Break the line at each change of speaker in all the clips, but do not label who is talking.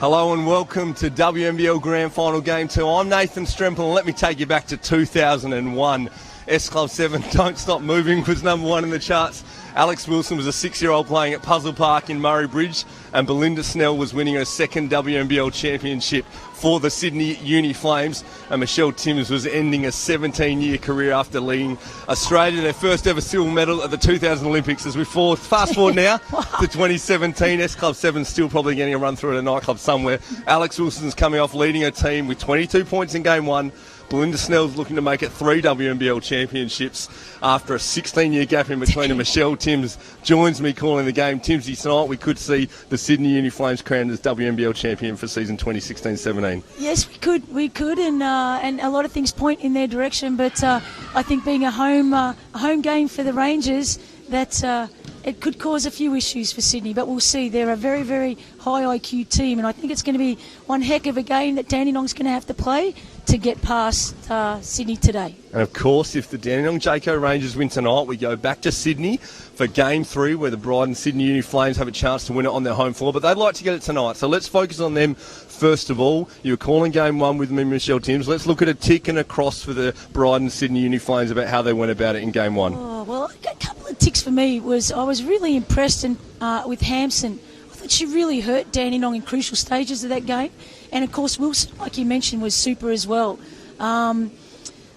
Hello and welcome to WNBL Grand Final Game 2. I'm Nathan Stremple and let me take you back to 2001. S Club 7 Don't Stop Moving was number 1 in the charts. Alex Wilson was a 6-year-old playing at Puzzle Park in Murray Bridge, and Belinda Snell was winning her second WNBL championship for the Sydney Uni Flames, and Michelle Timms was ending a 17-year career after leading Australia to their first ever silver medal at the 2000 Olympics. As we fast forward now to 2017, S Club 7 still probably getting a run through at a nightclub somewhere. Alex Wilson's coming off leading her team with 22 points in Game 1. Belinda Snell's looking to make it 3 WNBL championships after a 16-year gap in between, and Michelle Timms joins me calling the game. Timmsy, tonight we could see the Sydney Uni Flames crowned as WNBL champion for season 2016-17.
Yes, we could, and a lot of things point in their direction. But I think being a home game for the Rangers, that it could cause a few issues for Sydney. But we'll see. They're a very, very high IQ team, and I think it's going to be one heck of a game that Dandenong's going to have to play to get past Sydney today.
And of course, if the Dandenong Jayco Rangers win tonight, we go back to Sydney for Game 3, where the Brydens Sydney Uni Flames have a chance to win it on their home floor. But they'd like to get it tonight, so let's focus on them first of all. You were calling Game 1 with me, Michelle Timms. Let's look at a tick and a cross for the Brydens Sydney Uni Flames about how they went about it in Game 1.
Oh, well, a couple of ticks for me was I was really impressed with Hampson. I thought she really hurt Dandenong in crucial stages of that game. And, of course, Wilson, like you mentioned, was super as well. I'm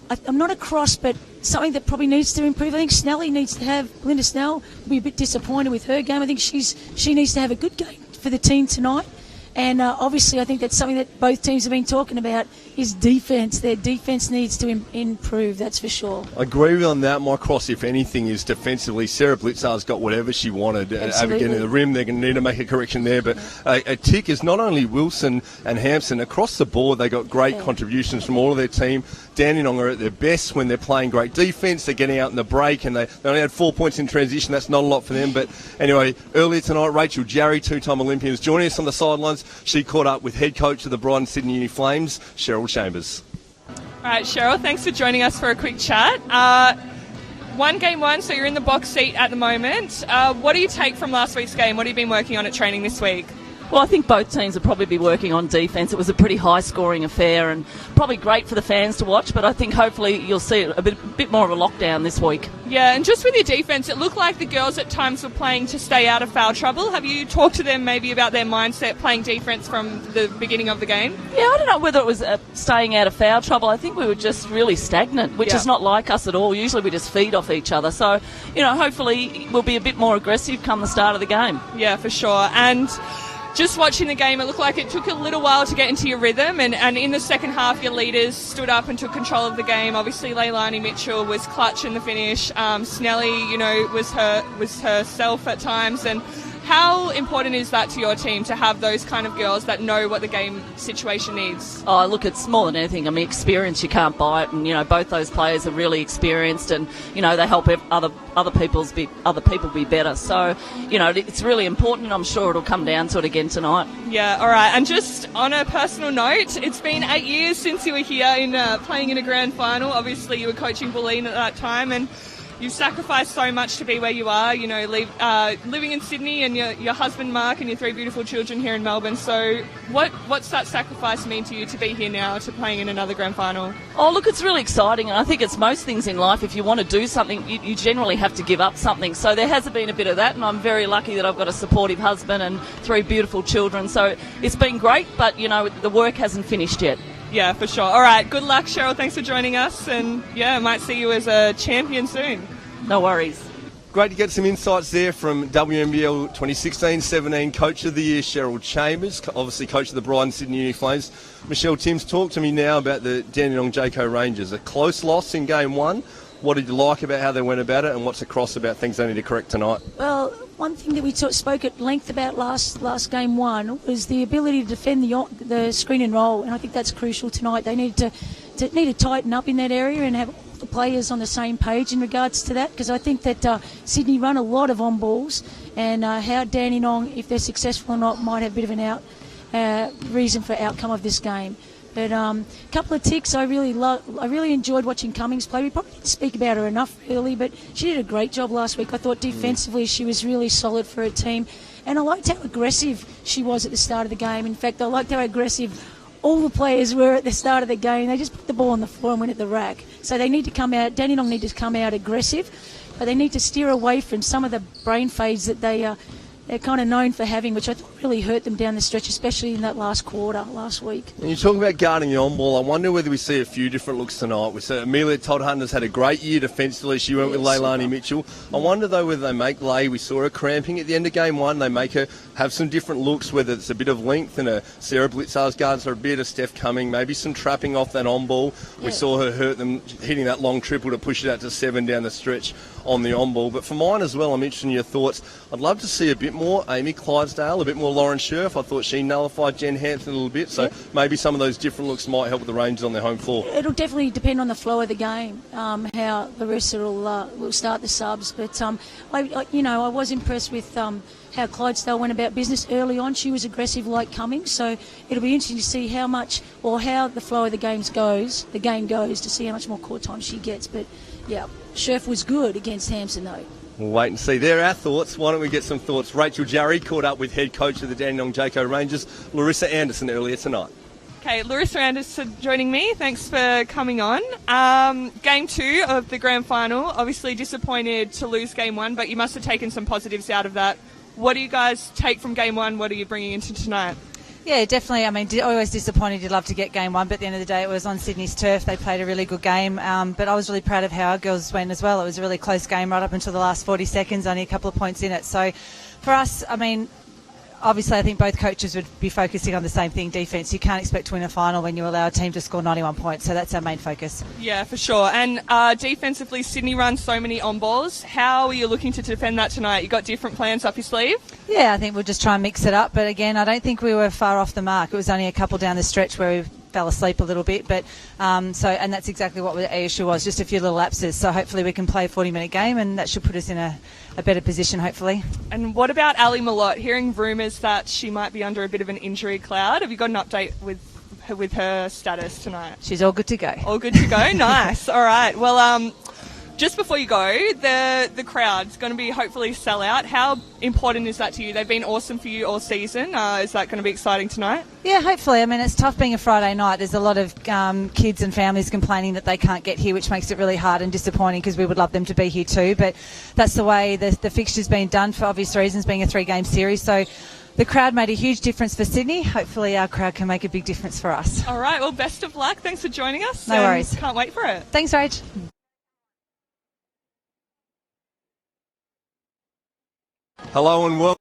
not a cross, but something that probably needs to improve. I think Snelly needs to have, Belinda Snell will be a bit disappointed with her game. I think she needs to have a good game for the team tonight. And obviously I think that's something that both teams have been talking about is defence. Their defence needs to improve, that's for sure.
I agree with you on that. My cross, if anything, is defensively. Sarah Blitzar's got whatever she wanted. Getting to the rim, they're going to need to make a correction there. But a tick is not only Wilson and Hampson. Across the board, they got great contributions from all of their team. Dandenong are at their best when they're playing great defence. They're getting out in the break, and they only had 4 points in transition. That's not a lot for them. But anyway, earlier tonight, Rachel Jarry, 2-time Olympian, is joining us on the sidelines. She caught up with head coach of the Brydens Sydney Uni Flames, Cheryl Chambers.
All right, Cheryl, thanks for joining us for a quick chat. Game 1, so you're in the box seat at the moment. What do you take from last week's game? What have you been working on at training this week?
Well, I think both teams will probably be working on defence. It was a pretty high-scoring affair and probably great for the fans to watch, but I think hopefully you'll see a bit more of a lockdown this week.
Yeah, and just with your defence, it looked like the girls at times were playing to stay out of foul trouble. Have you talked to them maybe about their mindset playing defence from the beginning of the game?
Yeah, I don't know whether it was staying out of foul trouble. I think we were just really stagnant, which is not like us at all. Usually we just feed off each other. So, hopefully we'll be a bit more aggressive come the start of the game.
Yeah, for sure. And just watching the game, it looked like it took a little while to get into your rhythm, and in the second half, your leaders stood up and took control of the game. Obviously, Leilani Mitchell was clutch in the finish. Snelly, was herself at times. And how important is that to your team to have those kind of girls that know what the game situation needs?
Oh, look, it's more than anything. I mean, experience, you can't buy it, and both those players are really experienced, and they help other people be better. So, it's really important, and I'm sure it'll come down to it again tonight.
Yeah, all right. And just on a personal note, it's been 8 years since you were here in playing in a grand final. Obviously, you were coaching Bulleen at that time, and you've sacrificed so much to be where you are, living in Sydney, and your husband Mark and your 3 beautiful children here in Melbourne. So what's that sacrifice mean to you to be here now, to playing in another grand final?
Oh, look, it's really exciting, and I think it's most things in life. If you want to do something, you generally have to give up something. So there has been a bit of that, and I'm very lucky that I've got a supportive husband and 3 beautiful children. So it's been great, but, the work hasn't finished yet.
Yeah, for sure. All right, good luck, Cheryl. Thanks for joining us, and I might see you as a champion soon.
No worries.
Great to get some insights there from WNBL 2016-17 Coach of the Year, Cheryl Chambers, obviously coach of the Brydens Sydney Uni Flames. Michelle Timms, talk to me now about the Dandenong Jayco Rangers. A close loss in Game 1. What did you like about how they went about it, and what's across about things they need to correct tonight?
Well, one thing that we spoke at length about last Game 1 was the ability to defend the screen and roll, and I think that's crucial tonight. They need to tighten up in that area and have the players on the same page in regards to that, because I think that Sydney run a lot of on balls, and how Dandenong, if they're successful or not, might have a bit of an reason for outcome of this game. But a couple of ticks I really enjoyed watching Cummings play. We probably didn't speak about her enough really, but she did a great job last week. I thought defensively she was really solid for her team. And I liked how aggressive she was at the start of the game. In fact, I liked how aggressive all the players were at the start of the game. They just put the ball on the floor and went at the rack. So they need to come out, Dandenong need to come out aggressive, but they need to steer away from some of the brain fades that they're kind of known for having, which I thought really hurt them down the stretch, especially in that last quarter last week.
And you're talking about guarding the on-ball. I wonder whether we see a few different looks tonight. We see Amelia Todd-Hunter's had a great year defensively. She went with Leilani Mitchell. I wonder, though, whether they make Leigh. We saw her cramping at the end of game one. They make her have some different looks, whether it's a bit of length and a Sarah Blitzar's guards are a bit of Steph Cumming, maybe some trapping off that on-ball. We saw her hurt them hitting that long triple to push it out to 7 down the stretch on the on-ball. But for mine as well, I'm interested in your thoughts. I'd love to see a bit more Amy Clydesdale, a bit more Lauren Scherf. I thought she nullified Jen Hampson a little bit, so maybe some of those different looks might help with the Rangers on their home floor.
It'll definitely depend on the flow of the game, how Larissa will start the subs. But I was impressed with how Clydesdale went about business early on. She was aggressive like Cummings, so it'll be interesting to see how the flow of the game goes to see how much more court time she gets. But yeah, Scherf was good against Hampson though.
We'll wait and see. There are our thoughts. Why don't we get some thoughts? Rachel Jarry caught up with head coach of the Dandenong Jayco Rangers, Larissa Anderson, earlier tonight.
Okay, Larissa Anderson joining me. Thanks for coming on. Game 2 of the grand final. Obviously disappointed to lose game 1, but you must have taken some positives out of that. What do you guys take from game 1? What are you bringing into tonight?
Yeah, definitely. I mean, always disappointed. You'd love to get game 1, but at the end of the day, it was on Sydney's turf. They played a really good game, but I was really proud of how our girls went as well. It was a really close game right up until the last 40 seconds, only a couple of points in it. So for us, I mean, obviously I think both coaches would be focusing on the same thing, defence. You can't expect to win a final when you allow a team to score 91 points, so that's our main focus.
Yeah, for sure. And defensively, Sydney runs so many on-balls. How are you looking to defend that tonight? You got different plans up your sleeve?
Yeah, I think we'll just try and mix it up. But again, I don't think we were far off the mark. It was only a couple down the stretch where we fell asleep a little bit. But and that's exactly what the issue was, just a few little lapses. So hopefully we can play a 40-minute game, and that should put us in a better position, hopefully.
And what about Ali Malott? Hearing rumours that she might be under a bit of an injury cloud. Have you got an update with her status tonight?
She's all good to go.
All good to go? Nice. All right. Well, just before you go, the crowd's going to be hopefully sell out. How important is that to you? They've been awesome for you all season. Is that going to be exciting tonight?
Yeah, hopefully. I mean, it's tough being a Friday night. There's a lot of kids and families complaining that they can't get here, which makes it really hard and disappointing because we would love them to be here too. But that's the way the fixture's been done for obvious reasons, being a 3-game series. So the crowd made a huge difference for Sydney. Hopefully our crowd can make a big difference for us.
All right. Well, best of luck. Thanks for joining us.
No worries.
Can't wait for it.
Thanks, Rach.
Hello and welcome.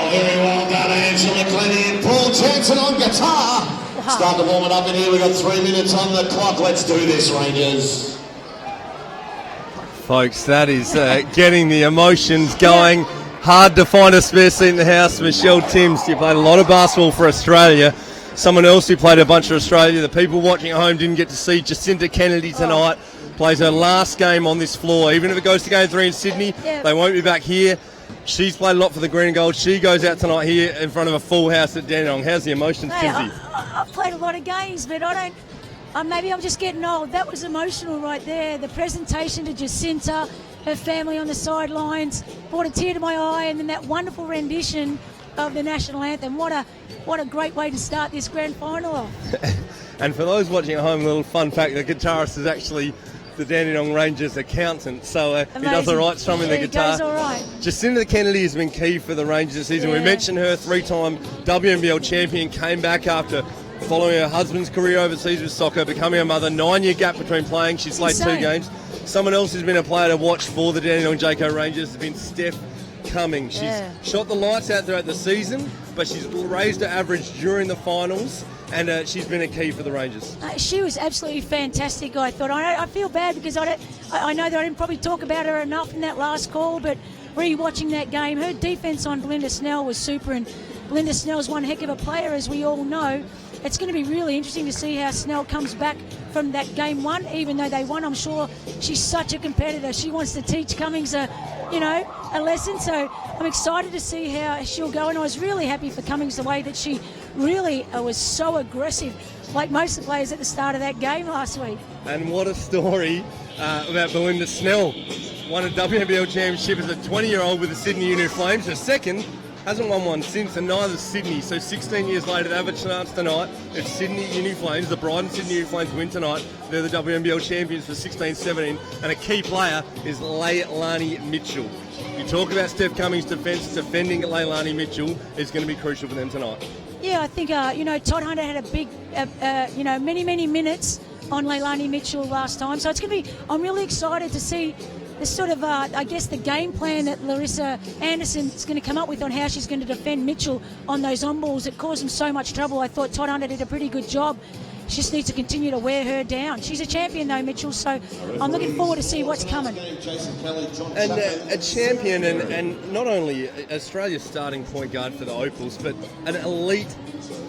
Very well done, Angela Glennie and Paul Jansen on guitar. Start to warm it up in here. We've got 3 minutes on the clock. Let's do this, Rangers.
Folks, that is getting the emotions going. Hard to find a spare seat in the house. Michelle Timms, you played a lot of basketball for Australia. Someone else who played a bunch of Australia. The people watching at home didn't get to see Jacinta Kennedy tonight. Plays her last game on this floor. Even if it goes to game 3 in Sydney, they won't be back here. She's played a lot for the green and gold. She goes out tonight here in front of a full house at Dandenong. How's the emotions, Tinsy?
I've played a lot of games, but I don't. Maybe I'm just getting old. That was emotional right there. The presentation to Jacinta, her family on the sidelines, brought a tear to my eye, and then that wonderful rendition of the national anthem. What a great way to start this grand final off.
And for those watching at home, a little fun fact: the guitarist is actually the Dandenong Rangers accountant, so he does all right strumming the guitar.
He does all right.
Jacinta Kennedy has been key for the Rangers this season. We mentioned her, 3-time WNBL champion, came back after following her husband's career overseas with soccer, becoming a mother. 9-year gap between playing. She's played 2 games. Someone else who's been a player to watch for the Dandenong Jayco Rangers has been Steph Cummings. She's shot the lights out throughout the season, but she's raised her average during the finals, and she's been a key for the Rangers.
She was absolutely fantastic, I thought. I feel bad because I know that I didn't probably talk about her enough in that last call, but re-watching that game, her defence on Belinda Snell was super, and Belinda Snell's one heck of a player, as we all know. It's going to be really interesting to see how Snell comes back from that game 1, even though they won. I'm sure she's such a competitor. She wants to teach Cummings a lesson. So I'm excited to see how she'll go. And I was really happy for Cummings the way that she really was so aggressive, like most of the players at the start of that game last week.
And what a story about Belinda Snell. Won a WNBL championship as a 20-year-old with the Sydney Uni Flames. Her second. Hasn't won one since, and neither Sydney. So 16 years later, they have a chance tonight. If Sydney Uni Flames, the Brydens Sydney Uni Flames win tonight, they're the WNBL champions for 16-17. And a key player is Leilani Mitchell. You talk about Steph Cummings' defence, defending Leilani Mitchell is going to be crucial for them tonight.
Yeah, I think, Todd Hunter had a big, many minutes on Leilani Mitchell last time. So it's going to be, I'm really excited to see the sort of, the game plan that Larissa Anderson is going to come up with on how she's going to defend Mitchell on those on-balls that caused him so much trouble. I thought Todd Hunter did a pretty good job. She just needs to continue to wear her down. She's a champion, though, Mitchell, so I'm looking forward to see what's coming.
And a champion, and not only Australia's starting point guard for the Opals, but an elite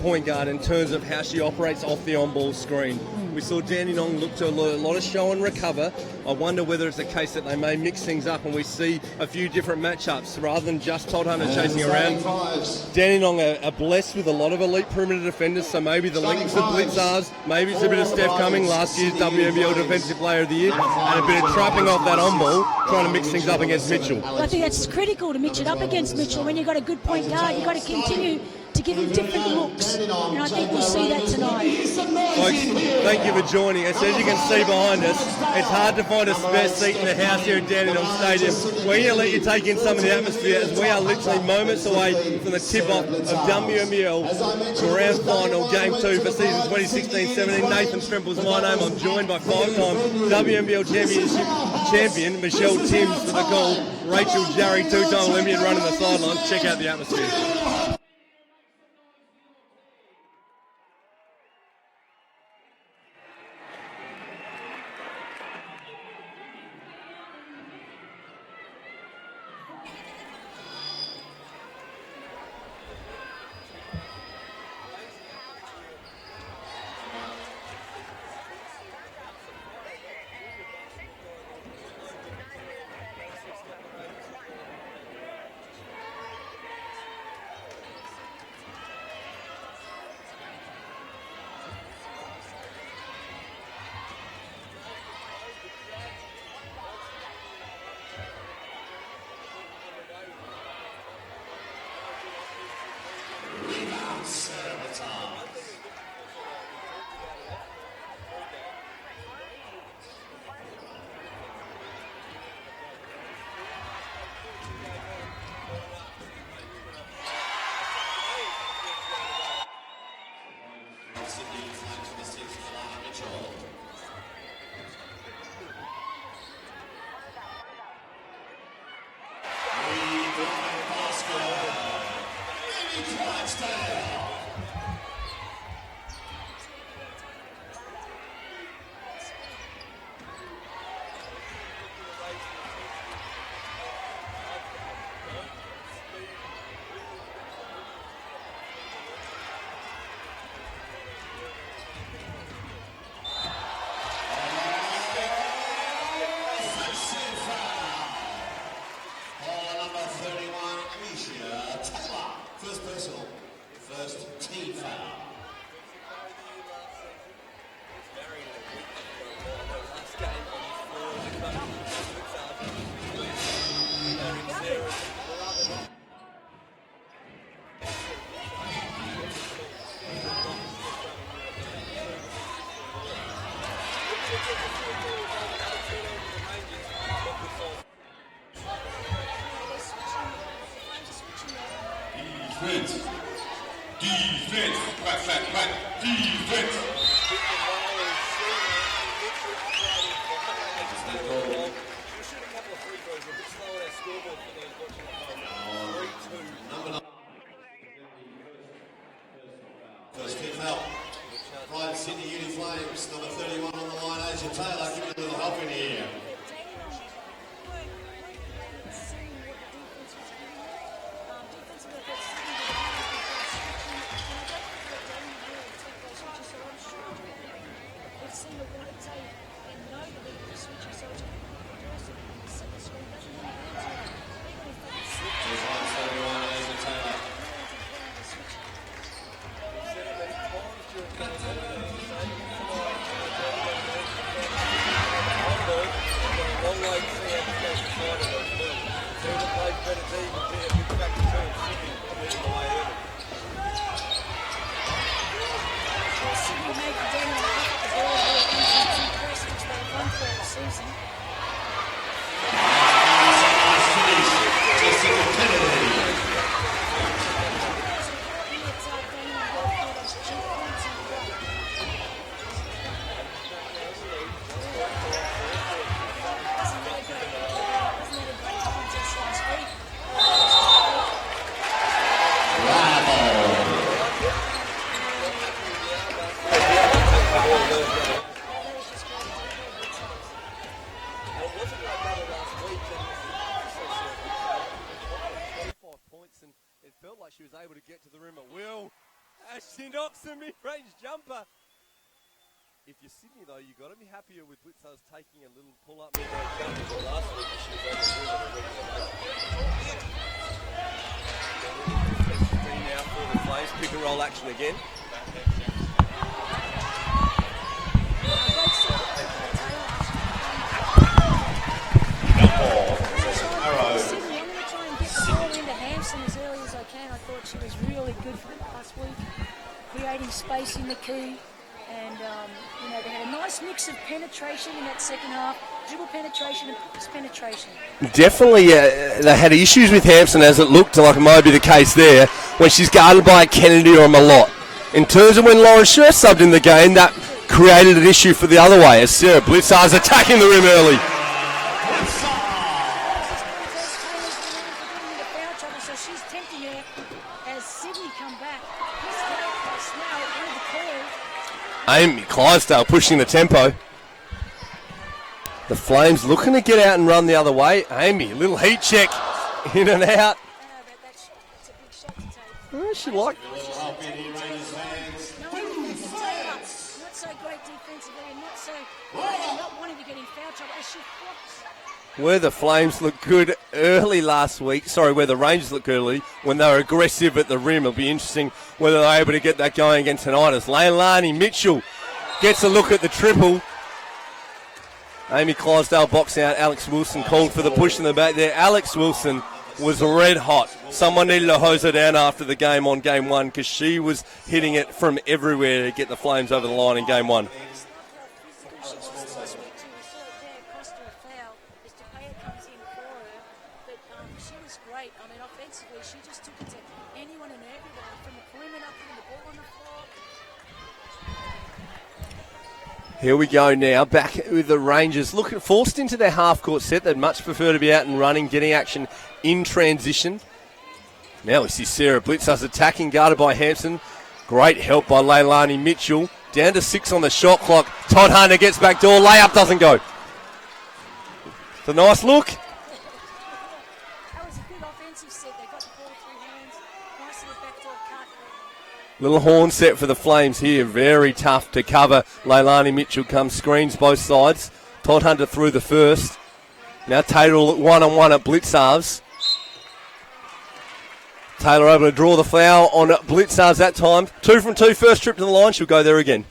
point guard in terms of how she operates off the on-ball screen. We saw Dandenong look to a lot of show and recover. I wonder whether it's a case that they may mix things up and we see a few different matchups rather than just Todd Hunter chasing around. Dandenong are blessed with a lot of elite perimeter defenders, so maybe the links of Blitzars, maybe it's a bit of Steph Cummings, last year's WNBL Defensive Player of the Year, and a bit of trapping off that on-ball, trying to mix things up against Mitchell.
Well, I think that's critical to mix it up against Mitchell. When you've got a good point guard, you've got to continue to give him different looks, and I think we'll see that tonight.
Folks, thank you for joining us. As you can see behind us, it's hard to find a spare seat in the house here at Dandenong Stadium. We're going to let you take in some of the atmosphere as we are literally moments away from the tip-off of WNBL Grand Final Game 2 for season 2016-17. Nathan Stremple's my name. I'm joined by 5-time WNBL champion Michelle Timms for the call, Rachel Jarry, 2-time Olympian running the sidelines. Check out the atmosphere.
Defense. Defense. Crack, crack, crack. Defense. First kick out. Right, Sydney Uni Flames, number 31 on the line, Asia Taylor. Give me a little help in here.
She was able to get to the rim at will as she knocks a mid-range jumper. If you're Sydney, though, you've got to be happier with Blitzers taking a little pull-up mid-range jumper last week. She was able to do it now for the Flames. Pick and roll action again.
As early as I can. I thought she was really good for the last week, creating space in the key, and they had a nice mix of penetration in that second half, dribble penetration and pass penetration.
Definitely, they had issues with Hampson, as it looked like it might be the case there, when she's guarded by a Kennedy or a Malott. In terms of when Lauren Scher subbed in the game, that created an issue for the other way, as Sarah Blitzar's attacking the rim early. Amy Clydesdale pushing the tempo. The Flames looking to get out and run the other way. Amy, little heat check, in and out. Oh, she liked it.
Not so great defensively and not wanting to get in foul trouble as she flops.
Where the Flames looked good early last week, where the Rangers looked early, when they were aggressive at the rim. It'll be interesting whether they're able to get that going again tonight as Leilani Mitchell gets a look at the triple. Amy Clydesdale box out. Alex Wilson called for the push in the back there. Alex Wilson was red hot. Someone needed to hose her down after the game on game one because she was hitting it from everywhere to get the Flames over the line in game one. Here we go now, back with the Rangers, forced into their half-court set. They'd much prefer to be out and running, getting action in transition. Now we see Sarah Blitzers attacking, guarded by Hampson. Great help by Leilani Mitchell. Down to 6 on the shot clock. Todd Hunter gets back door, layup doesn't go. It's a nice look.
That was a good offensive set. They got the ball through hands. Nice little backdoor cut.
Little horn set for the Flames here. Very tough to cover. Leilani Mitchell comes, screens both sides. Todd Hunter through the first. Now Taylor one-on-one at Blitzarves. Taylor able to draw the foul on Blitzarves that time. 2 from 2, first trip to the line. She'll go there again.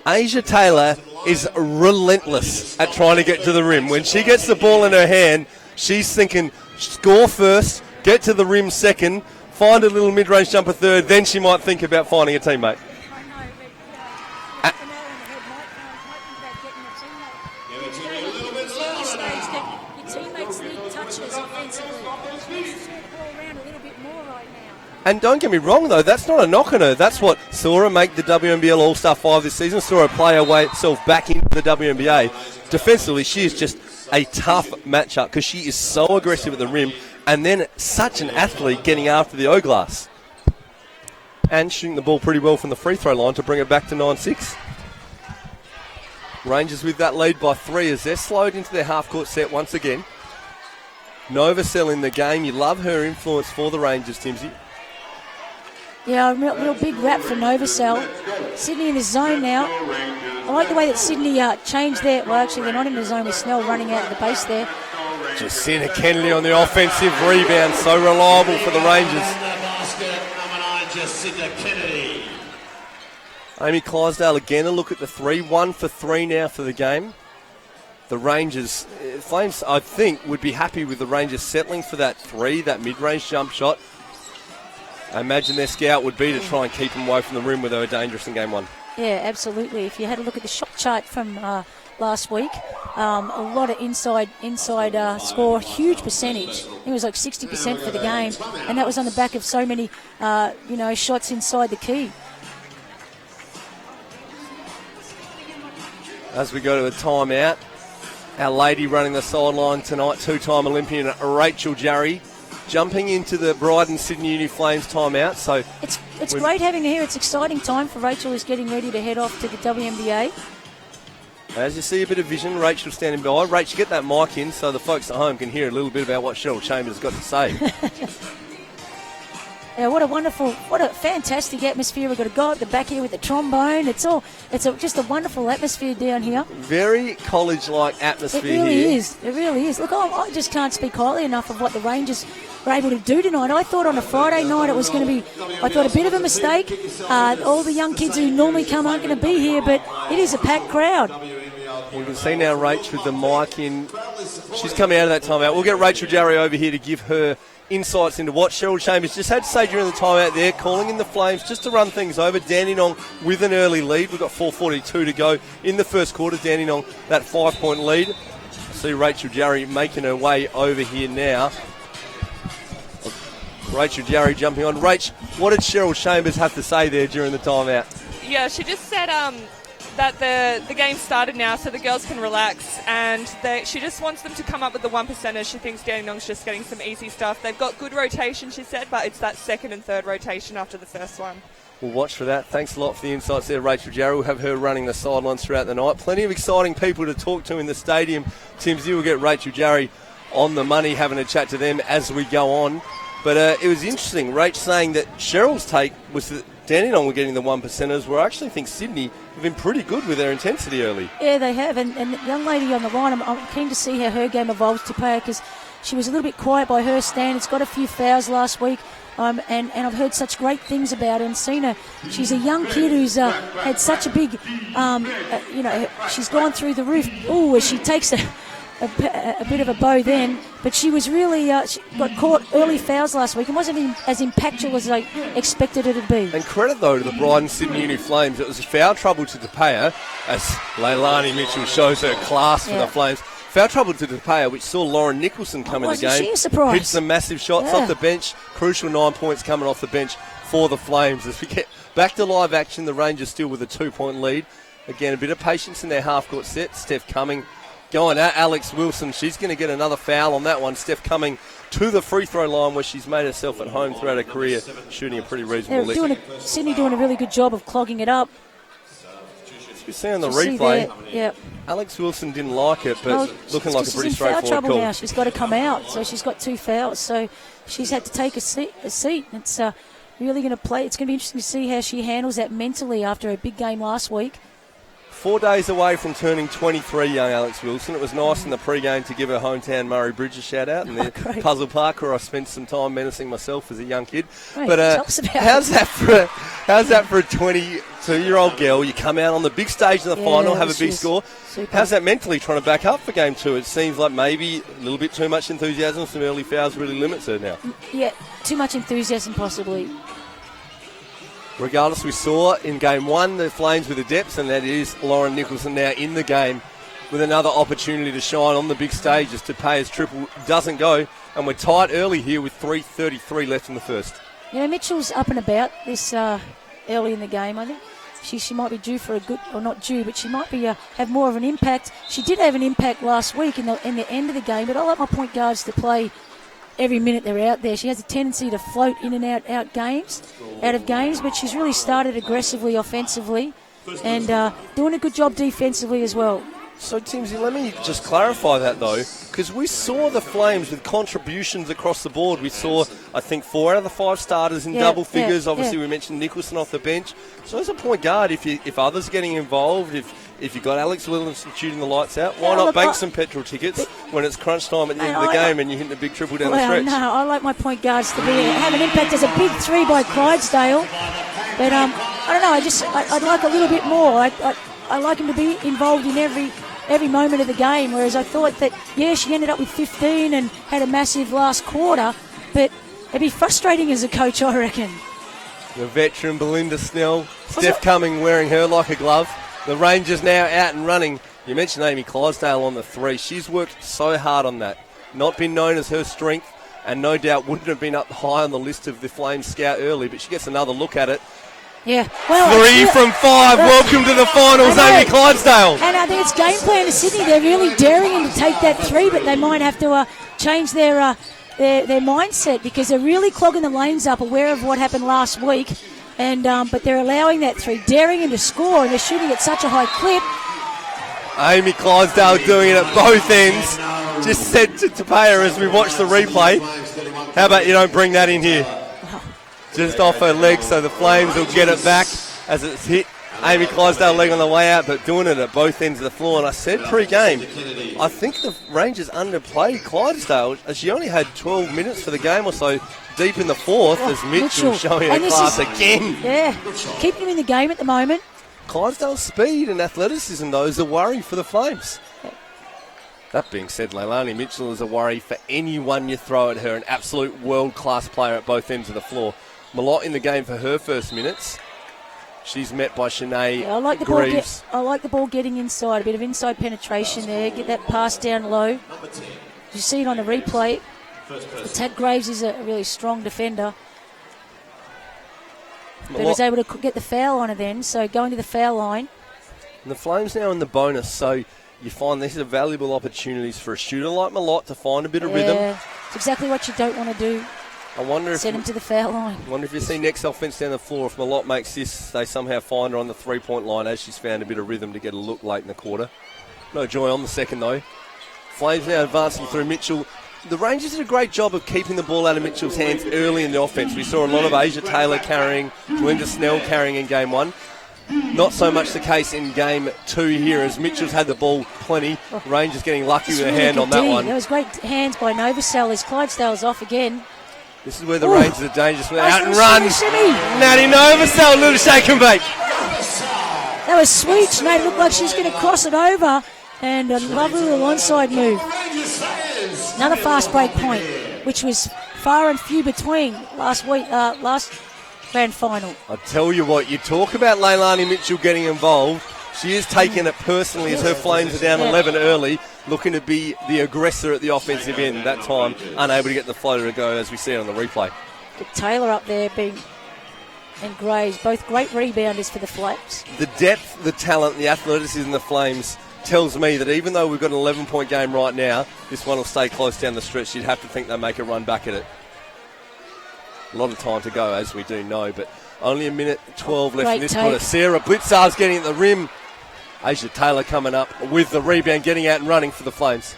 Asia Taylor is relentless at trying to get to the rim. When she gets the ball in her hand, she's thinking score first, get to the rim second, find a little mid-range jumper third, then she might think about finding a teammate. And don't get me wrong, though, that's not a knock on her. That's what saw her make the WNBL All-Star 5 this season, saw her play her way herself back into the WNBA. Defensively, she is just a tough matchup because she is so aggressive at the rim and then such an athlete getting after the O-glass. And shooting the ball pretty well from the free throw line to bring it back to 9-6. Rangers with that lead by 3 as they're slowed into their half-court set once again. Novacell in the game. You love her influence for the Rangers, Timsy.
Yeah, a real big rap for Novacell. Sydney in the zone now. I like the way that Sydney changed their... Well, actually, they're not in the zone with Snell running out of the base there.
Jacinta Kennedy on the offensive rebound. So reliable for the Rangers.
Number 9, Jacinta Kennedy.
Amy Clydesdale again a look at the 3. 1 for 3 now for the game. The Rangers... Flames, I think, would be happy with the Rangers settling for that 3, that mid-range jump shot. I imagine their scout would be to try and keep them away from the rim where they were dangerous in game 1.
Yeah, absolutely. If you had a look at the shot chart from last week, a lot of inside score, huge percentage. It was like 60% for the game, and that was on the back of so many, shots inside the key.
As we go to a timeout, our lady running the sideline tonight, 2-time Olympian Rachel Jarry, jumping into the Brydens Sydney Uni Flames timeout. So
it's great having her here. It's exciting time for Rachel, who's getting ready to head off to the WNBA.
As you see a bit of vision, Rachel standing by. Rachel, get that mic in so the folks at home can hear a little bit about what Cheryl Chambers has got to say.
Yeah, what a fantastic atmosphere. We've got a guy at the back here with the trombone. It's just a wonderful atmosphere down here.
Very college-like atmosphere
here. It really is. Look, I just can't speak highly enough of what the Rangers were able to do tonight. I thought on a Friday night it was going to be, I thought, a bit of a mistake. All the young kids who normally come aren't going to be here, but it is a packed crowd.
We can see now Rach with the mic in. She's coming out of that timeout. We'll get Rachel Jarry over here to give her insights into what Cheryl Chambers just had to say during the timeout there, calling in the Flames just to run things over. Dandenong with an early lead. We've got 4:42 to go in the first quarter. Dandenong, that 5-point lead. See Rachel Jarry making her way over here now. Rachel Jarry jumping on. Rach, what did Cheryl Chambers have to say there during the timeout?
Yeah, she just said that the game started now so the girls can relax, and she just wants them to come up with the 1%ers. She thinks Dandenong's just getting some easy stuff. They've got good rotation, she said, but it's that second and third rotation after the first one.
We'll watch for that. Thanks a lot for the insights there, Rachel Jarry. We'll have her running the sidelines throughout the night. Plenty of exciting people to talk to in the stadium. Timsy will get Rachel Jarry on the money, having a chat to them as we go on. But it was interesting, Rach saying that Cheryl's take was that Dandenong were getting the 1%ers, where I actually think Sydney have been pretty good with their intensity early.
Yeah, they have. And the young lady on the line, I'm keen to see how her game evolves to play, because she was a little bit quiet by her standards, got a few fouls last week, and I've heard such great things about her and seen her. She's a young kid who's had such a big, she's gone through the roof. Oh, as she takes a bit of a bow then, but she was really she got caught early fouls last week and wasn't as impactful as I expected her to be.
And credit though to the Brydens Sydney Uni Flames, it was a foul trouble to Depaya, as Leilani Mitchell shows her class for the Flames. Foul trouble to Depaya, which saw Lauren Nicholson come in the game.
She a surprise?
Hit some massive shots off the bench. Crucial 9 points coming off the bench for the Flames. As we get back to live action, the Rangers still with a 2-point lead. Again, a bit of patience in their half-court set. Steph Cumming going at Alex Wilson. She's going to get another foul on that one. Steph Cumming to the free throw line, where she's made herself at home throughout her career, shooting a pretty reasonable lick.
Sydney doing a really good job of clogging it up.
As we see on the replay,
yep.
Alex Wilson didn't like it, but looking like a pretty straightforward
foul trouble
call.
Now. She's got to come out, so she's got 2 fouls. So she's had to take a seat. It's really going to play. It's going to be interesting to see how she handles that mentally after a big game last week.
4 days away from turning 23, young Alex Wilson. It was nice in the pre-game to give her hometown Murray Bridge a shout-out in the Puzzle Park, where I spent some time menacing myself as a young kid.
Right,
But
tell us about
how's that for a 22-year-old girl? You come out on the big stage in the final, have a big score.
Super.
How's that mentally, trying to back up for Game 2? It seems like maybe a little bit too much enthusiasm, some early fouls really limits her now.
Yeah, too much enthusiasm possibly.
Regardless, we saw in Game 1 the Flames with the depths, and that is Lauren Nicholson now in the game with another opportunity to shine on the big stages. To pay as triple doesn't go, and we're tight early here with 3:33 left in the first.
You know, Mitchell's up and about this early in the game. I think she might be due for a good, or not due, but she might be have more of an impact. She did have an impact last week in the end of the game, but I like my point guards to play every minute they're out there. She has a tendency to float in and out of games, but she's really started aggressively offensively and doing a good job defensively as well.
So, Timsy, let me just clarify that, though, because we saw the Flames with contributions across the board. We saw, I think, 4 out of the 5 starters in double figures. Obviously, we mentioned Nicholson off the bench. So, as a point guard, if others are getting involved, if you've got Alex Wilson shooting the lights out, why not bank some petrol tickets when it's crunch time at the end of the game and you're hitting a big triple down the stretch?
No, I like my point guards to have an impact. There's a big 3 by Clydesdale, but I don't know. I'd like a little bit more. I like him to be involved in every moment of the game, whereas I thought that, she ended up with 15 and had a massive last quarter, but it'd be frustrating as a coach, I reckon.
The veteran Belinda Snell, Steph Cumming wearing her like a glove. The Rangers now out and running. You mentioned Amy Clydesdale on the 3. She's worked so hard on that. Not been known as her strength, and no doubt wouldn't have been up high on the list of the Flames scout early, but she gets another look at it.
Yeah, well,
3 from 5. Welcome to the finals, Amy Clydesdale.
And I think it's game plan to Sydney. They're really daring him to take that 3, but they might have to change their mindset, because they're really clogging the lanes up, aware of what happened last week. And but they're allowing that 3, daring him to score, and they're shooting at such a high clip.
Amy Clydesdale doing it at both ends. Just said to Payer as we watch the replay, how about you don't bring that in here? Just off her leg, so the Flames will get it back as it's hit. Amy Clydesdale leg on the way out, but doing it at both ends of the floor. And I said pre-game, I think the Rangers underplayed Clydesdale, as she only had 12 minutes for the game or so deep in the fourth, as Mitchell showing her class again.
Yeah, keeping him in the game at the moment.
Clydesdale's speed and athleticism, though, is a worry for the Flames. That being said, Leilani Mitchell is a worry for anyone you throw at her, an absolute world-class player at both ends of the floor. Malott in the game for her first minutes. She's met by Shanae Greaves.
I like the ball getting inside, a bit of inside penetration there, get that pass down low. You see it on the replay. Tad Graves is a really strong defender. But was able to get the foul on her then, so going to the foul line.
And the Flames now in the bonus, so you find these are valuable opportunities for a shooter like Malott to find a bit of rhythm.
It's exactly what you don't want to do.
I wonder
Send him to the foul line.
I wonder if you see next offense down the floor, if Malott makes this, they somehow find her on the three-point line as she's found a bit of rhythm to get a look late in the quarter. No joy on the second, though. Flames now advancing through Mitchell. The Rangers did a great job of keeping the ball out of Mitchell's hands early in the offense. We saw a lot of Asia Taylor carrying, Belinda Snell carrying in Game 1. Not so much the case in Game 2 here, as Mitchell's had the ball plenty. Rangers getting lucky with a hand on that one.
That was great hands by Novosel as Clydesdale's off again.
This is where the Rangers are dangerous. Out and runs. Natty Novosel, little shake and bake.
That was sweet. She made it look like she was going to cross it over. And a lovely little onside move. Another fast break point, which was far and few between last grand final.
I tell you what, you talk about Leilani Mitchell getting involved. She is taking it personally as her Flames are down 11 early, looking to be the aggressor at the offensive end. That time, unable to get the floater to go, as we see it on the replay.
Get Taylor up there and Graves, both great rebounders for the Flames.
The depth, the talent, the athleticism of the Flames tells me that even though we've got an 11-point game right now, this one will stay close down the stretch. You'd have to think they'll make a run back at it. A lot of time to go, as we do know, but only a minute 12 left in this quarter. Sarah Blitzar's getting at the rim. Asia Taylor coming up with the rebound, getting out and running for the Flames.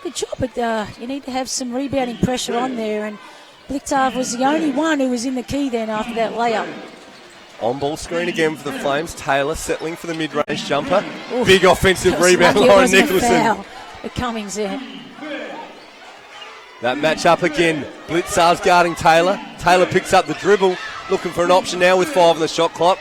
Good job, but you need to have some rebounding pressure on there, and Blitzar was the only one who was in the key then after that layup.
On-ball screen again for the Flames. Taylor settling for the mid-range jumper. Big offensive rebound, Lauren Nicholson.
Cummings there.
That match up again. Blitzar's guarding Taylor. Taylor picks up the dribble, looking for an option now with 5 on the shot clock.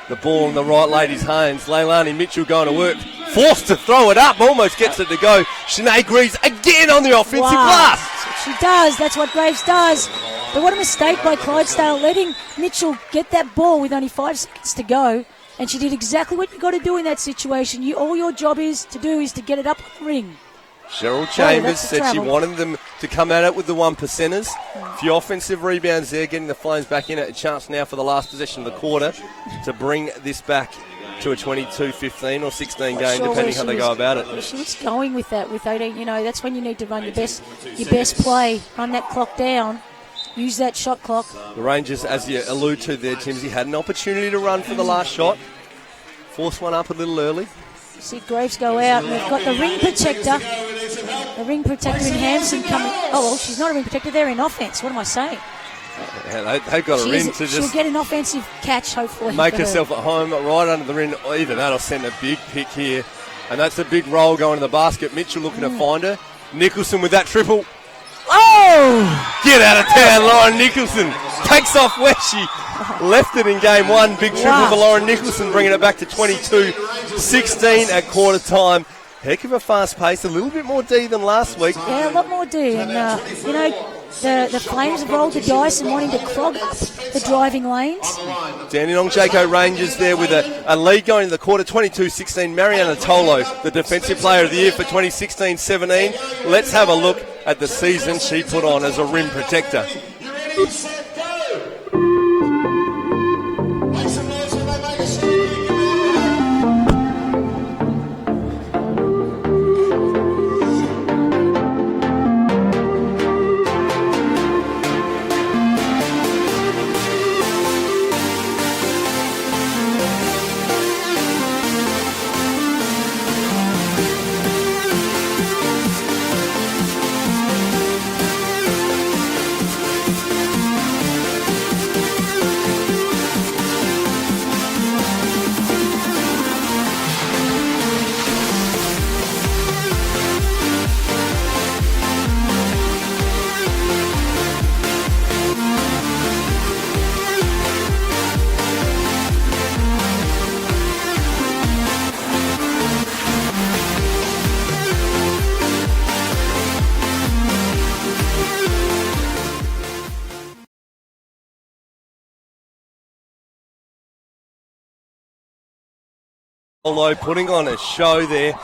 The ball in the right lady's hands. Leilani Mitchell going to work. Forced to throw it up, almost gets it to go. Sinead Greaves again on the offensive glass.
She does, that's what Graves does. But what a mistake by Clydesdale, letting Mitchell get that ball with only 5 seconds to go. And she did exactly what you got to do in that situation. All your job is to get it up the ring.
Cheryl Chambers said she wanted them to come at it with the 1%ers. A few offensive rebounds there, getting the Flames back in at a chance now for the last possession of the quarter to bring this back to a 22-15 or 16 game, depending how they go about it.
She was going with that, with 18. That's when you need to run your best play, run that clock down, use that shot clock. The
Rangers, as you allude to there, Timsy, had an opportunity to run for the last shot. Forced one up a little early.
See Graves go out, and they've got the ring protector. The ring protector in Hampson coming. Oh, well, she's not a ring protector, they're in offense. What am I saying?
Yeah, they've got her in to just...
She'll get an offensive catch, hopefully.
Make herself at home, right under the rim. Either that or send a big pick here. And that's a big roll going to the basket. Mitchell looking to find her. Nicholson with that triple.
Oh!
Get out of town, Lauren Nicholson. Takes off where she left it in game one. Big triple for Lauren Nicholson, bringing it back to 22-16 at quarter time. Heck of a fast pace, a little bit more D than last week.
Yeah, a lot more D. And, the Flames have rolled the dice and wanting to clog up the driving lanes.
Dandenong Jayco Rangers there with a lead going into the quarter, 22-16. Mariana Tolo, the Defensive Player of the Year for 2016-17. Let's have a look at the season she put on as a rim protector. Although putting on a show there.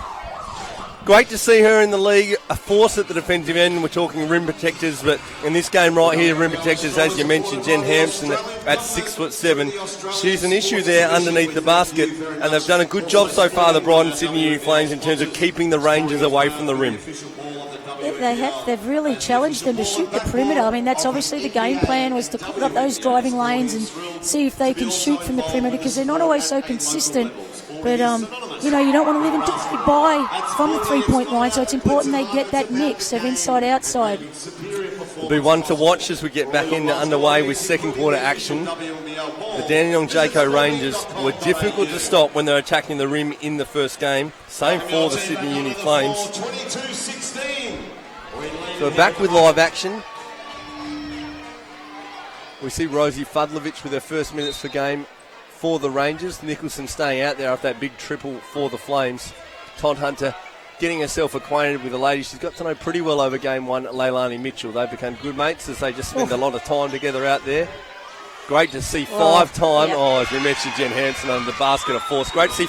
Great to see her in the league, a force at the defensive end. We're talking rim protectors, but in this game right here, rim protectors, as you mentioned, Jen Hampson at 6'7". She's an issue there underneath the basket, and they've done a good job so far, the Brydens Sydney Uni Flames, in terms of keeping the Rangers away from the rim.
They've really challenged them to shoot the perimeter. I mean, that's obviously the game plan, was to put up those driving lanes and see if they can shoot from the perimeter, because they're not always so consistent. But, you don't want to leave them to by from the three-point line, so it's important they get that mix of inside-outside.
It'll be one to watch as we get back underway with second quarter action. The Dandenong Jayco Rangers were difficult to stop when they're attacking the rim in the first game. Same for the Sydney Uni Flames. So we're back with live action. We see Rosie Fudlovich with her first minutes per game for the Rangers. Nicholson staying out there after that big triple for the Flames. Todd Hunter getting herself acquainted with the lady she's got to know pretty well over game one, Leilani Mitchell. They've become good mates as they just spend a lot of time together out there. Great to see as we mentioned, Jen Hansen under the basket of force. Great to see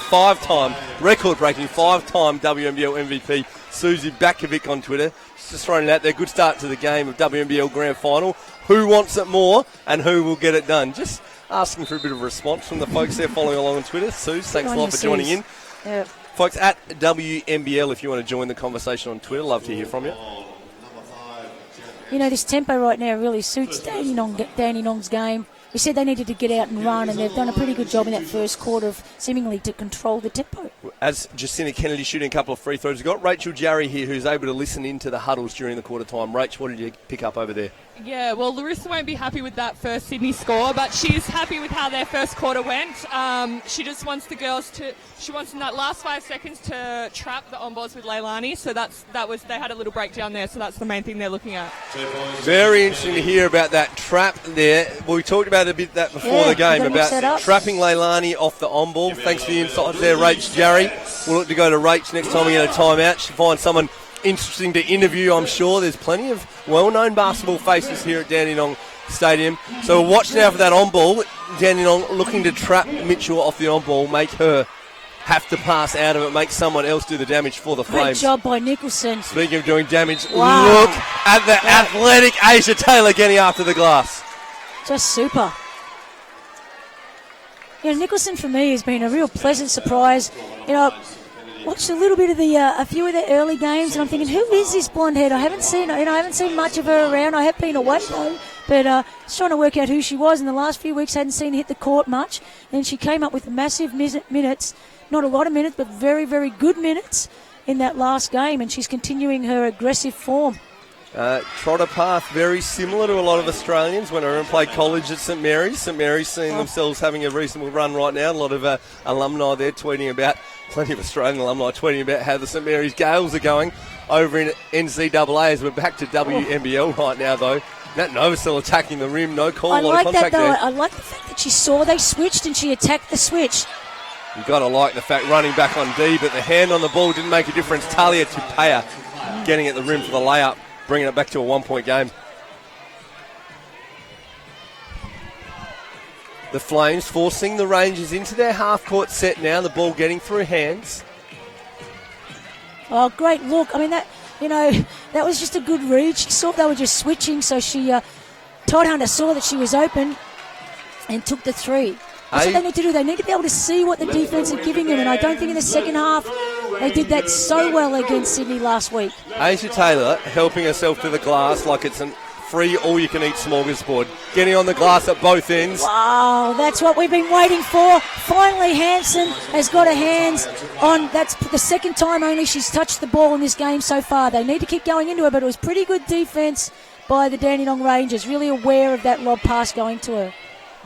record-breaking five-time WNBL MVP Susie Bakovic on Twitter. She's just throwing it out there. Good start to the game of WNBL Grand Final. Who wants it more and who will get it done? Just asking for a bit of a response from the folks there following along on Twitter. Suze, thanks a lot for joining in.
Yep.
Folks, at WNBL, if you want to join the conversation on Twitter, love to hear from you.
This tempo right now really suits Dandenong's game. We said they needed to get out and run, and they've done a pretty good job in that first quarter of seemingly to control the tempo. As
Jacinta Kennedy shooting a couple of free throws, we've got Rachel Jarry here who's able to listen into the huddles during the quarter time. Rach, what did you pick up over there?
Yeah, well, Larissa won't be happy with that first Sydney score, but she's happy with how their first quarter went. She just wants the girls she wants in that last 5 seconds to trap the on-boards with Leilani, so they had a little breakdown there, so that's the main thing they're looking at.
Very interesting to hear about that trap there. Well, we talked about it a bit that before the game, about trapping Leilani off the on-ball. Thanks for the insights there, Rach Jarry. We'll look to go to Rach next time we get a timeout. She'll find someone interesting to interview, I'm sure. There's plenty of well-known basketball faces here at Dandenong Stadium. So we'll watch now for that on-ball. Dandenong looking to trap Mitchell off the on-ball, make her have to pass out of it, make someone else do the damage for the Flames.
Great job by Nicholson.
Speaking of doing damage,
wow.
Look at the athletic Aisha Taylor getting after the glass.
Just super. Nicholson for me has been a real pleasant surprise. Watched a little bit of a few of the early games, and I'm thinking, who is this blonde head? I haven't seen much of her around. I have been away though, but just trying to work out who she was. In the last few weeks, hadn't seen her hit the court much. Then she came up with massive minutes, not a lot of minutes, but very, very good minutes in that last game, and she's continuing her aggressive form.
Trotter path very similar to a lot of Australians when I played college at St Mary's. St Mary's seeing themselves having a reasonable run right now. A lot of alumni there tweeting about, plenty of Australian alumni tweeting about how the St Mary's Gales are going over in NCAA as we're back to WNBL right now though. Nat Novosel attacking the rim, no call, a lot of contact there.
I like the fact that she saw they switched and she attacked the switch.
You've got to like the fact running back on D, but the hand on the ball didn't make a difference. Talia Tupea getting at the rim for the layup, bringing it back to a 1-point game. The Flames forcing the Rangers into their half-court set now. The ball getting through hands.
Oh, great look. I mean, that was just a good read. She saw they were just switching, so Todd Hunter saw that she was open and took the three. That's what they need to do. They need to be able to see what the defence are giving them, and I don't think in the second half they did that so well against Sydney last week.
Aisha Taylor helping herself to the glass like it's a free all-you-can-eat smorgasbord. Getting on the glass at both ends.
Wow, that's what we've been waiting for. Finally, Hansen has got her hands on. That's the second time only she's touched the ball in this game so far. They need to keep going into her, but it was pretty good defence by the Dandenong Rangers. Really aware of that lob pass going to her.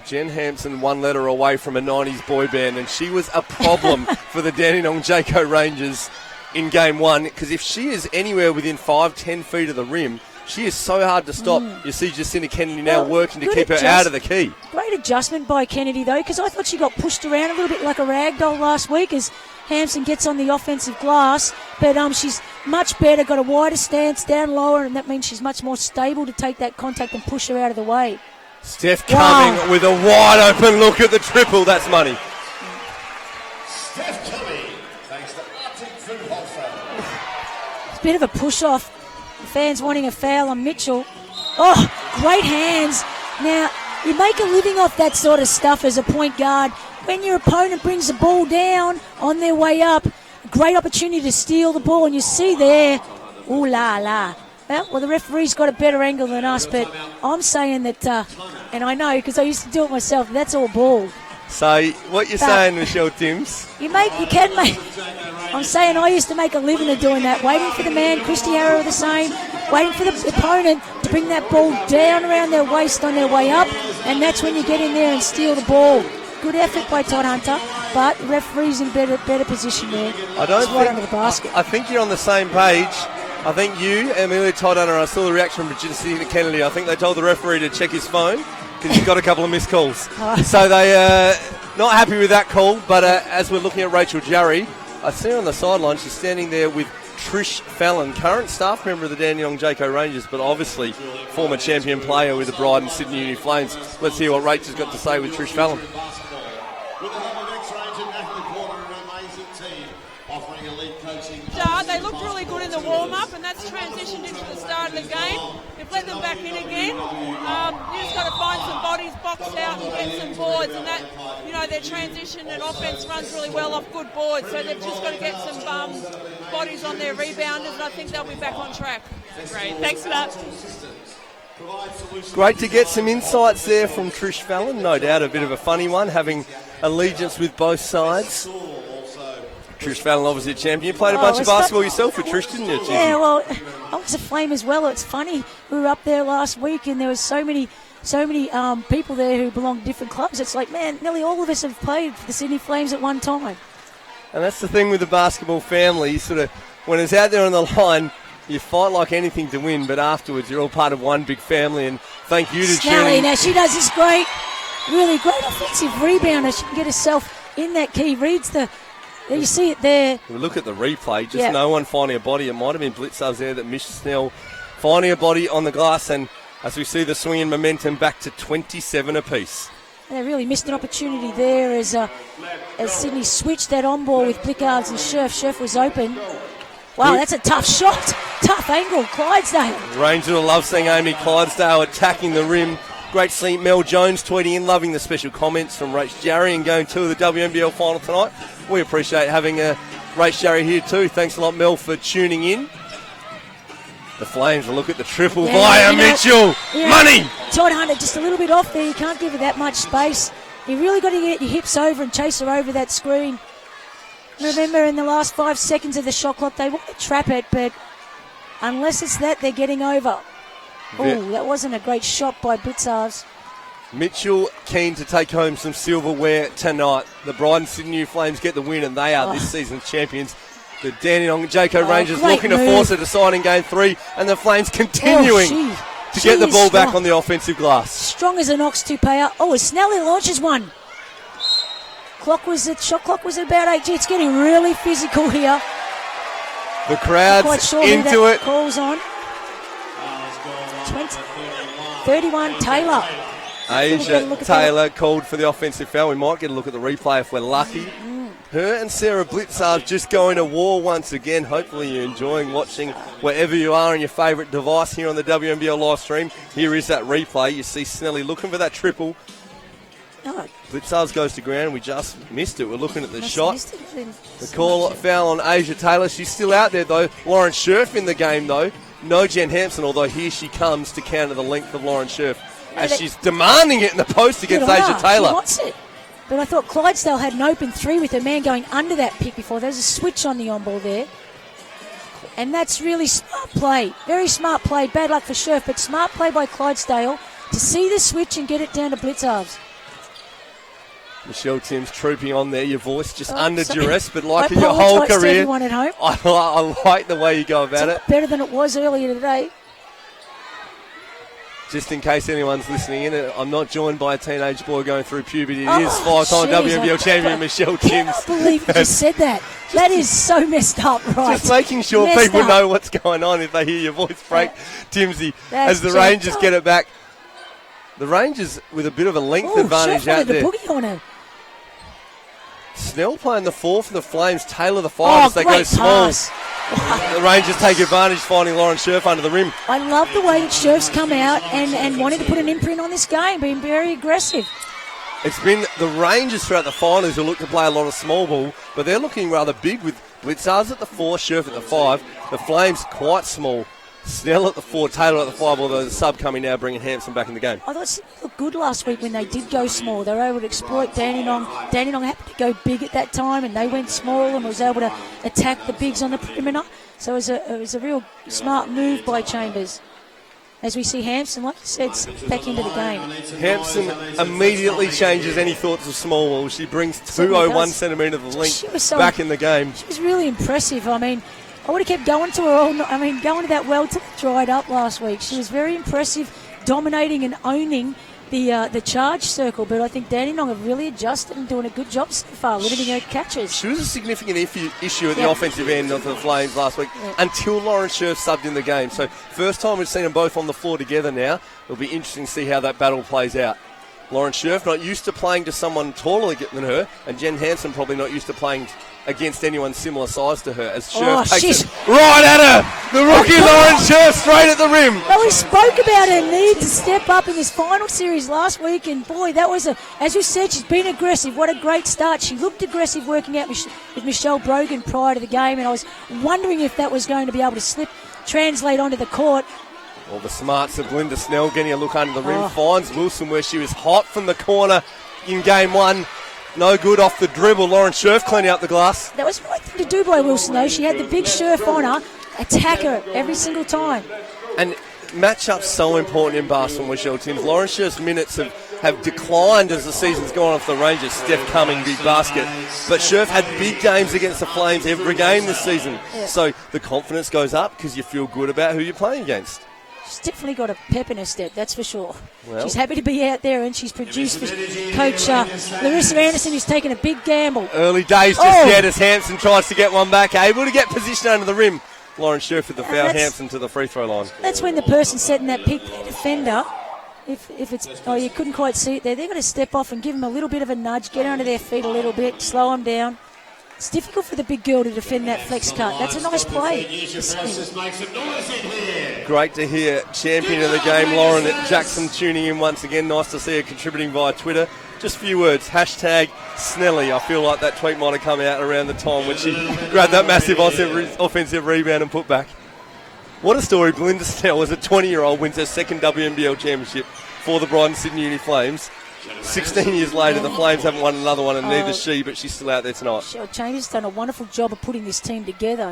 Jen Hampson one letter away from a 90s boy band, and she was a problem for the Dandenong Jayco Rangers in game one, because if she is anywhere within 5-10 feet of the rim, she is so hard to stop. You see Jacinta Kennedy now working to keep her out of the key. Great
adjustment by Kennedy, though, because I thought she got pushed around a little bit like a rag doll last week as Hampson gets on the offensive glass. But she's much better, got a wider stance down lower, and that means she's much more stable to take that contact and push her out of the way.
Steph coming with a wide open look at the triple. That's money.
Steph coming, thanks to Arctic Food Wholesale.
It's a bit of a push-off. The fans wanting a foul on Mitchell. Oh, great hands. Now, you make a living off that sort of stuff as a point guard. When your opponent brings the ball down on their way up, a great opportunity to steal the ball. And you see there, ooh la la. Well, the referee's got a better angle than us, but I'm saying that, and I know because I used to do it myself, that's all ball.
So, what you're saying, Michelle Timms?
You can make. I'm saying I used to make a living of doing that, waiting for the man, Christy Harrow the same, waiting for the opponent to bring that ball down around their waist on their way up, and that's when you get in there and steal the ball. Good effort by Todd Hunter, but the referee's in better position there.
I don't
think, right under the basket.
I think you're on the same page. I think you, Amelia Todd Hunter, I saw the reaction from Jacinta Kennedy. I think they told the referee to check his phone because he's got a couple of missed calls. So they not happy with that call, but as we're looking at Rachel Jarry, I see her on the sideline. She's standing there with Trish Fallon, current staff member of the Dandenong Jayco Rangers, but obviously former champion player with the Brydens Sydney Uni Flames. Let's hear what Rachel's got to say with Trish Fallon.
They looked really good in the warm-up, and that's transitioned into the start of the game. They've let them back in again. You just got to find some bodies, box out, and get some boards, and that, their transition and offense runs really well off good boards. So they've just got to get some bodies on their rebounders, and I think they'll be back on track.
Great, thanks for that.
Great to get some insights there from Trish Fallon. No doubt a bit of a funny one, having allegiance with both sides. Trish Fallon, obviously a champion. You played a bunch of basketball yourself with Trish, didn't you, Chief?
Yeah, well, I was a Flame as well. It's funny. We were up there last week, and there was so many people there who belong to different clubs. It's like, man, nearly all of us have played for the Sydney Flames at one time.
And that's the thing with the basketball family. You sort of, when it's out there on the line, you fight like anything to win, but afterwards you're all part of one big family. And thank you to
Snelly, now she does this really great offensive rebounder. She can get herself in that key. Reads there you see it there.
We look at the replay, no one finding a body. It might have been Blitzers there that missed Snell finding a body on the glass, and as we see the swinging momentum back to 27 apiece.
They really missed an opportunity there as Sydney switched that on ball with Blickards and Scherf. Scherf was open. Wow, that's a tough shot. Tough angle, Clydesdale.
Ranger will love seeing Amy Clydesdale attacking the rim. Great to see Mel Jones tweeting in, loving the special comments from Rach Jarry and going to the WNBL final tonight. We appreciate having Rach Jarry here too. Thanks a lot, Mel, for tuning in. The Flames will look at the triple via Mitchell. Money!
Todd Hunter just a little bit off there. You can't give her that much space. You really got to get your hips over and chase her over that screen. Remember, in the last 5 seconds of the shot clock, they want to trap it, but unless it's that, they're getting over. Oh, that wasn't a great shot by Blitzarves.
Mitchell keen to take home some silverware tonight. The Brydens Sydney Flames get the win, and they are this season's champions. The Dandenong Jayco Rangers looking to force a deciding game 3, and the Flames continuing to get the ball back on the offensive glass.
Strong as an ox two-payer. Oh, Snelly launches one. Shot clock was at about 8. It's getting really physical here.
The crowd's into it.
Calls on. 31, Taylor.
Asia Taylor called for the offensive foul. We might get a look at the replay if we're lucky. Her and Sarah Blitzarves just going to war once again. Hopefully you're enjoying watching wherever you are on your favourite device here on the WNBL live stream. Here is that replay. You see Snelly looking for that triple. Blitzarves goes to ground. We just missed it. We're looking at the shot. The call foul on Asia Taylor. She's still out there though. Lauren Scherf in the game though. No Jen Hampson, although here she comes to counter the length of Lauren Scherf as she's demanding it in the post against Asia Taylor.
She wants it. But I thought Clydesdale had an open 3 with her man going under that pick before. There's a switch on the on-ball there. And that's really smart play. Very smart play. Bad luck for Scherf, but smart play by Clydesdale to see the switch and get it down to Blitzarves.
Michelle Timms trooping on there, your voice just under duress, but like in your whole career,
everyone at home.
I like the way you go about it.
Better than it was earlier today.
Just in case anyone's listening in, I'm not joined by a teenage boy going through puberty. It is 5-time WNBL champion Michelle Timms.
I can't believe you just said that. That is so messed up, right?
Just making sure people know what's going on if they hear your voice break, Timsy, as the Rangers get it back. The Rangers with a bit of a length advantage out there.
Boogie on her.
Snell playing the 4 for the Flames, Taylor the 5 as they go small. The Rangers take advantage, finding Lauren Scherf under the rim.
I love the way that Scherf's come out and wanting to put an imprint on this game, being very aggressive.
It's been the Rangers throughout the finals who look to play a lot of small ball, but they're looking rather big with Blitzarves at the 4, Scherf at the 5. The Flames quite small. Snell at the 4, Taylor at the 5, although the sub coming now, bringing Hampson back in the game.
I thought Sydney looked good last week when they did go small. They were able to exploit Dandenong. Dandenong happened to go big at that time, and they went small and was able to attack the bigs on the perimeter. So it was a real smart move by Chambers. As we see Hampson, like you said, back into the game.
Hampson immediately changes any thoughts of small ball. She brings 201 centimetres of length back in the game.
She was really impressive. I mean, I would have kept going to her going to that well till it dried up last week. She was very impressive, dominating and owning the charge circle, but I think Dandenong have really adjusted and doing a good job so far, limiting her catches.
She was a significant issue at the offensive end of the Flames last week until Lauren Scherf subbed in the game. So first time we've seen them both on the floor together now. It'll be interesting to see how that battle plays out. Lauren Scherf not used to playing to someone taller than her, and Jen Hansen probably not used to playing against anyone similar size to her, as Scherf takes it right at her. The rookie Lauren Scherf straight at the rim.
Well, we spoke about her need to step up in this final series last week, and boy, that was as you said, she's been aggressive. What a great start. She looked aggressive working out with Michelle Brogan prior to the game, and I was wondering if that was going to be able to translate onto the court.
Well, the smarts of Linda Snell getting a look under the rim, finds Wilson where she was hot from the corner in game 1. No good off the dribble. Lauren Scherf cleaning up the glass.
That was the right thing to do by Wilson, though. She had the big Scherf on her, attack her every single time.
And matchups so important in basketball, Michelle Timms. Lauren Scherf's minutes have declined as the season's gone off the Rangers. Steph Cumming, big basket. But Scherf had big games against the Flames every game this season.
Yeah.
So the confidence goes up because you feel good about who you're playing against.
She's definitely got a pep in her step, that's for sure.
Well,
she's happy to be out there, and she's produced for Coach Larissa Anderson, who's taken a big gamble.
Early days just yet as Hampson tries to get one back. Able to get position under the rim. Lauren Scherf with the foul, Hampson to the free throw line.
That's when the person setting that pick, the defender, if it's, you couldn't quite see it there, they've got to step off and give them a little bit of a nudge, get under their feet a little bit, slow them down. It's difficult for the big girl to defend that flex cut. That's a nice play.
Great to hear. Champion of the game, Lauren Jackson, tuning in once again. Nice to see her contributing via Twitter. Just a few words. Hashtag Snelly. I feel like that tweet might have come out around the time when she grabbed that massive offensive rebound and put back. What a story. Belinda Snell, as a 20-year-old, wins her second WNBL championship for the Brydens Sydney Uni Flames. 16 years later, the Flames haven't won another one, and neither she, but she's still out there tonight.
Chambers done a wonderful job of putting this team together,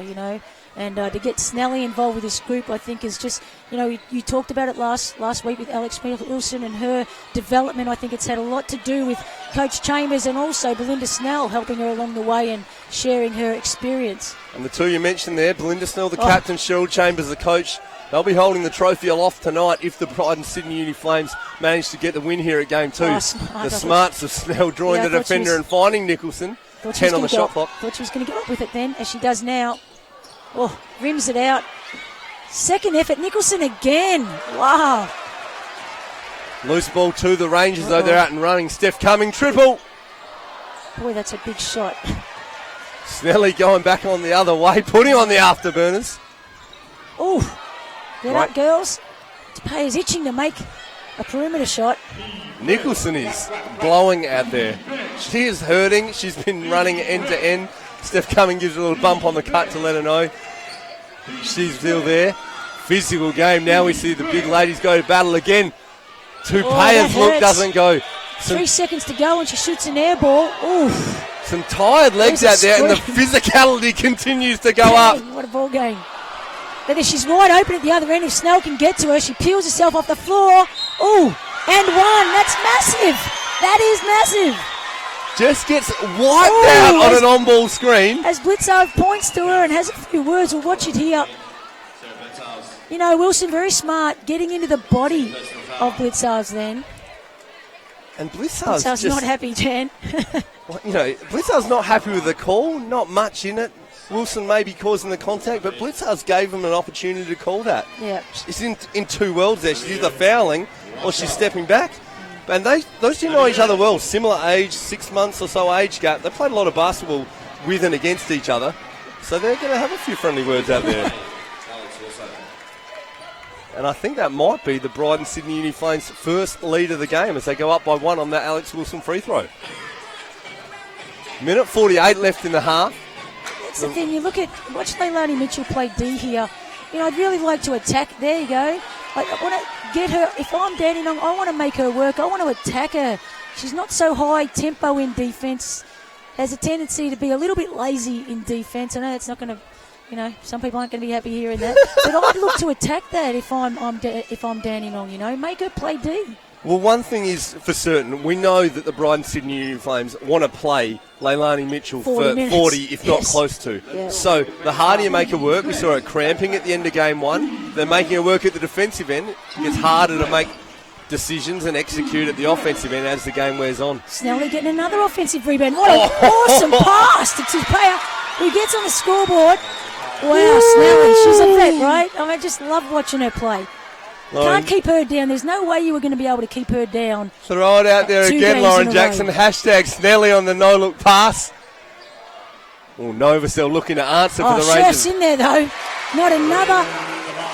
and to get Snelly involved with this group, I think is just, you talked about it last week with Alex Wilson and her development. I think it's had a lot to do with Coach Chambers and also Belinda Snell helping her along the way and sharing her experience. And
the two you mentioned there, Belinda Snell, the captain, Cheryl Chambers, the coach. They'll be holding the trophy aloft tonight if the Brydens Sydney Uni Flames manage to get the win here at Game 2. The smarts of Snell drawing the defender and finding Nicholson. 10 on the shot clock.
Thought she was going to get up with it then, as she does now. Rims it out. Second effort, Nicholson again. Wow.
Loose ball to the Rangers, though. They're out and running. Steph Cumming, triple.
Boy, that's a big shot.
Snelly going back on the other way, putting on the afterburners.
Oh. Get up, girls. Tapay is itching to make a perimeter shot.
Nicholson is blowing out there. She is hurting. She's been running end to end. Steph Cumming gives a little bump on the cut to let her know she's still there. Physical game. Now we see the big ladies go to battle again. Tapay's look doesn't go.
3 seconds to go and she shoots an air ball. Oof.
Some tired legs out there, and the physicality continues to go up.
What a ball game. But then she's wide open at the other end. If Snell can get to her, she peels herself off the floor. Oh, and one. That's massive. That is massive.
Just gets wiped out on an on-ball screen.
As Blitzov points to her and has a few words, we'll watch it here. Wilson, very smart, getting into the body of Blitzov's then.
And Blitzov's
just not happy, Jan.
Blitzov's not happy with the call. Not much in it. Wilson may be causing the contact, but Blitzov's gave him an opportunity to call that.
Yeah.
She's in two worlds there. She's either fouling or she's stepping back. And those two know each other well. Similar age, 6 months or so age gap. They played a lot of basketball with and against each other. So they're going to have a few friendly words out there. And I think that might be the Brydens Sydney Uni Flames' first lead of the game as they go up by 1 on that Alex Wilson free throw. Minute 48 left in the half.
That's the thing. Watch Leilani Mitchell play D here. I'd really like to attack. There you go. I want to get her. If I'm Dandenong, I want to make her work. I want to attack her. She's not so high tempo in defence. Has a tendency to be a little bit lazy in defence. I know that's not going to, some people aren't going to be happy hearing that. But I'd look to attack that if I'm Dandenong. Make her play D.
Well, one thing is for certain, we know that the Brydens Sydney Uni Flames want to play Leilani Mitchell for 40, if not close to.
Yeah.
So the harder you make her work, we saw her cramping at the end of game 1. They're making her work at the defensive end. It gets harder to make decisions and execute at the offensive end as the game wears on.
Snelly getting another offensive rebound. What an awesome pass to Tupaia, who gets on the scoreboard. Wow, Snelly, she's a vet, right? I just love watching her play. Can't keep her down. There's no way you were going to be able to keep her down.
Throw it out there again, Lauren Jackson. Hashtag Snelly on the no-look pass. Oh, Novacell looking to answer for the Rangers.
Scherf's in there, though. Not another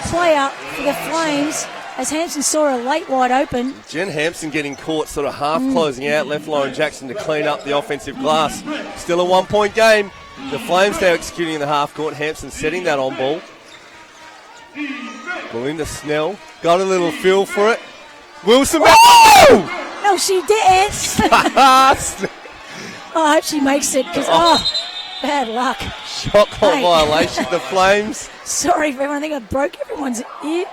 player for the Flames, as Hampson saw her late wide open.
Jen Hampson getting caught sort of half closing out, left Lauren Jackson to clean up the offensive glass. Still a 1-point game. The Flames now executing in the half court. Hampson setting that on ball. Belinda Snell got a little feel for it. Wilson back.
No, she didn't. I hope she makes it because, bad luck.
Shot clock
Hey.
violation. The Flames.
Sorry for everyone. I think I broke everyone's ear.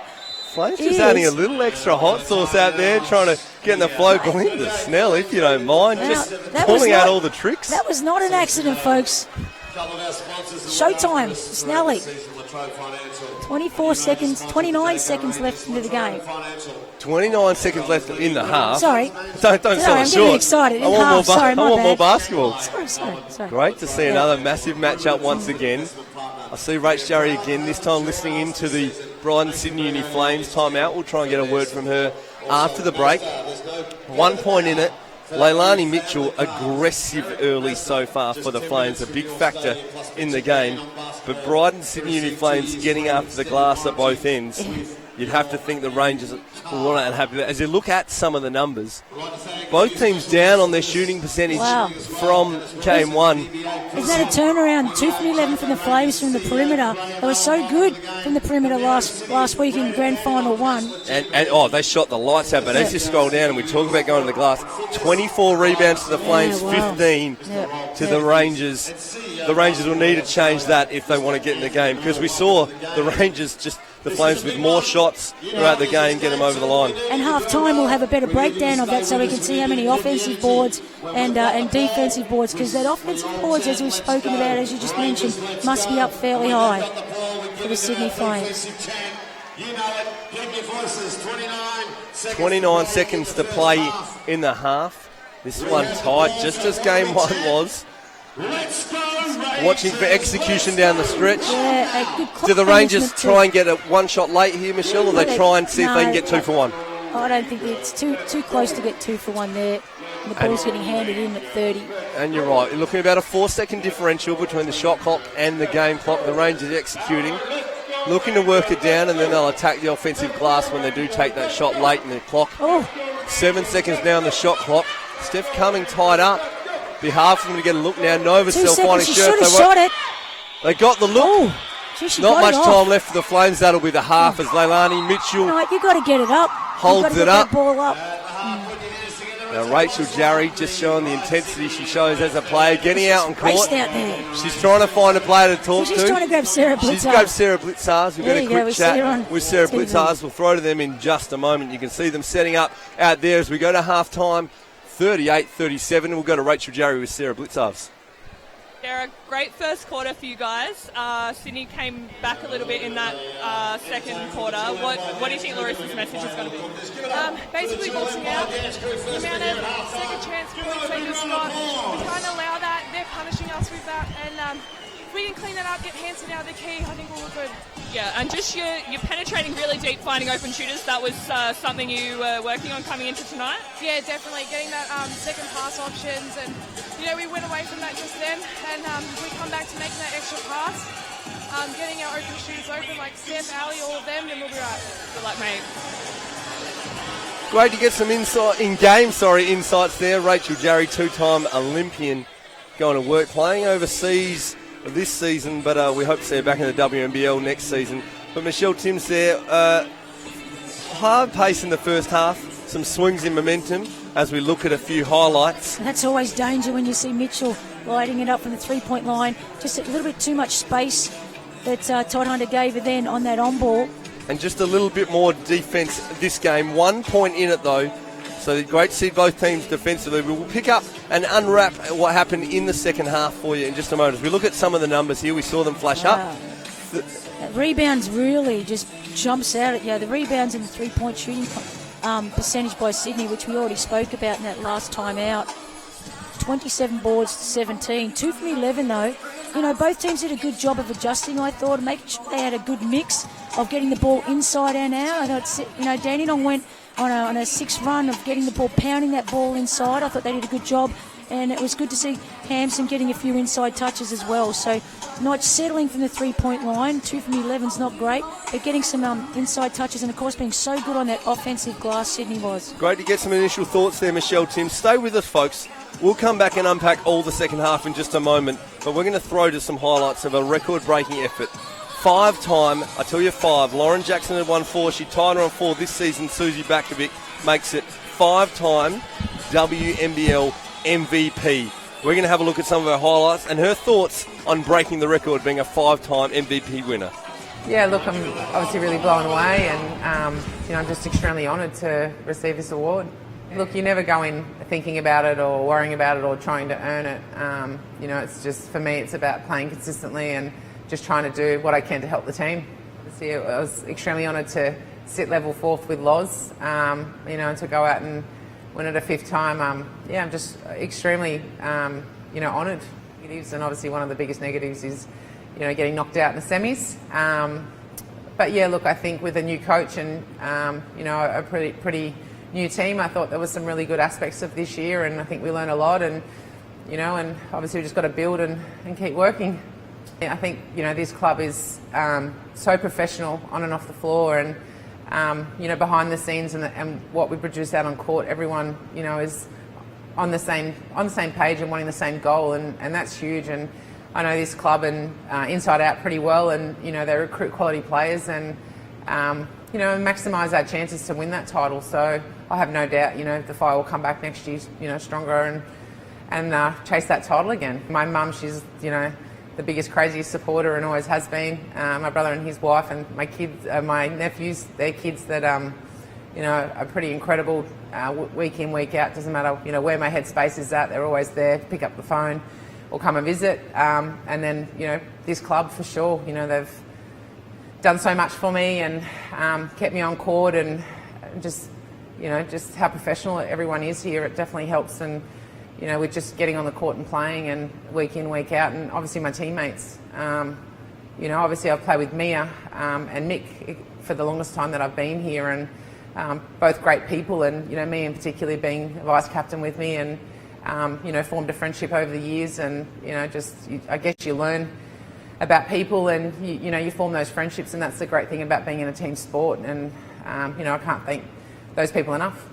Flames just adding a little extra hot sauce out there, trying to get in the flow. Belinda Snell, if you don't mind,
Now,
just
that was
pulling out
not-
all the tricks.
That was not an accident, folks. Showtime, Snelly. 24 seconds, 29 seconds left into the game.
29 seconds left in the half.
Sorry.
Don't
Sorry,
sell
I'm
it
getting
short.
excited.
I
In
want
half.
more.
Sorry,
I
my
want more
bad.
basketball.
Sorry.
Great to see another massive matchup once again. I see Rach Jarry again, this time listening into the Brydens Sydney Uni Flames timeout. We'll try and get a word from her after the break. 1 point in it. Leilani Mitchell, aggressive early so far for the Flames, a big factor in the game. But Brydens Sydney Uni Flames getting after the glass at both ends. You'd have to think the Rangers will want to have that. As you look at some of the numbers, both teams down on their shooting percentage from game one.
Isn't that a turnaround? 2 from 11 from the Flames from the perimeter. They were so good from the perimeter last week in Grand Final 1.
And they shot the lights out. But as you scroll down and we talk about going to the glass, 24 rebounds to the Flames, 15 to the Rangers. The Rangers will need to change that if they want to get in the game, because we saw the Rangers the Flames with more shots throughout the game get them over the line.
And half-time we'll have a better breakdown of that so we can see how many offensive boards and defensive boards, because that offensive boards, as we've spoken about, as you just mentioned, must be up fairly high for the Sydney Flames.
29 seconds to play in the half. This one tied, just as game one was. Watching for execution down the stretch.
Yeah, a good clock
Do the Rangers
management
try and get a one shot late here, Michelle, or they try and see if they can get 2 for 1?
I don't think it's too close to get 2 for 1 there. The ball's getting handed in at 30.
And you're right, you're looking at about a 4-second differential between the shot clock and the game clock. The Rangers executing, looking to work it down, and then they'll attack the offensive glass when they do take that shot late in the clock. 7 seconds now on the shot clock. Steph Cumming tied up. Be hard for them to get a look now. Novacell
2 seconds,
finding
she
Sheriff.
should have shot it.
They got the look.
She
Not
got
much
it off.
time left for the Flames. That'll be the half as Leilani Mitchell
No, you got to get it up.
holds
You've
it
got to
up.
get that ball up.
Now Rachel Jarry just showing the intensity she shows as a player, getting out on court.
Raced out there.
She's trying to find a player to talk
She's
to.
trying to grab Sarah
She's
Blitzard.
grabbed Sarah Blitzars. We've
There
got a
you go,
quick
we see her on
chat with Sarah
TV.
Blitzars. We'll throw to them in just a moment. You can see them setting up out there as we go to half-time. 38-37. We'll go to Rachel Jarry with Sarah Blitzars.
Sarah, great first quarter for you guys. Sydney came back a little bit in that second quarter. What do you think Larissa's message is going to be?
Basically boxing out. The amount of second chance points they just got, we're trying to allow that. They're punishing us with that. And if we can clean that up, get Hanson out of the key, I think we'll look good.
Yeah, and just you're penetrating really deep, finding open shooters. That was something you were working on coming into tonight?
Yeah, definitely. Getting that second pass options. And, we went away from that just then. And if we come back to making that extra pass, getting our open shooters open, like Steph, Ali, all of them, then we'll be right.
Good luck, mate.
Great to get some insights there. Rachel Jarry, two-time Olympian, going to work, playing overseas this season, but we hope to see her back in the WNBL next season. But Michelle Timms there, hard pace in the first half, some swings in momentum as we look at a few highlights.
That's always danger when you see Mitchell lighting it up from the three-point line. Just a little bit too much space that Todd Hunter gave her then on that on-ball.
And just a little bit more defence this game. 1 point in it, though. So great to see both teams defensively. We will pick up and unwrap what happened in the second half for you in just a moment. As we look at some of the numbers here, we saw them flash up.
That rebounds really just jumps out at you. The rebounds and the three-point shooting percentage by Sydney, which we already spoke about in that last time out. 27 boards to 17. 2 from 11, though. Both teams did a good job of adjusting, I thought, making sure they had a good mix of getting the ball inside and out. I thought, Dandenong went on a 6 run of getting the ball, pounding that ball inside. I thought they did a good job, and it was good to see Hampson getting a few inside touches as well. So not settling from the three-point line. 2 from 11's not great, but getting some inside touches, and of course being so good on that offensive glass, Sydney was.
Great to get some initial thoughts there, Michelle Timms. Stay with us, folks. We'll come back and unpack all the second half in just a moment, but we're going to throw to some highlights of a record-breaking effort. 5-time, I tell you 5, Lauren Jackson had won 4. She tied her on 4 this season. Susie Bakovic makes it 5-time WNBL MVP. We're going to have a look at some of her highlights and her thoughts on breaking the record, being a 5-time MVP winner.
Yeah, look, I'm obviously really blown away, and I'm just extremely honoured to receive this award. Look, you never go in thinking about it or worrying about it or trying to earn it. It's just, for me, it's about playing consistently and just trying to do what I can to help the team. This year, I was extremely honoured to sit level 4th with Loz, and to go out and win it a 5th time. I'm just extremely, honoured. Negatives, and obviously one of the biggest negatives is, getting knocked out in the semis. But yeah, look, I think with a new coach and, a pretty new team, I thought there was some really good aspects of this year, and I think we learned a lot, and, and obviously we just got to build and keep working. I think, this club is so professional on and off the floor, and, behind the scenes and what we produce out on court, everyone, is on the same page and wanting the same goal, and that's huge. And I know this club and inside out pretty well, and they recruit quality players and maximise our chances to win that title. So I have no doubt the Fire will come back next year stronger and chase that title again. My mum, she's the biggest, craziest supporter and always has been. My brother and his wife and my kids, my nephews, their kids that are pretty incredible week in, week out. Doesn't matter where my headspace is at, they're always there to pick up the phone or come and visit. And then this club for sure, they've done so much for me and kept me on court, and just how professional everyone is here. It definitely helps, and with just getting on the court and playing and week in, week out, and obviously my teammates. Obviously I've played with Mia and Mick for the longest time that I've been here, and both great people, and me in particular being a vice captain with me, and formed a friendship over the years, and I guess you learn about people, and you form those friendships, and that's the great thing about being in a team sport, and I can't thank those people enough.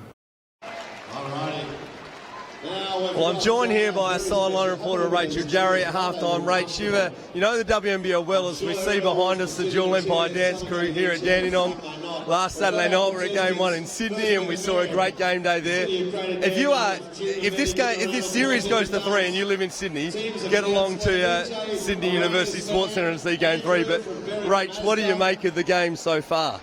Well, I'm joined here by a sideline reporter, Rachel Jarry, at halftime. Rach, you know the WNBL well, as we see behind us the Dual Empire dance crew here at Dandenong. Last Saturday night we were at Game 1 in Sydney, and we saw a great game day there. If this series goes to 3 and you live in Sydney, get along to Sydney University Sports Centre and see Game 3. But Rach, what do you make of the game so far?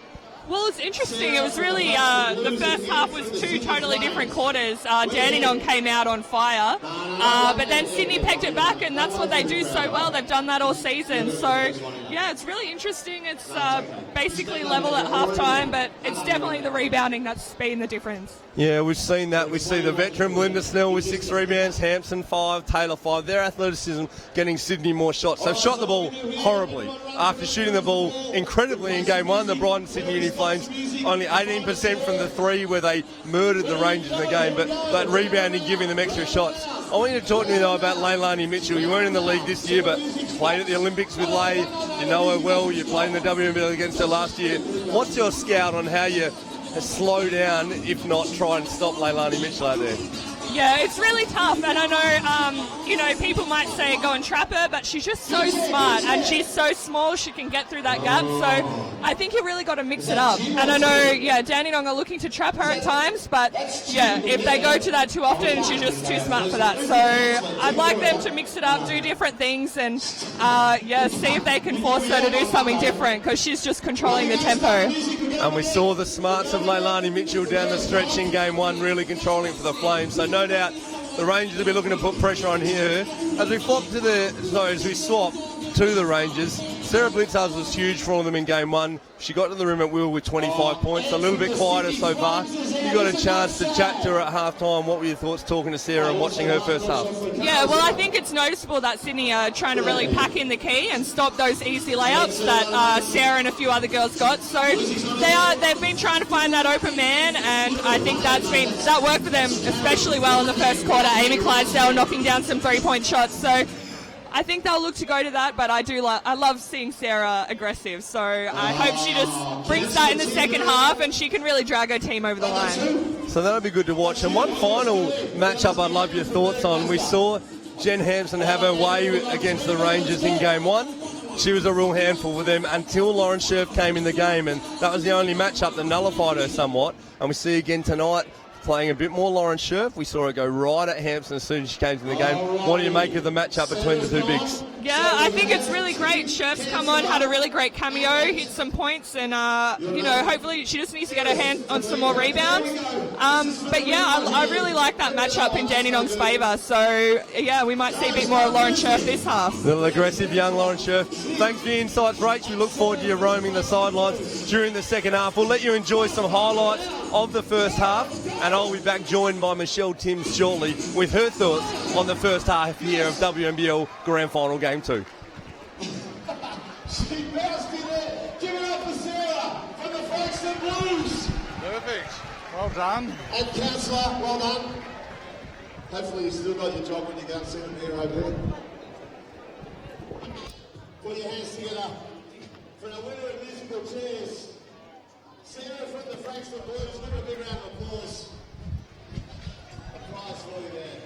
Well, it's interesting. It was really, the first half was 2 totally different quarters. Dandenong came out on fire, but then Sydney pegged it back, and that's what they do so well. They've done that all season. So, yeah, it's really interesting. It's basically level at halftime, but it's definitely the rebounding that's been the difference.
Yeah, we've seen that. We see the veteran Belinda Snell with 6 rebounds, Hampson 5, Taylor 5. Their athleticism getting Sydney more shots. They've shot the ball horribly. After shooting the ball incredibly in Game 1, the Brydens Sydney Uni Flames only 18% from the 3, where they murdered the Rangers in the game, but rebounding, giving them extra shots. I want you to talk to me, though, about Leilani Mitchell. You weren't in the league this year, but played at the Olympics with Leigh. You know her well. You played in the WNBL against her last year. What's your scout on how you slow down, if not try and stop Leilani Mitchell out there?
Yeah, it's really tough, and I know, people might say go and trap her, but she's just so smart, and she's so small, she can get through that gap, so I think you really got to mix it up. And I know, Dandenong are looking to trap her at times, but if they go to that too often, she's just too smart for that. So I'd like them to mix it up, do different things, and see if they can force her to do something different, because she's just controlling the tempo.
And we saw the smarts of Leilani Mitchell down the stretch in Game 1, really controlling for the Flames. So no doubt the Rangers will be looking to put pressure on here. As we swap to the Rangers, Sarah Blitzars was huge for all of them in Game 1. She got to the rim at will with 25 points, a little bit quieter so far. You got a chance to chat to her at half-time. What were your thoughts talking to Sarah and watching her first half?
Yeah, well, I think it's noticeable that Sydney are trying to really pack in the key and stop those easy layups that Sarah and a few other girls got. So they've been trying to find that open man, and I think that worked for them especially well in the first quarter. Amy Clydesdale knocking down some three-point shots. So I think they'll look to go to that, but I love seeing Sarah aggressive, so I hope she just brings that in the second half and she can really drag her team over the line.
So that'll be good to watch. And one final matchup I'd love your thoughts on. We saw Jen Hampson have her way against the Rangers in Game 1. She was a real handful with them until Lauren Scherf came in the game, and that was the only matchup that nullified her somewhat. And we see again tonight, playing a bit more Lauren Scherf. We saw her go right at Hampson as soon as she came to the game. What do you make of the matchup between the two bigs?
Yeah, I think it's really great. Scherf's come on, had a really great cameo, hit some points, and hopefully she just needs to get her hand on some more rebounds. But yeah, I really like that matchup in Dandenong's favour. So yeah, we might see a bit more of Lauren Scherf this half.
Little aggressive young Lauren Scherf. Thanks for your insights, Rach. We look forward to you roaming the sidelines during the second half. We'll let you enjoy some highlights of the first half, and I'll be back joined by Michelle Timms shortly with her thoughts on the first half here of WNBL Grand Final Game 2.
She bounced in there. Give it up for Sarah from the Folkestone Blues.
Perfect. Well done.
And Councillor, well done. Hopefully you still got your job when you go and see them here over there. Put your hands together for the winner of musical chairs. Sarah from the Folkestone Blues. Give her a big round of applause. A prize for you there.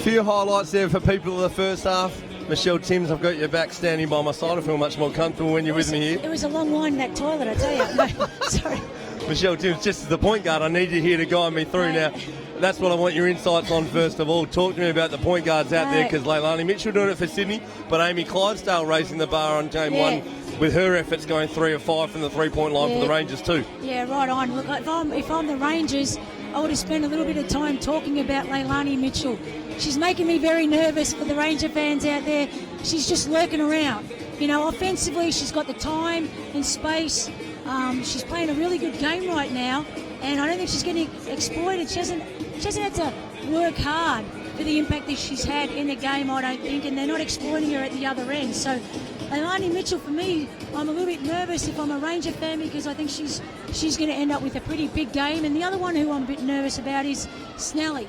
Few highlights there for people of the first half. Michelle Timms, I've got your back standing by my side. I feel much more comfortable when you're with me here.
It was a long line in that toilet, I tell you. No, sorry.
Michelle Timms, just as the point guard, I need you here to guide me through now. That's what I want your insights on first of all. Talk to me about the point guards out there, because Leilani Mitchell doing it for Sydney, but Amy Clydesdale raising the bar on game one with her efforts going 3 of 5 from the three-point line for the Rangers too.
Yeah, right on. Look, if I'm the Rangers, I would have spent a little bit of time talking about Leilani Mitchell. She's making me very nervous for the Ranger fans out there. She's just lurking around. You know, offensively, she's got the time and space. She's playing a really good game right now, and I don't think she's getting exploited. She hasn't had to work hard for the impact that she's had in the game, I don't think, and they're not exploiting her at the other end. So Leilani Mitchell, for me, I'm a little bit nervous if I'm a Ranger fan, because I think she's going to end up with a pretty big game. And the other one who I'm a bit nervous about is Snelly.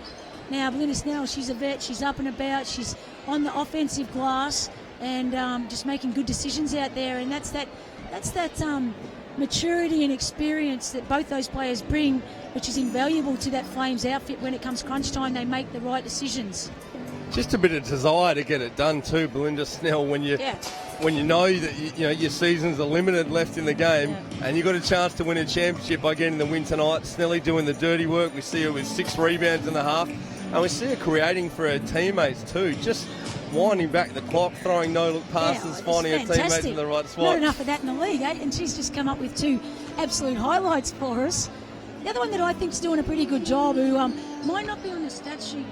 Now, Belinda Snell, she's a vet, she's up and about, she's on the offensive glass, and just making good decisions out there. And that's that maturity and experience that both those players bring, which is invaluable to that Flames outfit. When it comes crunch time, they make the right decisions.
Just a bit of desire to get it done too, Belinda Snell, when you know that your seasons are limited left in the game, and you got a chance to win a championship by getting the win tonight. Snelly doing the dirty work. We see her with 6 rebounds in the half. And we see her creating for her teammates too, just winding back the clock, throwing no-look passes, finding her teammates in the right spot.
Not enough of that in the league, eh? And she's just come up with 2 absolute highlights for us. The other one that I think is doing a pretty good job, who might not be on the stat sheet,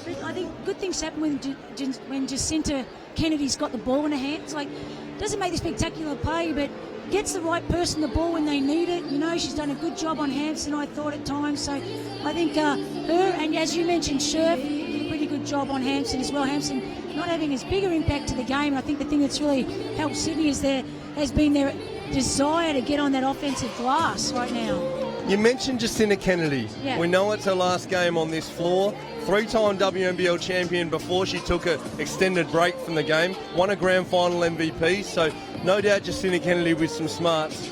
but I think good things happen when Jacinta Kennedy's got the ball in her hands. Like, doesn't make the spectacular play, but gets the right person the ball when they need it. She's done a good job on Hampson, I thought, at times. So I think her, and as you mentioned, Scherf did a pretty good job on Hampson as well. Hampson not having as big an impact to the game. And I think the thing that's really helped Sydney has been their desire to get on that offensive glass right now.
You mentioned Jacinta Kennedy.
Yeah.
We know it's her last game on this floor. 3-time WNBL champion before she took an extended break from the game. Won a grand final MVP, so no doubt Jacinta Kennedy with some smarts.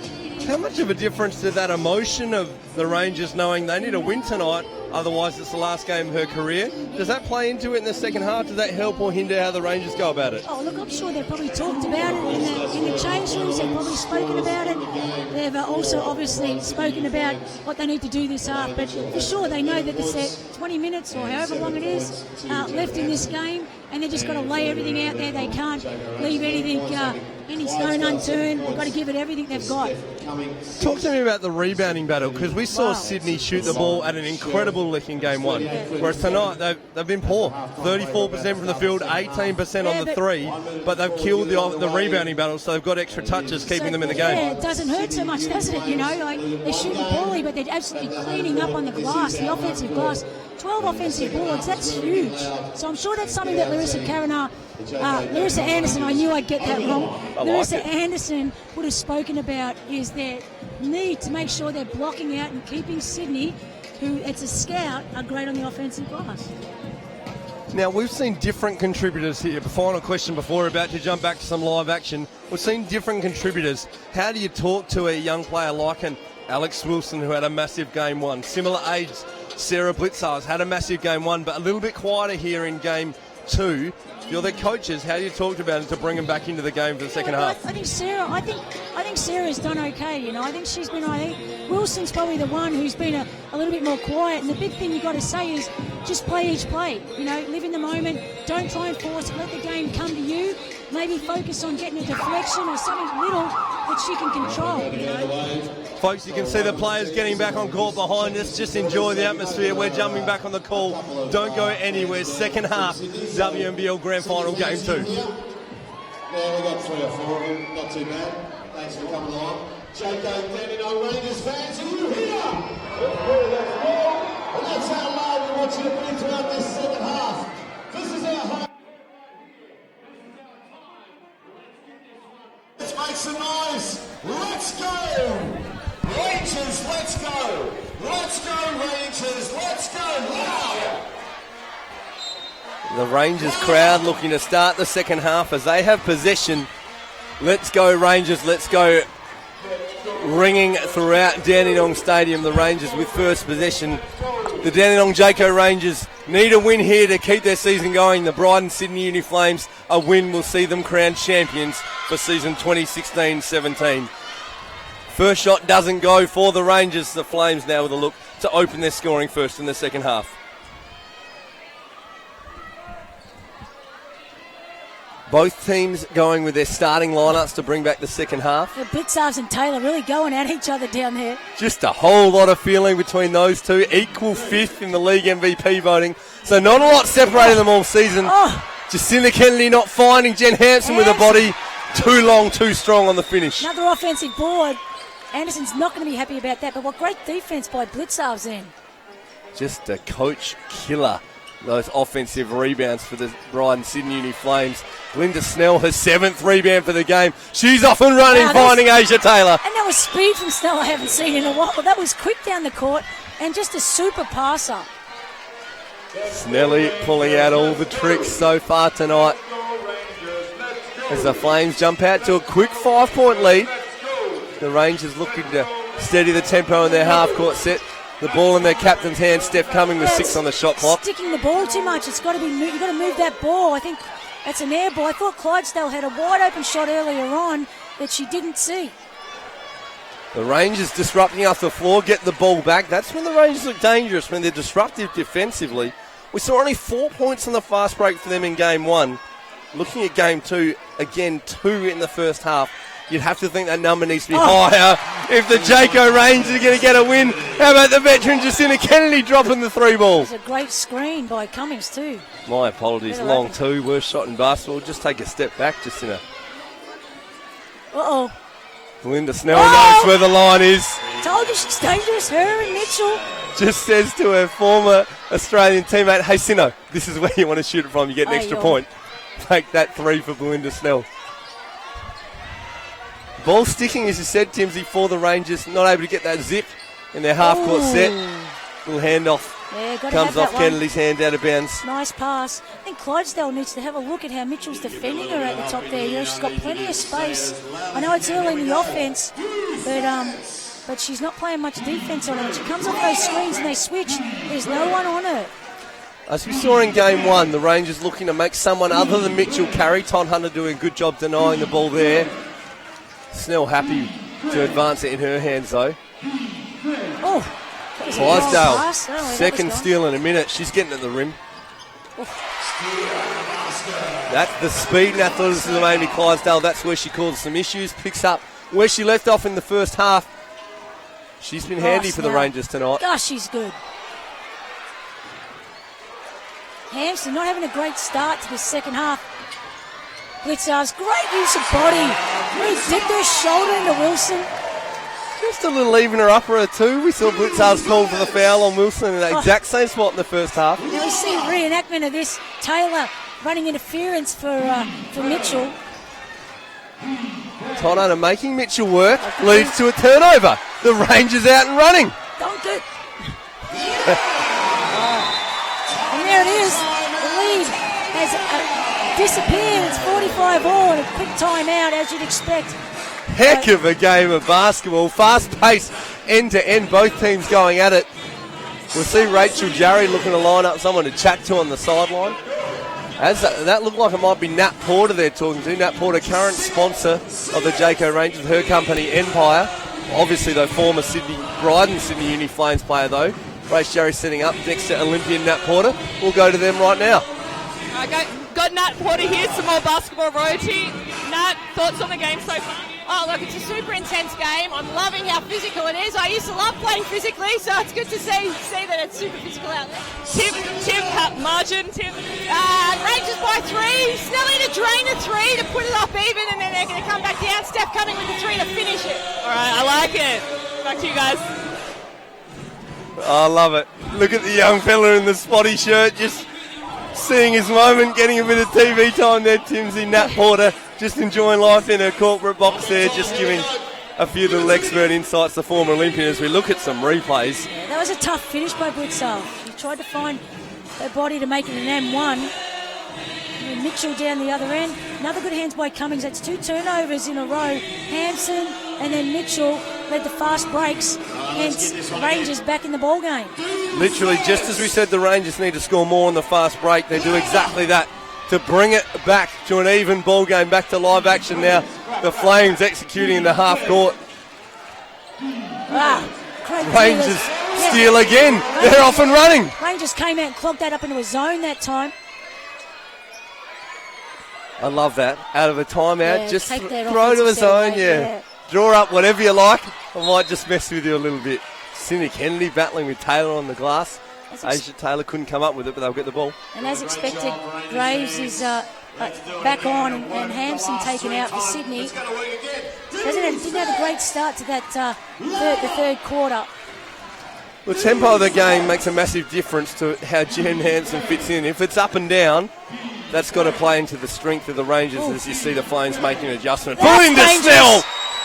How much of a difference to that emotion of the Rangers knowing they need a win tonight, otherwise it's the last game of her career? Does that play into it in the second half? Does that help or hinder how the Rangers go about it?
Oh, look, I'm sure they've probably talked about it in the change rooms. They've probably spoken about it. They've also obviously spoken about what they need to do this half. But for sure, they know that there's 20 minutes or however long it is left in this game, and they've just got to lay everything out there. They can't leave anything, any stone unturned. They've got to give it everything they've got.
Talk to me about the rebounding battle, because we saw Sydney shoot the ball at an incredible lick in game 1, whereas tonight they've been poor. 34% from the field, 18% on the 3, but they've killed the rebounding battle, so they've got extra touches keeping them in the game.
Yeah, it doesn't hurt so much, does it? Like, they're shooting poorly, but they're absolutely cleaning up on the glass, the offensive glass. 12 offensive boards, that's huge. So I'm sure that's something that Larissa Anderson, I knew I'd get that wrong. Larissa Anderson would have spoken about is their need to make sure they're blocking out and keeping Sydney, who it's a scout, are great on the offensive glass.
Now, we've seen different contributors here. The final question before we're about to jump back to some live action. We've seen different contributors. How do you talk to a young player like an Alex Wilson, who had a massive game 1? Similar age, Sarah Blitzars had a massive game 1, but a little bit quieter here in game 2. You're the coaches. How do you talk about it to bring them back into the game for the second half?
I think Sarah's done okay. I think she's been. I think Wilson's probably the one who's been a little bit more quiet. And the big thing you got to say is just play each play. Live in the moment. Don't try and force it. Let the game come to you. Maybe focus on getting a deflection or something little that she can control.
Folks, you can see the players getting back on court behind us. Just enjoy the atmosphere. We're jumping back on the call. Don't go anywhere. Second half, WNBL Grand Final Game 2.
Yeah, we got 3 or 4 of them. Not too bad. Thanks for coming along. Jayco Dandenong Rangers fans, are you here? And that's how loud we want you to be throughout this second half. This is our home. Let's make some noise. Let's go. Rangers, let's go! Let's go, Rangers! Let's go loud!
The Rangers crowd looking to start the second half as they have possession. Let's go, Rangers, let's go. Ringing throughout Dandenong Stadium, the Rangers with first possession. The Dandenong Jayco Rangers need a win here to keep their season going. The Brydens Sydney Uni Flames, a win will see them crowned champions for season 2016-17. First shot doesn't go for the Rangers. The Flames now with a look to open their scoring first in the second half. Both teams going with their starting lineups to bring back the second half.
Blitzars and Taylor really going at each other down there.
Just a whole lot of feeling between those two. Equal fifth in the league MVP voting. So not a lot separating them all season. Jacinta Kennedy not finding Jen Hampson with a body. Too long, too strong on the finish.
Another offensive board. Anderson's not going to be happy about that, but what great defence by Blitzars then.
Just a coach killer. Those offensive rebounds for the Brydens Sydney Uni Flames. Linda Snell, her 7th rebound for the game. She's off and running, finding Asia Taylor.
And that was speed from Snell I haven't seen in a while. That was quick down the court and just a super passer.
Snelly pulling out all the tricks so far tonight. As the Flames jump out to a quick 5-point lead. The Rangers looking to steady the tempo in their half-court set. The ball in their captain's hand. Steph Cumming with 6 on the shot clock.
Sticking the ball too much. It's got to be. You've got to move that ball. I think that's an air ball. I thought Clydesdale had a wide open shot earlier on that she didn't see.
The Rangers disrupting off the floor, get the ball back. That's when the Rangers look dangerous, when they're disruptive defensively. We saw only 4 points on the fast break for them in game 1. Looking at game 2, again 2 in the first half. You'd have to think that number needs to be higher if the Jayco Rangers are going to get a win. How about the veteran Jacinta Kennedy dropping the 3 ball?
It's a great screen by Cummings too.
My apologies, long 2, worst shot in basketball. Just take a step back, Jacinta.
Uh-oh.
Belinda Snell knows where the line is.
Told you she's dangerous, her and Mitchell.
Just says to her former Australian teammate, hey, Sino, this is where you want to shoot it from. You get an extra point. Take that 3 for Belinda Snell. Ball sticking, as you said, Timsy, for the Rangers. Not able to get that zip in their half-court set. Little handoff.
Yeah,
comes off Kennedy's hand out of bounds.
Nice pass. I think Clydesdale needs to have a look at how Mitchell's defending her at the top there. You know, she's got plenty of space. I know it's early in the offense, but she's not playing much defense on her. When she comes off those screens and they switch, there's no one on her.
As we saw in game 1, the Rangers looking to make someone other than Mitchell carry. Ton Hunter doing a good job denying the ball there. Snell happy to advance it in her hands, though.
Oh,
Clydesdale, second steal in a minute. She's getting at the rim. That's the speed and athleticism of Amy Clydesdale. That's where she caused some issues. Picks up where she left off in the first half. She's been handy for the Rangers tonight.
Gosh, she's good. Hampson not having a great start to the second half. Blitzar's great use of body. Really dipped her shoulder into Wilson.
Just a little even her upper her too. We saw Blitzar's called for the foul on Wilson in that exact same spot in the first half.
Now we see a reenactment of this. Taylor running interference for Mitchell.
Tonana making Mitchell work leads to a turnover. The Rangers out and running.
Dunk it. And there it is. The lead has disappeared. It's 45 all and a quick timeout, as you'd expect.
Heck of a game of basketball. Fast-paced, end-to-end, both teams going at it. We'll see Rachel Jarry looking to line up someone to chat to on the sideline. As that looked like it might be Nat Porter they're talking to. Nat Porter, current sponsor of the Jayco Rangers, her company Empire. Obviously, though, former Brydens Sydney Uni Flames player, though. Rachel Jarry setting up next to Olympian Nat Porter. We'll go to them right now.
Got Nat Porter here, some more basketball royalty. Nat, thoughts on the game so far?
Oh, look, it's a super intense game. I'm loving how physical it is. I used to love playing physically, so it's good to see that it's super physical out there.
Tip, margin, Tip.
Rangers by 3. Snelly to drain a 3 to put it up even, and then they're going to come back down. Steph coming with the 3 to finish it.
All right, I like it. Back to you guys.
I love it. Look at the young fella in the spotty shirt, just seeing his moment, getting a bit of TV time there, Timsy. Nat Porter just enjoying life in her corporate box there, just giving a few little expert insights to former Olympian as we look at some replays.
Yeah, that was a tough finish by Blitzar. She tried to find her body to make it an M1. And Mitchell down the other end. Another good hands by Cummings. That's 2 turnovers in a row. Hampson and then Mitchell led the fast breaks. Hence, Rangers back in the ball game.
Literally, just as we said the Rangers need to score more on the fast break, they do exactly that to bring it back to an even ball game, back to live action now. The Flames executing in the half court. Rangers steal again. They're off and running.
Rangers came out and clogged that up into a zone that time.
I love that. Out of a timeout, just
take that
throw to a
offensive
zone,
set,
yeah. Draw up whatever you like. I might just mess with you a little bit. Cindy Kennedy battling with Taylor on the glass. Asia Taylor couldn't come up with it, but they'll get the ball.
And as expected, Graves is back on and Hampson taken out for Sydney. Didn't have a great start to that the third quarter.
The tempo of the game makes a massive difference to how Jen Hansen fits in. If it's up and down, that's got to play into the strength of the Rangers as you see the Flames making an adjustment. Belinda Snell!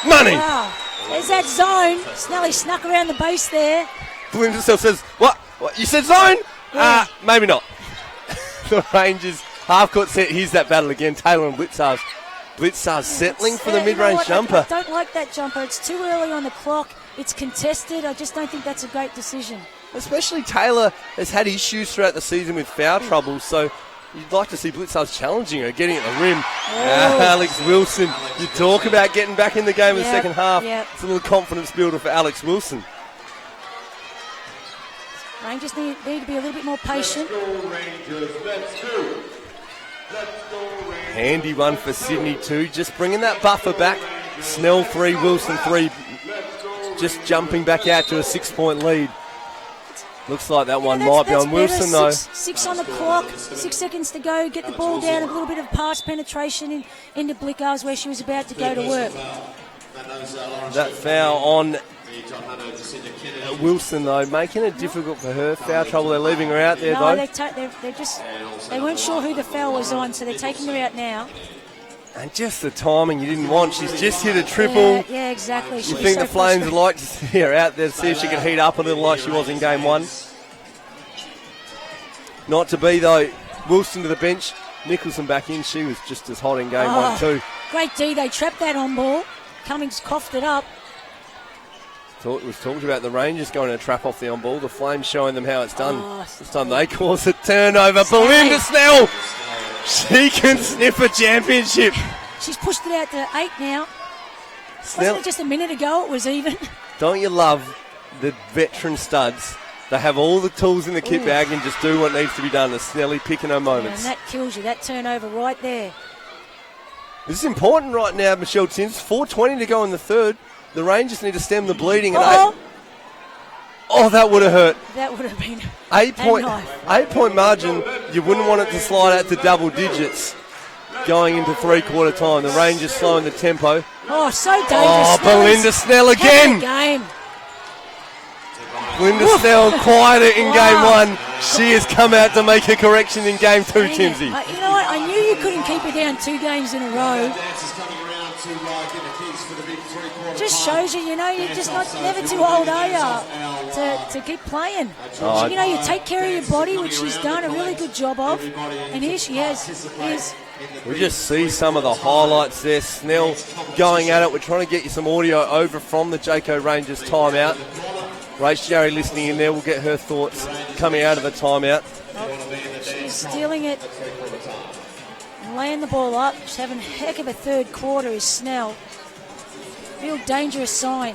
Money!
Wow. There's that zone. Snelly snuck around the base there.
Belinda Snell says, What? You said zone?
Yeah.
Maybe not. The Rangers half-court set. Here's that battle again. Taylor and Blitzar's. Blitzar's settling for the mid-range jumper.
I don't like that jumper. It's too early on the clock. It's contested. I just don't think that's a great decision.
Especially Taylor has had issues throughout the season with foul trouble, so you'd like to see Blitzar's challenging her, getting at the rim. Alex Wilson. You talk about getting back in the game in the second half. It's a little confidence builder for Alex Wilson.
Rangers need to be a little bit more patient.
Handy one for Sydney too, just bringing that buffer back. Snell 3, Wilson 3, just jumping back out to a 6-point lead. Looks like that one might be on Wilson though.
Six on the clock, 6 seconds to go. Get the ball down, a little bit of pass penetration into Blickar's where she was about to go to work.
That foul on Wilson though, making it difficult for her. Foul trouble, they're leaving her out there though.
They weren't sure who the foul was on, so they're taking her out now.
And just the timing you didn't want. She's just hit a triple.
Yeah, exactly.
You think the Flames would like to see her out there to see if she can heat up a little like she was in game 1. Not to be though. Wilson to the bench. Nicholson back in. She was just as hot in game 1 too.
Great D. They trapped that on ball. Cummings coughed it up.
It was talked about the Rangers going to trap off the on ball. The Flames showing them how it's done. This time they cause a turnover. Belinda Snell. She can sniff a championship.
She's pushed it out to 8 now.
Snell,
wasn't it just a minute ago it was even?
Don't you love the veteran studs? They have all the tools in the kit bag and just do what needs to be done. The Snelly picking her moments.
And that kills you, that turnover right there.
This is important right now, Michelle Tins. 4:20 to go in the third. The Rangers need to stem the bleeding. And that would have hurt.
That would have been
8-point margin. You wouldn't want it to slide out to double digits going into three-quarter time. The Rangers slowing the tempo.
Oh, so dangerous.
Belinda Snell again.
Game.
Belinda Snell quieter in game 1. She has come out to make a correction in game 2, Timsy.
You know what? I knew you couldn't keep her down 2 games in a row. Just shows you, you're just never too old, are you, to keep playing. You take care of your body, which she's done a really good job of. And here she is.
We just see some of the highlights there. Snell going at it. We're trying to get you some audio over from the Jayco Rangers timeout. Rach Jarry listening in there. We'll get her thoughts coming out of the timeout.
She's stealing it. Laying the ball up. She's having a heck of a third quarter is Snell. Real dangerous sign.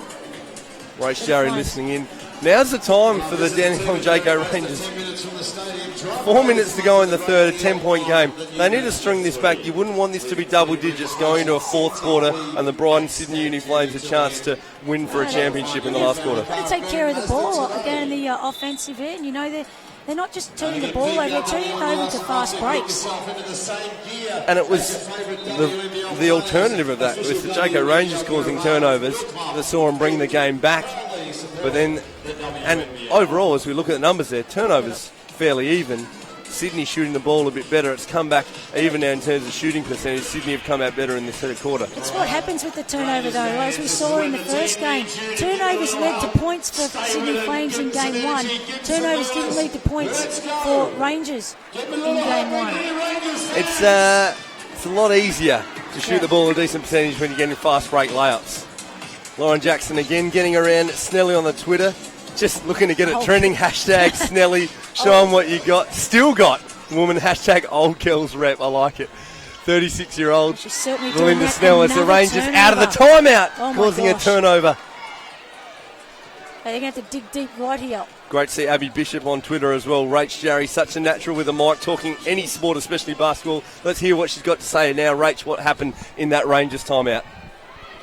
Rach Jarry listening in. Now's the time for the Dandenong Jayco Rangers. 4 minutes to go in the third, a 10-point game. They need to string this back. You wouldn't want this to be double digits going into a fourth quarter and the Brydens Sydney Uni Flames a chance to win for a championship in the last quarter.
They've got to take care of the ball again in the offensive end. They're not just turning the ball over, they're turning it over to fast breaks.
And it was the alternative of that. It was the Jayco Rangers causing turnovers that saw them bring the game back. But then, and overall, as we look at the numbers there, turnovers fairly even. Sydney shooting the ball a bit better. It's come back even now in terms of shooting percentage. Sydney have come out better in this third quarter.
It's what happens with the turnover, though, as we saw in the first game. Turnovers led to points for Sydney Flames in game 1. Turnovers didn't lead to points for Rangers in game 1.
It's a lot easier to shoot the ball a decent percentage when you're getting fast break layups. Lauren Jackson again getting around Snelly on the Twitter. Just looking to get it trending. Hashtag Snelly. Show them what you got. Still got woman. Hashtag old girls rep. I like it. 36-year-old Belinda Snell as the Rangers out of the timeout, causing a turnover.
They're going to have to dig deep right here.
Great to see Abby Bishop on Twitter as well. Rach Jarry, such a natural with a mic, talking any sport, especially basketball. Let's hear what she's got to say now. Rach, what happened in that Rangers timeout?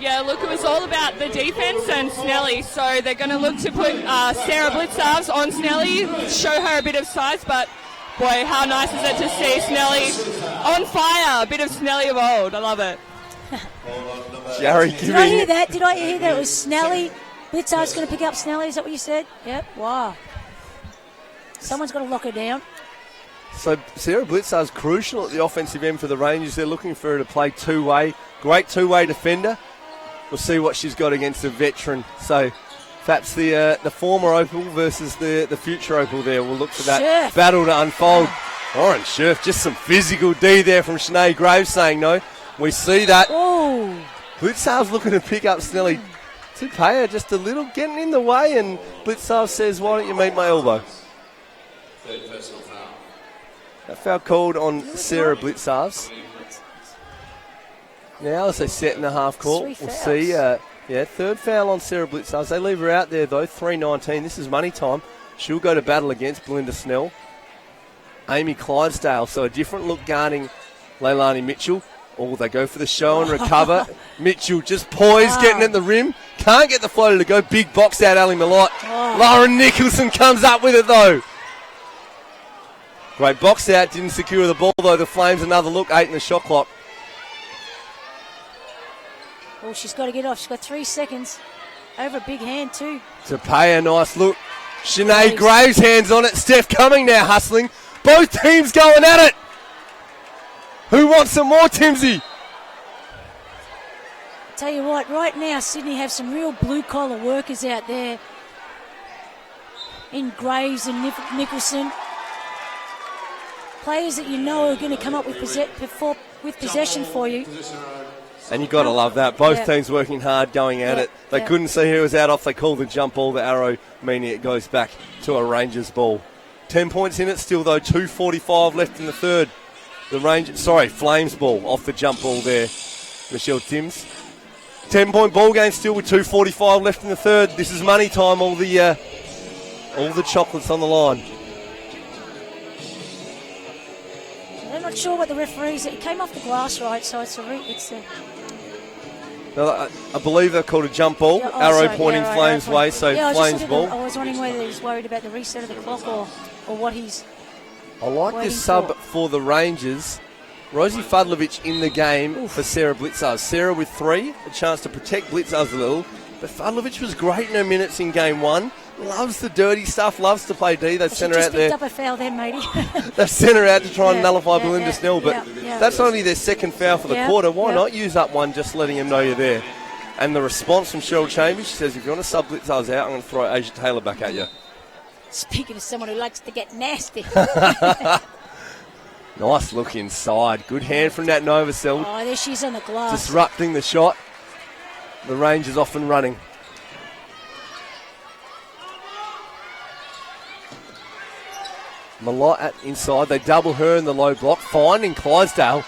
Yeah, look, it was all about the defence and Snelly, so they're going to look to put Sarah Blitzarves on Snelly, show her a bit of size, but boy, how nice is it to see Snelly on fire, a bit of Snelly of old. I love it.
Jarry,
Did I hear that? Did I hear that it was Snelly? Blitzarves going to pick up Snelly, is that what you said? Yep, wow. Someone's got to lock her down.
So Sarah Blitzarves crucial at the offensive end for the Rangers. They're looking for her to play two-way. Great two-way defender. We'll see what she's got against a veteran. So perhaps the former Opal versus the future Opal there. We'll look for that battle to unfold. Orange Scherf, just some physical D there from Sinead Graves saying no. We see that.
Oh.
Blitzarves looking to pick up Snelly. To pay her just a little, getting in the way, and Blitzarves says, why don't you meet my elbow? That foul called on Sarah Blitzarves. Now, as they set in the half court, we'll see. Third foul on Sarah Blitzarves. They leave her out there, though, 3:19. This is money time. She'll go to battle against Belinda Snell. Amy Clydesdale, so a different look guarding Leilani Mitchell. Oh, they go for the show and recover. Mitchell just poised, getting at the rim. Can't get the floater to go. Big box out, Ali Malott. Lauren Nicholson comes up with it, though. Great box out. Didn't secure the ball, though. The Flames another look. 8 in the shot clock.
Oh, she's got to get off. She's got 3 seconds. Over a big hand, too.
To pay a nice look. Sinead Graves hands on it. Steph Cumming now hustling. Both teams going at it. Who wants some more, Timsy?
Tell you what, right now Sydney have some real blue-collar workers out there in Graves and Nicholson. Players that you know are going to come up with possession for you.
And you've got to love that. Both teams working hard, going at it. They couldn't see who was out off. They called the jump ball, the arrow, meaning it goes back to a Rangers ball. 10 points in it still, though. 2:45 left in the third. Flames ball off the jump ball there. Michelle Timms. 10-point ball game still with 2:45 left in the third. This is money time. All the chocolates on the line.
I'm not sure what the referees. It came off the glass, right? So it's a.
No, I believe they're called a jump ball. Arrow pointing Flames' way, so Flames ball.
I was wondering whether he's worried about the reset of the clock or what he's.
I like this sub for the Rangers. Rosie Fudlovich in the game for Sarah Blitzars. Sarah with 3, a chance to protect Blitzars a little. But Fudlovich was great in her minutes in game 1. Loves the dirty stuff, loves to play D. They've sent her out there.
She just picked up a foul then, matey.
They've sent her out to try and nullify Belinda Snell, but that's only their second foul for the quarter. Why not use up one, just letting them know you're there? And the response from Cheryl Chambers, she says, if you want to sub Blitzars out, I'm going to throw Asia Taylor back at you.
Speaking of someone who likes to get nasty.
Nice look inside. Good hand from that Novacell.
Oh, there she is on the glass.
Disrupting the shot. The Rangers off and running. Malott at inside. They double her in the low block. Finding Clydesdale.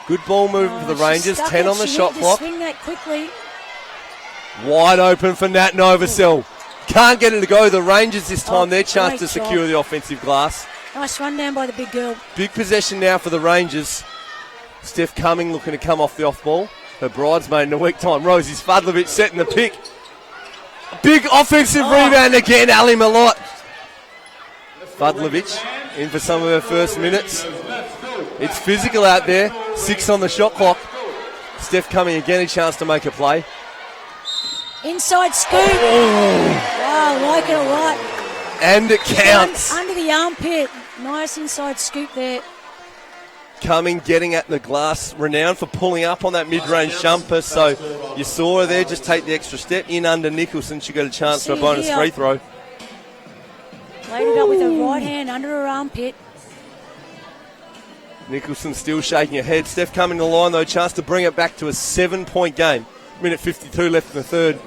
Good ball movement for the Rangers. 10 on the shot clock.
Swing that quickly.
Wide open for Nat Novacell. Can't get it to go. The Rangers this time, their chance to secure the offensive glass.
Nice run down by the big girl.
Big possession now for the Rangers. Steph Cumming looking to come off the off ball. Her bridesmaid in a week time. Rosie Fudlovich setting the pick. Big offensive rebound again, Ali Malott. Fudlovich in for some of her first minutes. It's physical out there. 6 on the shot clock. Steph Cumming again, a chance to make a play.
Inside scoop. Wow, like it a lot.
And it counts.
Under the armpit. Nice inside scoop there.
Cumming getting at the glass. Renowned for pulling up on that mid-range jumper. So you saw her there just take the extra step. In under Nicholson. She got a chance for a bonus free throw.
Laid it up with her right hand under her armpit.
Nicholson still shaking her head. Steph Cumming to the line though. Chance to bring it back to a 7-point game. Minute 52 left in the third.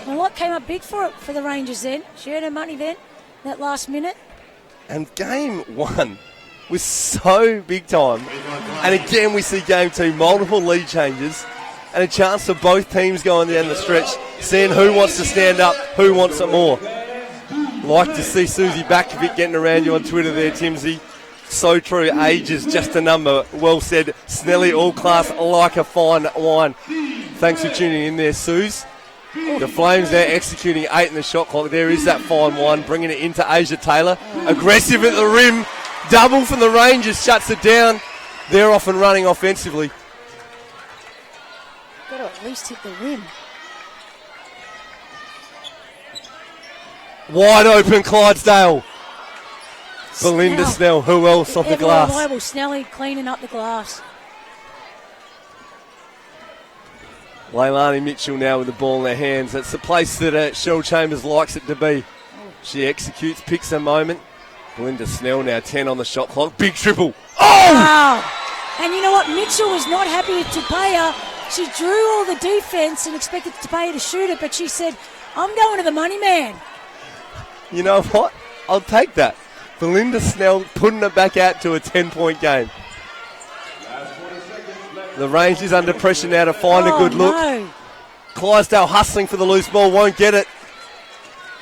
A lot came up big for the Rangers then. She had her money then, that last minute.
And game 1 was so big time. And again, we see game 2, multiple lead changes and a chance for both teams going down the stretch, seeing who wants to stand up, who wants it more. Like to see Susie Bakovic getting around you on Twitter there, Timsy. So true, age is just a number. Well said. Snelly, all class, like a fine wine. Thanks for tuning in there, Suze. The Flames there executing 8 in the shot clock. There is that fine wine, bringing it into Asia Taylor. Aggressive at the rim. Double from the Rangers, shuts it down. They're off and running offensively.
Got to at least hit the rim.
Wide open Clydesdale. Belinda Snell, who else off the glass?
Reliable Snelly cleaning up the glass.
Leilani Mitchell now with the ball in their hands. That's the place that Cheryl Chambers likes it to be. She executes, picks a moment. Belinda Snell now 10 on the shot clock. Big triple. Oh!
Wow. And you know what? Mitchell was not happy with Tupeya. She drew all the defence and expected Tupeya to shoot it, but she said, I'm going to the money man.
You know what? I'll take that. Belinda Snell putting it back out to a 10-point game. The Rangers under pressure now to find a good look.
No.
Clydesdale hustling for the loose ball, won't get it.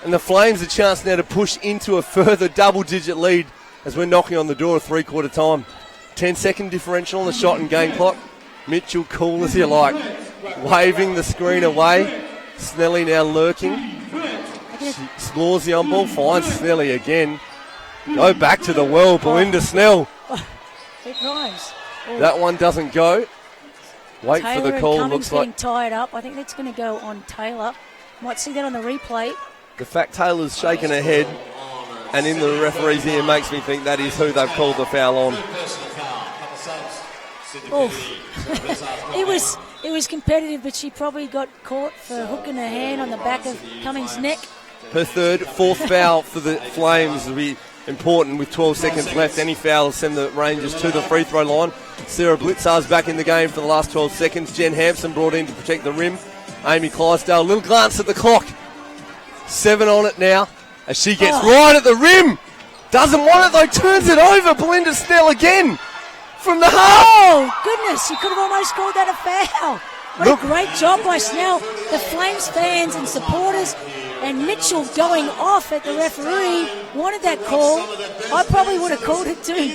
And the Flames a chance now to push into a further double-digit lead as we're knocking on the door of three-quarter time. 10-second differential on the shot and game clock. Mitchell cool as you like, waving the screen away. Snelly now lurking. Scores the on ball, finds Snelly again. Go back to the well, Belinda Snell.
It rhymes.
That one doesn't go. Wait
Taylor
for the call.
and
Looks
getting
like
tied up. I think that's going to go on Taylor. Might see that on the replay.
the fact Taylor's shaking her head and in the referee's ear makes me think that is who they've called the foul on.
It was competitive, but she probably got caught for hooking her hand on the back of Cummings' neck.
Her fourth foul for the Flames will be important with 12 seconds left. Any foul will send the Rangers to the free throw line. Sarah Blitzar's back in the game for the last 12 seconds. Jen Hampson brought in to protect the rim. Amy Clydesdale, little glance at the clock. 7 on it now as she gets right at the rim. Doesn't want it though, turns it over. Belinda Snell again from the half.
Oh, goodness, you could have almost called that a foul. What a great job by Snell. The Flames fans and supporters and Mitchell going off at the referee wanted that call. I probably would have called it too.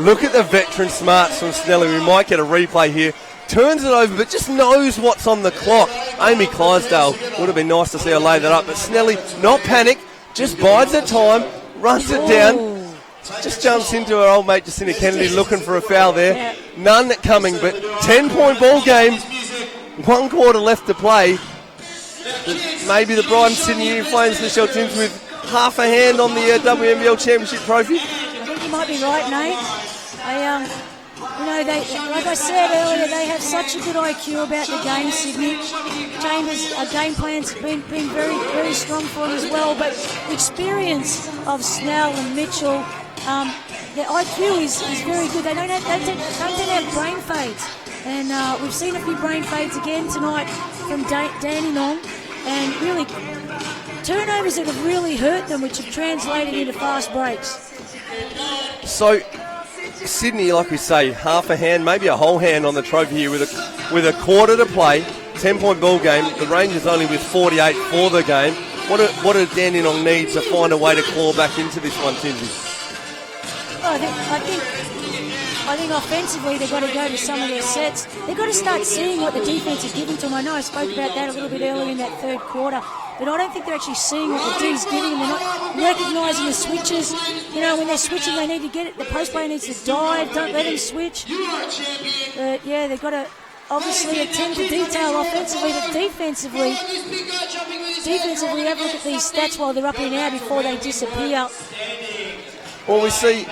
Look at the veteran smarts from Snelly. We might get a replay here. Turns it over, but just knows what's on the clock. Amy Clydesdale, would have been nice to see her lay that up, but Snelly, not panic, just bides her time, runs it down, just jumps into her old mate Jacinta Kennedy looking for a foul there.
Yeah.
None coming, but 10-point ball game, 1 quarter left to play. Maybe the Brydens Sydney Uni Flames, Michelle Timms, with half a hand on the WNBL Championship trophy.
I think you might be right, Nate. Like I said earlier, they have such a good IQ about the game, Sydney. Chambers' game plan's been very, very strong for them as well, but the experience of Snell and Mitchell, their IQ is very good. They don't have brain fades. And we've seen a few brain fades again tonight from Dandenong, and really turnovers that have really hurt them, which have translated into fast breaks.
So Sydney, like we say, half a hand, maybe a whole hand on the trophy here with a quarter to play, 10-point ball game. The Rangers only with 48 for the game. What do Dandenong need to find a way to claw back into this one, Tinsy?
I think offensively they've got to go to some of their sets. They've got to start seeing what the defense is giving to them. I know I spoke about that a little bit earlier in that third quarter, but I don't think they're actually seeing what the D's giving them. They're not recognising the switches. You know, when they're switching, they need to get it. The post player needs to dive. Don't let them switch. But yeah, they've got to obviously attend to detail offensively, but defensively, have a look at these stats while they're up in air before they disappear.
Well, we see,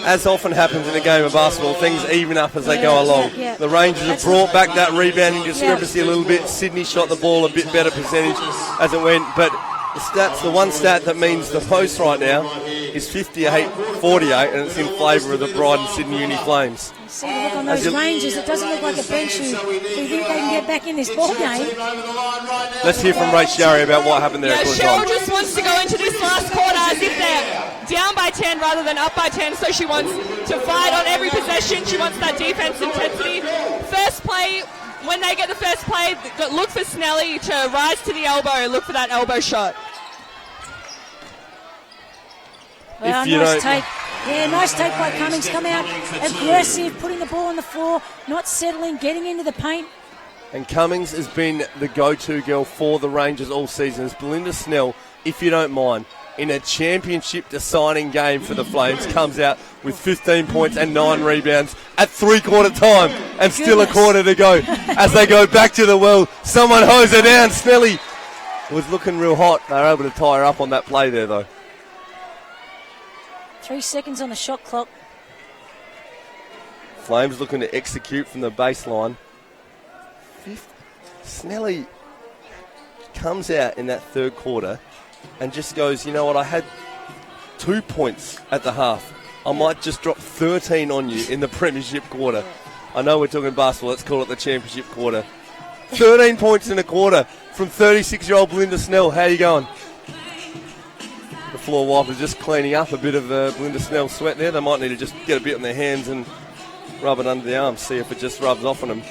as often happens in a game of basketball, things even up as they go along.
Yeah.
The Rangers have brought back that rebounding discrepancy a little bit. Sydney shot the ball a bit better percentage as it went, but the one stat that means the post right now is 58-48, and it's in favour of the Brydens Sydney Uni Flames.
See the look on those Rangers. It doesn't look like a bench who think they can get back in this ball game.
Let's hear from Ray Sherry about what happened there.
Cheryl just wants to go into this last quarter as if they're down by 10 rather than up by 10, so she wants to fight on every possession. She wants that defense intensity. First play, when they get the first play, look for Snelly to rise to the elbow, look for that elbow shot.
Well, nice take. Yeah, nice take by Cummings. Come out aggressive, putting the ball on the floor, not settling, getting into the paint.
And Cummings has been the go-to girl for the Rangers all season. As Belinda Snell, if you don't mind, in a championship deciding game for the Flames, comes out with 15 points and 9 rebounds at three-quarter time, and still a quarter to go. As they go back to the well, someone hose her down. Snelly was looking real hot. They were able to tie her up on that play there, though.
3 seconds on the shot clock.
Flames looking to execute from the baseline. Snelly comes out in that third quarter and just goes, you know what, I had 2 points at the half. I might just drop 13 on you in the premiership quarter. I know we're talking basketball, let's call it the championship quarter. 13 points in a quarter from 36-year-old Belinda Snell. How you going? The floor wipers just cleaning up a bit of Belinda Snell's sweat there. They might need to just get a bit on their hands and rub it under the arms, see if it just rubs off on them.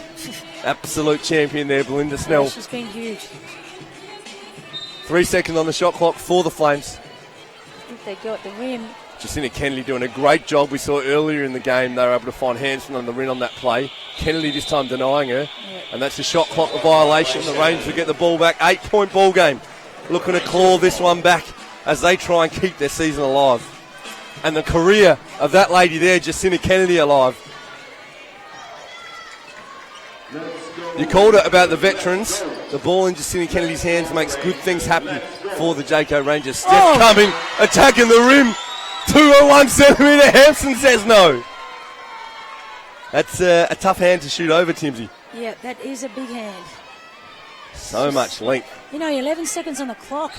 Absolute champion there, Belinda Snell.
She's been huge.
3 seconds on the shot clock for the Flames.
I think they got the rim.
Jacinta Kennedy doing a great job. We saw earlier in the game they were able to find Hanson on the rim on that play. Kennedy this time denying her. And that's a shot clock violation. The Rangers will get the ball back. 8-point ball game. Looking to claw this one back as they try and keep their season alive. And the career of that lady there, Jacinta Kennedy, alive. You called it about the veterans. The ball in Jacinta Kennedy's hands makes good things happen for the Jayco Rangers. Steph coming, attacking the rim. 201 centimetre. Hampson says no. That's a tough hand to shoot over, Timsy.
Yeah, that is a big hand.
So much length.
11 seconds on the clock.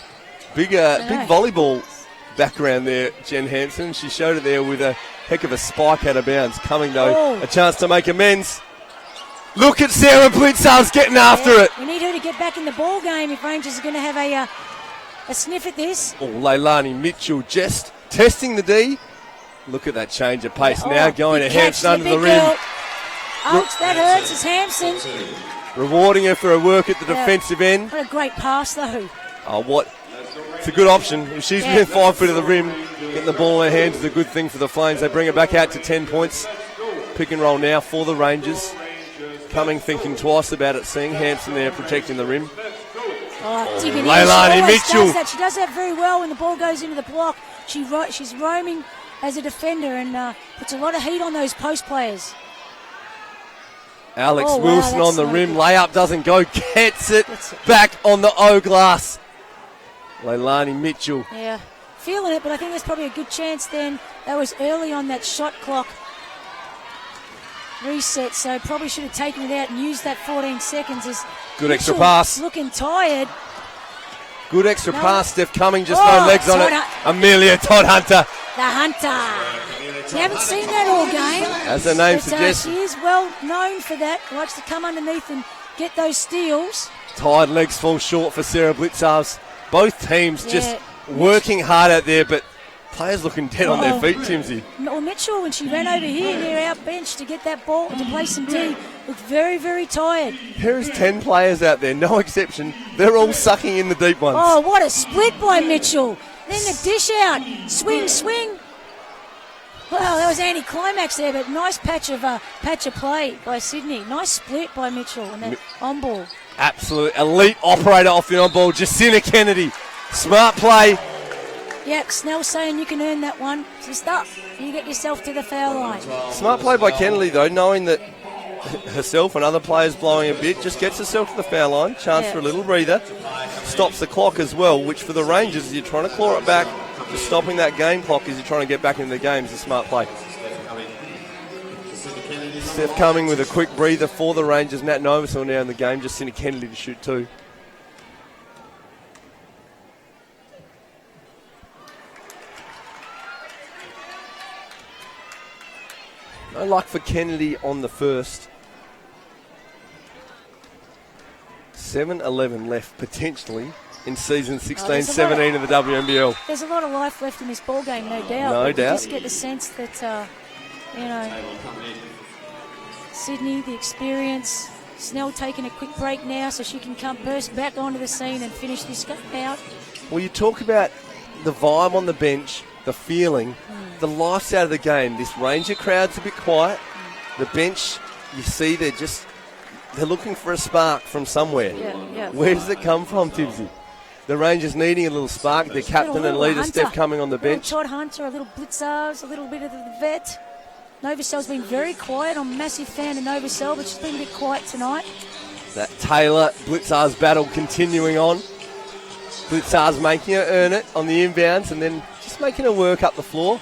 Big volleyball background there, Jen Hampson. She showed it there with a heck of a spike out of bounds. Coming, though, a chance to make amends. Look at Sarah Blitzarves getting after it.
We need her to get back in the ball game if Rangers are going to have a sniff at this.
Leilani Mitchell just testing the D. Look at that change of pace now going to Hampson under the rim.
Ouch, that hurts. It's Hampson.
Rewarding her for her work at the defensive end.
What a great pass, though.
It's a good option. If she's within 5 feet of the rim, getting the ball in her hands is a good thing for the Flames. They bring it back out to 10 points. Pick and roll now for the Rangers. Coming, thinking twice about it, seeing Hampson there protecting the rim. Leilani Mitchell.
She does that very well when the ball goes into the block. She's roaming as a defender and puts a lot of heat on those post players.
Alex Wilson on the rim. Layup doesn't go. Gets it back on the O glass. Leilani Mitchell.
Yeah, feeling it, but I think there's probably a good chance then. That was early on that shot clock reset, so probably should have taken it out and used that 14 seconds.
Good extra pass.
Looking tired.
Good extra pass. Steph Cumming, just no legs on it. Amelia Todd Hunter.
The Hunter. You haven't seen that all game.
As her name suggests.
She is well known for that. Likes to come underneath and get those steals.
Tired legs fall short for Sarah Blitzarves. Both teams just working hard out there, but players looking dead on their feet, Timsy.
Well, Mitchell, when she ran over here near our bench to get that ball to play some D, looked very, very tired.
There's 10 players out there, no exception. They're all sucking in the deep ones.
Oh, what a split by Mitchell. Then the dish out. Swing, swing. Well, that was anticlimax there, but nice patch of play by Sydney. Nice split by Mitchell and that on ball.
Absolute elite operator off the on ball. Jacinta Kennedy. Smart play.
Yeah, Snell saying you can earn that one. Just up. You get yourself to the foul line.
Smart play by Kennedy, though, knowing that herself and other players blowing a bit, just gets herself to the foul line. Chance for a little breather. Stops the clock as well, which for the Rangers, you're trying to claw it back. Just stopping that game clock as you're trying to get back into the game is a smart play. Steph Cumming with a quick breather for the Rangers. Nat Novasol now in the game. Jacinta Kennedy to shoot two. No luck for Kennedy on the first. 7-11 left potentially in season 16-17 of the WNBL.
There's a lot of life left in this ball game, no doubt.
No doubt.
You just get the sense that, Sydney, the experience, Snell taking a quick break now so she can burst back onto the scene and finish this game out.
Well, you talk about the vibe on the bench, the feeling, the life's out of the game. This Ranger crowd's a bit quiet. The bench, you see, they're looking for a spark from somewhere.
Yeah.
Where does it come from, Tibbsy? The Rangers needing a little spark. Their captain and leader, Steph Cumming, on the bench.
Todd Hunter, a little Blitzarves, a little bit of the vet. Novocel's been very quiet. I'm a massive fan of Novacel, but she's been a bit quiet tonight.
That Taylor-Blitzarves battle continuing on. Blitzarves making her earn it on the inbounds and then just making her work up the floor.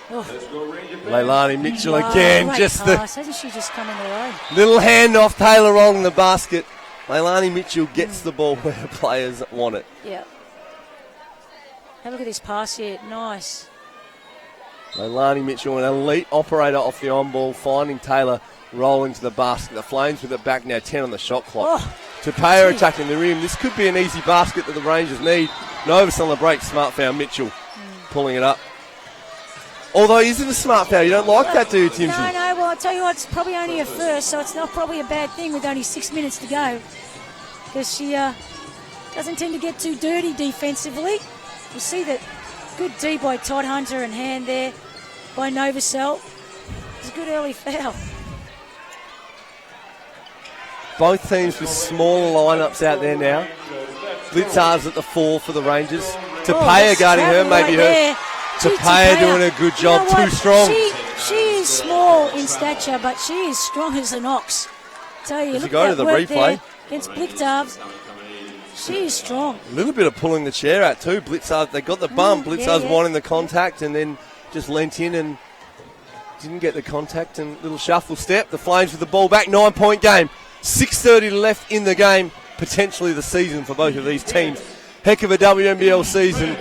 Leilani Mitchell again.
Hasn't she just come in her own?
Little hand off Taylor wrong the basket. Leilani Mitchell gets the ball where the players want it.
Yeah. Have a look at this pass here. Nice.
Leilani Mitchell, an elite operator off the on-ball, finding Taylor rolling to the basket. The Flames with it back now, 10 on the shot clock. Tapeya attacking the rim. This could be an easy basket that the Rangers need. Novas on the break, smart foul. Mitchell pulling it up. Although, is it a smart foul? You don't like that, do you, Timsy?
No. Well, I'll tell you what, it's probably only a first, so it's not probably a bad thing with only 6 minutes to go. Because she doesn't tend to get too dirty defensively. You see that good D by Todd Hunter and hand there by Novosel. It's a good early foul.
Both teams with smaller lineups out there now. Blitzar's at the 4 for the Rangers. Tapaya guarding her, maybe her. Tapaya doing a good job, too strong.
She is small in stature, but she is strong as an ox. Tell you, look
go
at
to
that
the
work
replay.
there against Blitzar's. She is strong.
A little bit of pulling the chair out too. Blitzar, they got the bump. Blitzar's wanting the contact and then just leant in and didn't get the contact and little shuffle step. The Flames with the ball back, 9-point game. 6:30 left in the game, potentially the season for both of these teams. Heck of a WNBL season,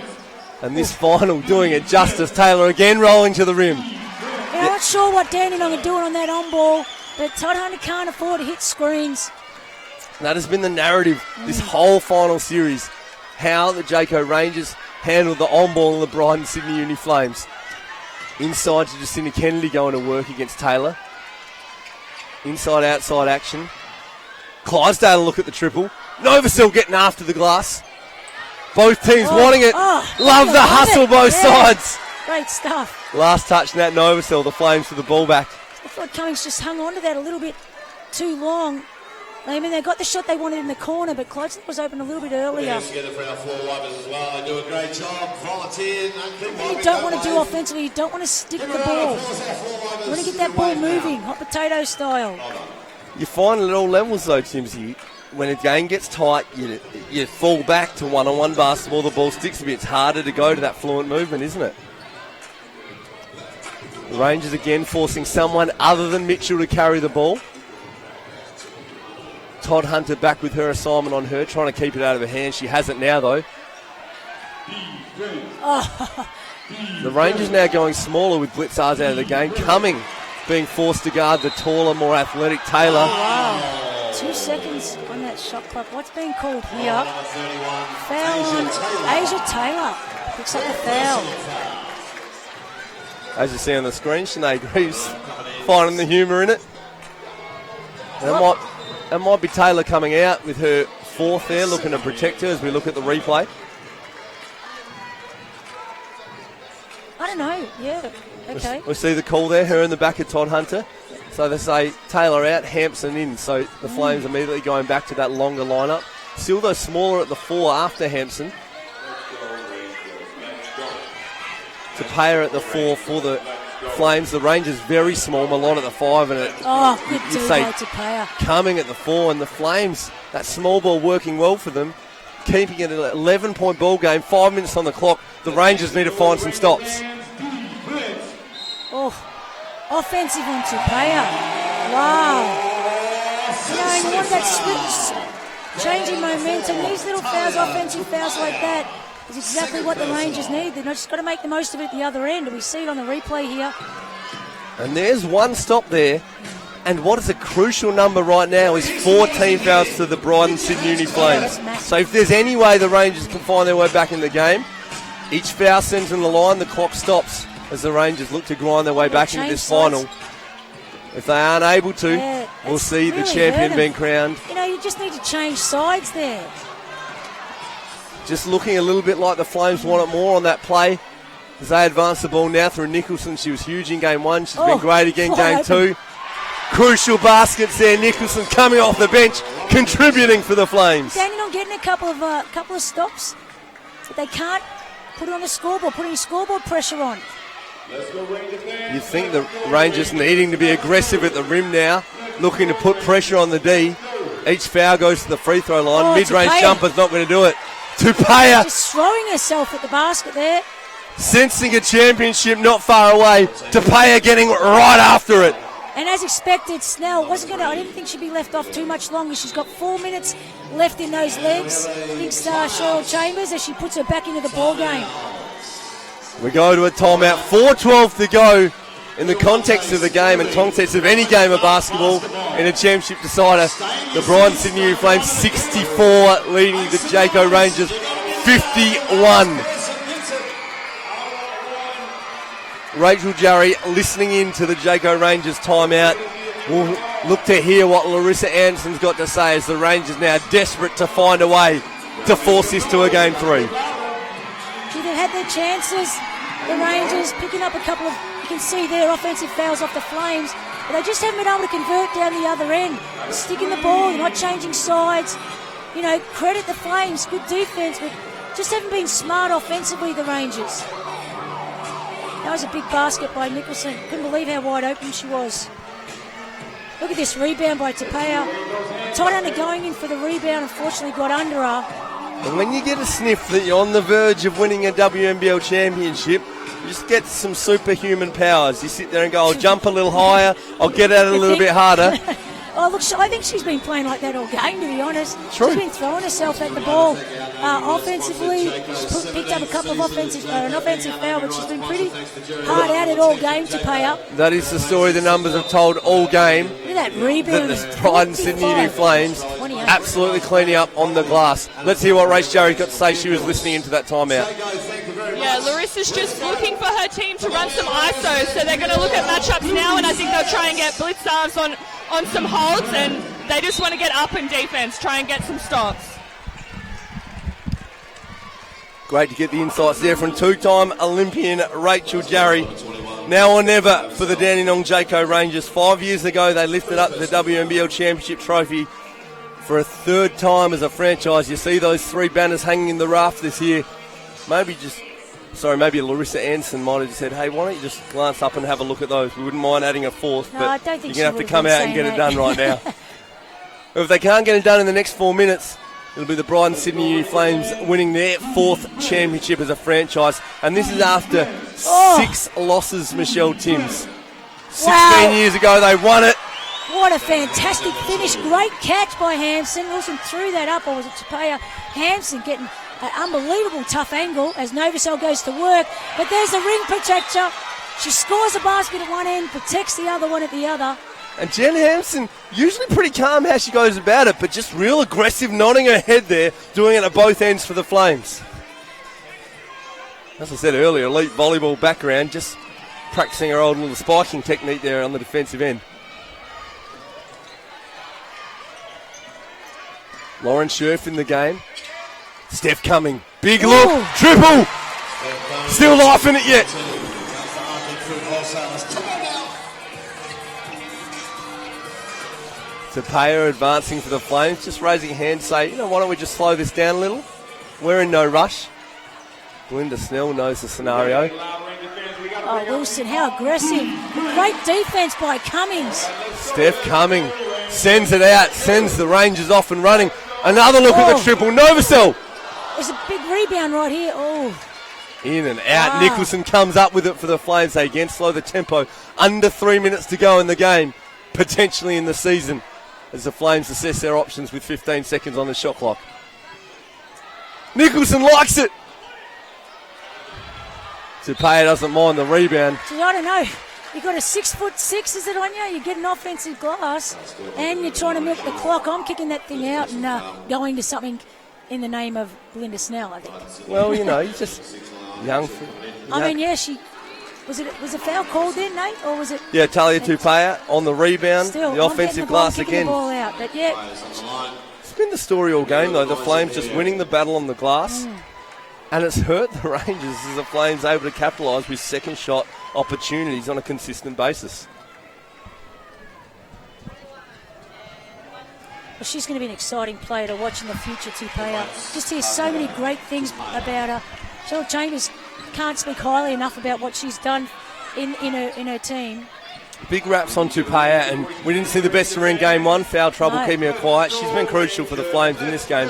and this final doing it justice. Taylor again rolling to the rim.
I'm not sure what Dandenong are doing on that on ball, but Todd Hunter can't afford to hit screens.
That has been the narrative this whole final series, how the Jayco Rangers handled the on ball in the Brydens Sydney Uni Flames. Inside to Jacinta Kennedy going to work against Taylor. Inside-outside action. Clydesdale look at the triple. Novosel getting after the glass. Both teams wanting it. Love the hustle, both sides.
Great stuff.
Last touch, Nat Novosel, the Flames for the ball back.
I thought Cummings just hung on to that a little bit too long. I mean, they got the shot they wanted in the corner, but Clydesdale was open a little bit earlier.
Together for our floor wipers as well. They do a great job. Volunteer.
You don't want to do offensively. You don't want to stick the ball. You want to get that ball moving, hot potato style.
You find it at all levels, though, Timsy. When a game gets tight, you fall back to one-on-one basketball. The ball sticks a bit. It's harder to go to that fluent movement, isn't it? The Rangers again forcing someone other than Mitchell to carry the ball. Todd Hunter back with her assignment on her, trying to keep it out of her hands. She has it now, though. The Rangers now going smaller with Blitzars out of the game. Cumming being forced to guard the taller, more athletic Taylor.
Wow. 2 seconds on that shot clock. What's being called here? Foul on Asia Taylor. Picks up the foul.
As you see on the screen, Sinead Greaves finding the humour in it. That might be Taylor coming out with her 4th there, looking to protect her as we look at the replay.
I don't know. Yeah. Okay.
We see the call there, her in the back of Todd Hunter. So they say Taylor out, Hampson in. So the Flames immediately going back to that longer lineup. Still though smaller at the 4 after Hampson. To pay her at the 4 for the Flames. The Rangers very small. Malone at the 5 and
good
you say
to pay her.
Coming at the 4 and the Flames. That small ball working well for them. Keeping it an 11-point ball game. 5 minutes on the clock. The Rangers need to find some stops.
Offensive on Tapaya. Wow. You want that switch, changing momentum. These little fouls, offensive fouls like that, is exactly what the Rangers need. They've just got to make the most of it at the other end. And we see it on the replay here.
And there's one stop there. And what is a crucial number right now is 14 fouls to the Brydens Sydney Uni Flames. So if there's any way the Rangers can find their way back in the game, each foul sends in the line, the clock stops as the Rangers look to grind their way back into this final. If they aren't able to, we'll see the champion being crowned.
You just need to change sides there.
Just looking a little bit like the Flames want it more on that play as they advance the ball now through Nicholson. She was huge in game 1. She's been great again game 2. Crucial baskets there. Nicholson coming off the bench, contributing for the Flames.
Dandenong getting a couple of stops, but they can't put it on the scoreboard, putting scoreboard pressure on.
You think the Rangers needing to be aggressive at the rim now, looking to put pressure on the D. Each foul goes to the free throw line. Mid-range jumper's not going to do it. Tapaya
just throwing herself at the basket there.
Sensing a championship not far away. Tapaya getting right after it.
And as expected, Snell I didn't think she'd be left off too much longer. She's got 4 minutes left in those legs. Big star Cheryl Chambers as she puts her back into the ball game.
We go to a timeout. 4:12 to go in the context of the game and context of any game of basketball in a championship decider. The Brydens Sydney Uni Flames 64 leading the Jayco Rangers 51. Rachel Jarry listening in to the Jayco Rangers timeout. We'll look to hear what Larissa Anderson's got to say as the Rangers now desperate to find a way to force this to a game 3.
They've had their chances. The Rangers picking up a couple of, you can see their offensive fouls off the Flames, but they just haven't been able to convert down the other end. Sticking the ball, not changing sides. You know, credit the Flames, good defence, but just haven't been smart offensively, the Rangers. That was a big basket by Nicholson. Couldn't believe how wide open she was. Look at this rebound by Tapia. Todana going in for the rebound, unfortunately got under her.
And when you get a sniff that you're on the verge of winning a WNBL championship, you just get some superhuman powers. You sit there and go, I'll jump a little higher, I'll get at it a little bit harder.
Oh, look, I think she's been playing like that all game, to be honest.
True.
She's been throwing herself at the ball. Offensively, she's picked up a couple of an offensive foul, but she's been pretty hard at it all game to pay up.
That is the story the numbers have told all game.
Look at that rebound.
That the Brydens Sydney Uni Flames absolutely cleaning up on the glass. Let's hear what Race Jarry's got to say. She was listening into that timeout.
Yeah, Larissa's just looking for her team to run some ISO, so they're going to look at matchups now, and I think they'll try and get blitz serves on some holds, and they just want to get up in defense, try and get some stops.
Great to get the insights there from two-time Olympian Rachel Jarry. Now or never for the Dandenong Jayco Rangers. 5 years ago, they lifted up the WNBL Championship trophy for a third time as a franchise. You see those 3 banners hanging in the rafters here. Maybe Larissa Anderson might have just said, hey, why don't you just glance up and have a look at those? We wouldn't mind adding a 4th,
No,
but
I don't think
you're going to have to
she
come
would have
out and
been
get it
saying
done right now. If they can't get it done in the next 4 minutes, it'll be the Brydens Sydney Uni Flames winning their 4th championship as a franchise. And this is after 6 losses, Michelle Timms. 16 years ago, they won it.
What a fantastic finish. Great catch by Hampson. Wilson threw that up, or was it Tapia? Hampson getting an unbelievable tough angle as Novosel goes to work. But there's the ring protector. She scores a basket at one end, protects the other one at the other.
And Jen Hampson, usually pretty calm how she goes about it, but just real aggressive, nodding her head there, doing it at both ends for the Flames. As I said earlier, elite volleyball background, just practicing her old little spiking technique there on the defensive end. Lauren Scherf in the game. Steph coming. Big look. Ooh. Triple. Still life in it yet. Tapia advancing for the Flames. Just raising a hand, say, why don't we just slow this down a little? We're in no rush. Belinda Snell knows the scenario.
Oh, Wilson, how aggressive. Great defence by Cummings.
Steph coming. Sends it out. Sends the Rangers off and running. Another look at the triple. Novosel.
There's a big rebound right here. Oh.
In and out. Wow. Nicholson comes up with it for the Flames. They again slow the tempo. Under 3 minutes to go in the game. Potentially in the season. As the Flames assess their options with 15 seconds on the shot clock. Nicholson likes it. Tapia doesn't mind the rebound.
Gee, I don't know. You've got a 6'6", is it on you? You get an offensive glass and you're trying to milk the clock. I'm kicking that thing out and going to something in the name of Belinda Snell, I think.
Well, you're just young.
I mean, yeah, was a foul called then, Nate, or was it?
Yeah, Talia Tapia on the rebound,
still,
the offensive glass again.
The ball out, but yeah.
It's been the story all game though. The Flames just winning the battle on the glass, and it's hurt the Rangers as the Flames able to capitalise with second shot opportunities on a consistent basis.
Well, she's going to be an exciting player to watch in the future, Tapia. Just hear so many great things about her. Charlotte Chambers can't speak highly enough about what she's done in her team.
Big raps on Tapia, and we didn't see the best of her in game 1. Foul trouble, keeping her quiet. She's been crucial for the Flames in this game.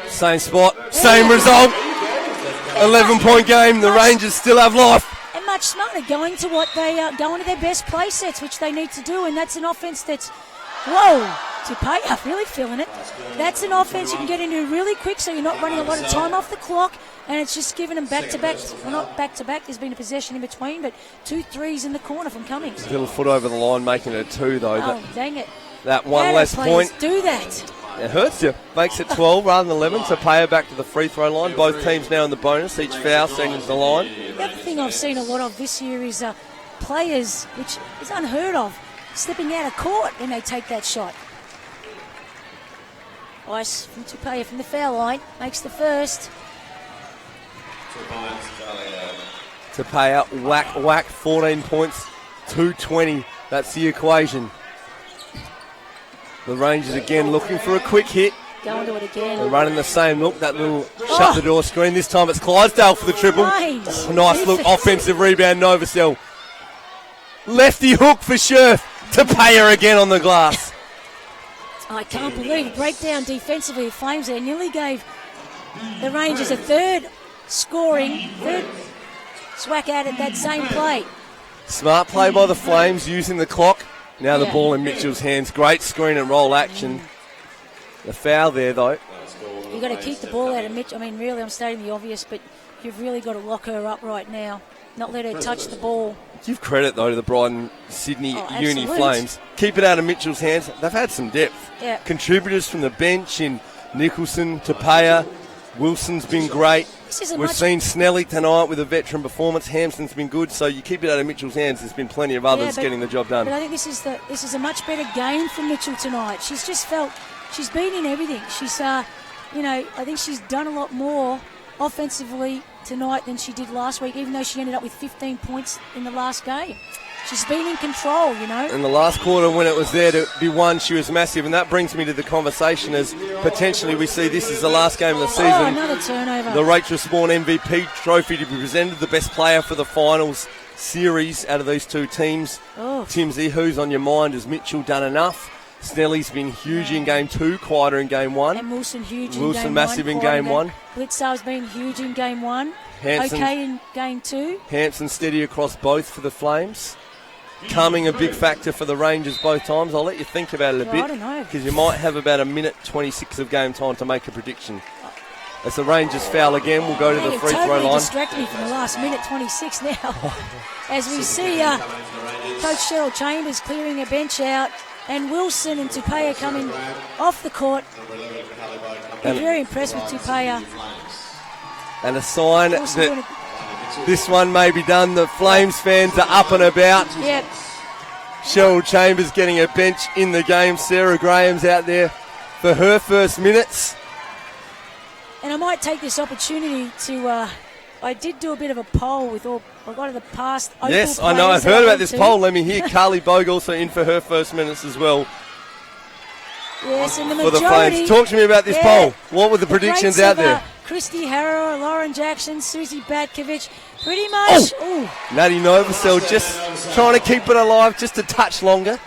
Same spot, same result. 11-point game. The Rangers still have life.
And much smarter, going to their best play sets, which they need to do, and that's an offense that's, Tapia really feeling it. That's an offense you can get into really quick, so you're not running a lot of time off the clock, and it's just giving them back-to-back. Well, not back-to-back, there's been a possession in between, but 2 threes in the corner from Cummings.
Little foot over the line, making it a 2, though.
Dang it.
That one less point.
Do that.
It hurts you. Makes it 12 rather than 11. Tapia back to the free throw line. Both teams now in the bonus. Each foul seconds the line.
The other thing I've seen a lot of this year is players, which is unheard of, slipping out of court when they take that shot. Ice from Tupaya from the foul line. Makes the first.
Tupaya, whack, 14 points, 220. That's the equation. The Rangers again looking for a quick hit.
Going to it again.
They're running the same look, that little shut the door screen. This time it's Clydesdale for the triple.
Nice.
Nice look, offensive rebound, Novosel. Lefty hook for Scherf. Tupaya again on the glass.
I can't believe it. Breakdown defensively. The Flames there nearly gave the Rangers a third swack at it that same play.
Smart play by the Flames using the clock. Now the ball in Mitchell's hands. Great screen and roll action. The foul there, though.
You've got to keep the ball out of Mitch. I mean, really, I'm stating the obvious, but you've really got to lock her up right now. Not let her touch the ball.
Give credit, though, to the Brydens Sydney Uni
absolute.
Flames. Keep it out of Mitchell's hands. They've had some depth.
Yeah.
Contributors from the bench in Nicholson, Tupaya. Wilson's been great. We've seen Snelly tonight with a veteran performance. Hampson's been good, so you keep it out of Mitchell's hands. There's been plenty of others getting the job done.
But I think this is a much better game from Mitchell tonight. She's just felt she's been in everything. She's, I think she's done a lot more offensively tonight than she did last week, even though she ended up with 15 points in the last game. She's been in control, In the last quarter, when it was there to be won, she was massive, and that brings me to the conversation as potentially we see this is the last game of the season. Oh, another turnover. The Rachel Spawn MVP trophy to be presented, the best player for the finals series out of these two teams. Oh. Timsy, who's on your mind? Has Mitchell done enough? Snelly's been huge in game 2, quieter in game 1. And Wilson huge in game 1. Wilson massive in game 1. Blitzar's been huge in game 1. Okay in game 2. Hampson steady across both for the Flames. Coming a big factor for the Rangers both times. I'll let you think about it a bit. I don't know. Because you might have about a minute 26 of game time to make a prediction. As the Rangers foul again, we'll go to the free throw line. Distracted me from the last minute 26 now. As we see Coach Cheryl Chambers clearing a bench out. And Wilson and Tupaya coming off the court. I'm very impressed with Tupaya. And a sign that this one may be done. The Flames fans are up and about. Yep. Cheryl Chambers getting a bench in the game. Sarah Graham's out there for her first minutes. And I might take this opportunity to... I did do a bit of a poll with a lot of the past Opal players. Yes, I know. I've heard about this poll. Let me hear. Carly Bogue also in for her first minutes as well. Yes, and the majority... For the Flames. Talk to me about this poll. What were the predictions out there? Christy Harrow, Lauren Jackson, Susie Batkovich. Pretty much... Natty Novosel just trying to keep it alive just a touch longer.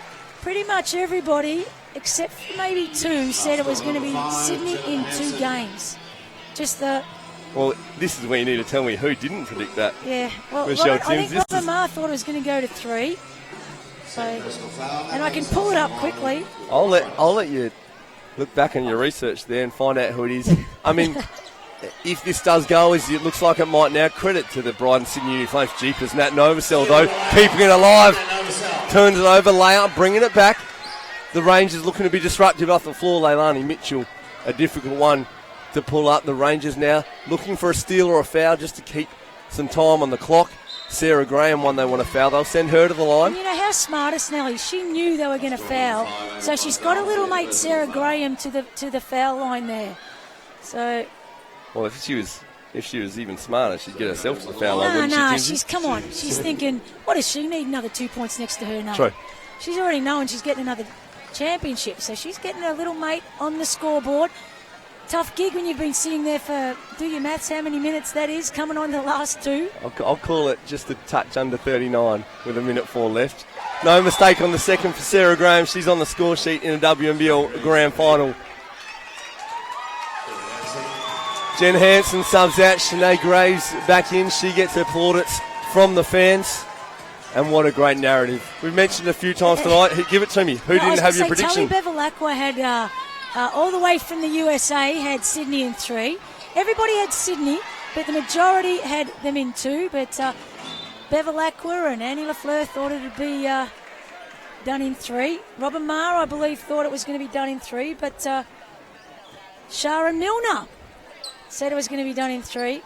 Pretty much everybody, except for maybe 2, said it was going to be Sydney in 2 games. Just the... Well, this is where you need to tell me who didn't predict that. Yeah, well, Michelle Timms. I think Robert Marr thought it was going to go to 3. So, and I can pull it up quickly. I'll let you look back on your research there and find out who it is. I mean, if this does go as it looks like it might now, credit to the Brydens Sydney Uni Flames. Jeepers, Nat Novosel, though, keeping it alive. Turns it over, layout, bringing it back. The Rangers looking to be disruptive off the floor. Leilani Mitchell, a difficult one to pull up. The Rangers now looking for a steal or a foul just to keep some time on the clock. Sarah Graham, one they want to foul. They'll send her to the line. And how smart is Snelly? She knew they were going to foul, so she's got a little mate Sarah Graham to the foul line there. So, well, if she was even smarter, she'd get herself to the foul line. No, she's thinking, what does she need? Another 2 points next to her. No. True. She's already knowing she's getting another championship, so she's getting her little mate on the scoreboard. Tough gig when you've been sitting there for, do your maths, how many minutes that is, coming on the last 2. I'll call it just a touch under 39 with 1:04 left. No mistake on the second for Sarah Graham. She's on the score sheet in a WNBL Grand Final. Jen Hansen subs out. Shanae Graves back in. She gets her plaudits from the fans. And what a great narrative. We've mentioned a few times tonight. Give it to me. Who didn't have your prediction? Tully Bevilacqua had... all the way from the USA had Sydney in 3. Everybody had Sydney, but the majority had them in 2. But Bevilacqua and Annie Lafleur thought it would be done in 3. Robin Marr, I believe, thought it was going to be done in 3. But Sharon Milner said it was going to be done in 3.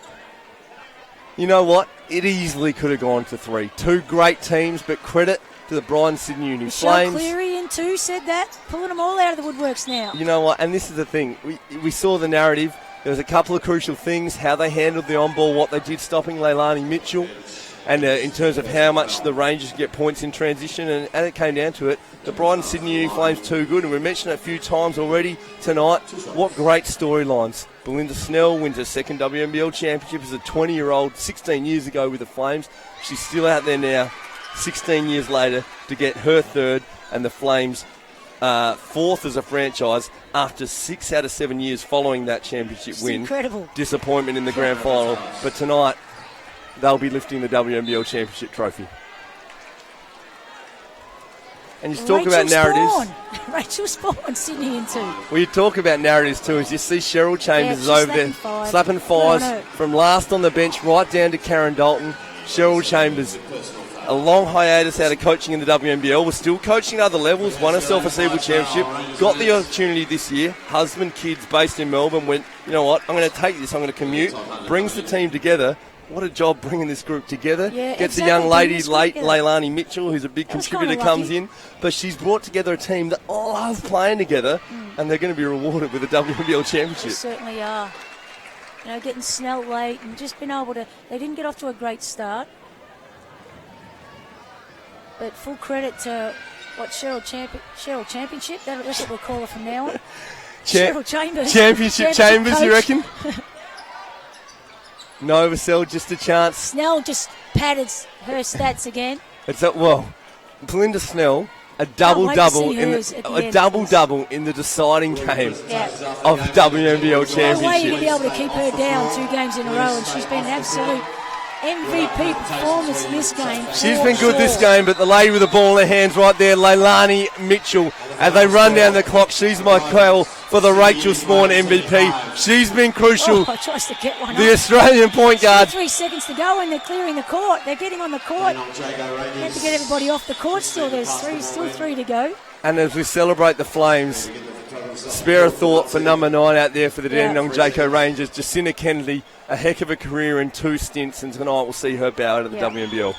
You know what? It easily could have gone to 3. 2 great teams, but credit to the Brydens Sydney Uni Flames. Michelle Cleary in too said that. Pulling them all out of the woodworks now.
You know what? And this is the thing. We saw the narrative. There was a couple of crucial things, how they handled the on-ball, what they did stopping Leilani Mitchell, and in terms of how much the Rangers get points in transition. And it came down to it, the Brydens Sydney Uni Flames too good. And we mentioned it a few times already tonight. What great storylines. Belinda Snell wins her second WNBL championship as a 20-year-old 16 years ago with the Flames. She's still out there now, 16 years later, to get her third, and the Flames fourth as a franchise after 6 out of 7 years following that championship win.
Incredible.
Disappointment in the grand final. But tonight, they'll be lifting the WNBL championship trophy. And you talk about narratives.
Rachel Spawn, Sydney in 2.
Well, you talk about narratives too, as you see Cheryl Chambers is over there slapping fives from last on the bench right down to Karen Dalton. Cheryl Chambers, a long hiatus out of coaching in the WNBL, was still coaching at other levels, won herself a Seaboard Championship, got the opportunity this year. Husband, kids based in Melbourne went, you know what, I'm going to take this, I'm going to commute, brings the team together. What a job bringing this group together.
Yeah,
Gets a young lady, Leilani Mitchell, who's a big contributor, comes in. But she's brought together a team that love playing together, and they're going to be rewarded with a WNBL championship.
They certainly are. You know, getting Snell late and just been able to... They didn't get off to a great start. But full credit to, Cheryl Championship? That's what we'll call her from now on. Cheryl Chambers.
Championship Chambers,
coach.
you reckon? Novacell, just a chance.
Snell just padded her stats again.
Belinda Snell, a double-double in the deciding game of WNBL championship.
No way you're going to be able to keep her down 2 games in a row, and she's been an absolute MVP performance in this game.
She's been good this game, but the lady with the ball in her hands right there, Leilani Mitchell, as they run down the clock, she's my call for the Rachel Spawn MVP. She's been crucial.
Tries to get one
the Australian point guard.
3 seconds to go and they're clearing the court. They're getting on the court. They have to get everybody off the court still. There's still three to go.
And as we celebrate the Flames, spare a thought for number 9 out there for the Dandenong Jayco Rangers, Jacinta Kennedy, a heck of a career in 2 stints, and tonight we'll see her bow out of the WNBL.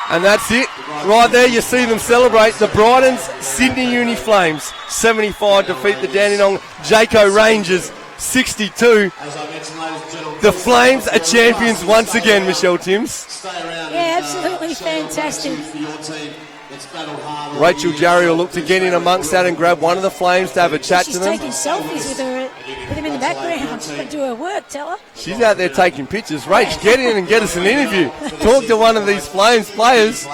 And that's it. Right there, you see them celebrate. The Brydens Sydney Uni Flames 75 defeat the Dandenong Jayco Rangers 62. The Flames are champions once again, Michelle Timms.
Yeah, absolutely fantastic.
Rachel Jarry will look to get in amongst that and grab one of the Flames to have a chat to them.
She's taking selfies with him in the background. She's got to do her work, tell her.
She's out there taking pictures. Rach, get in and get us an interview. Talk to one of these Flames players.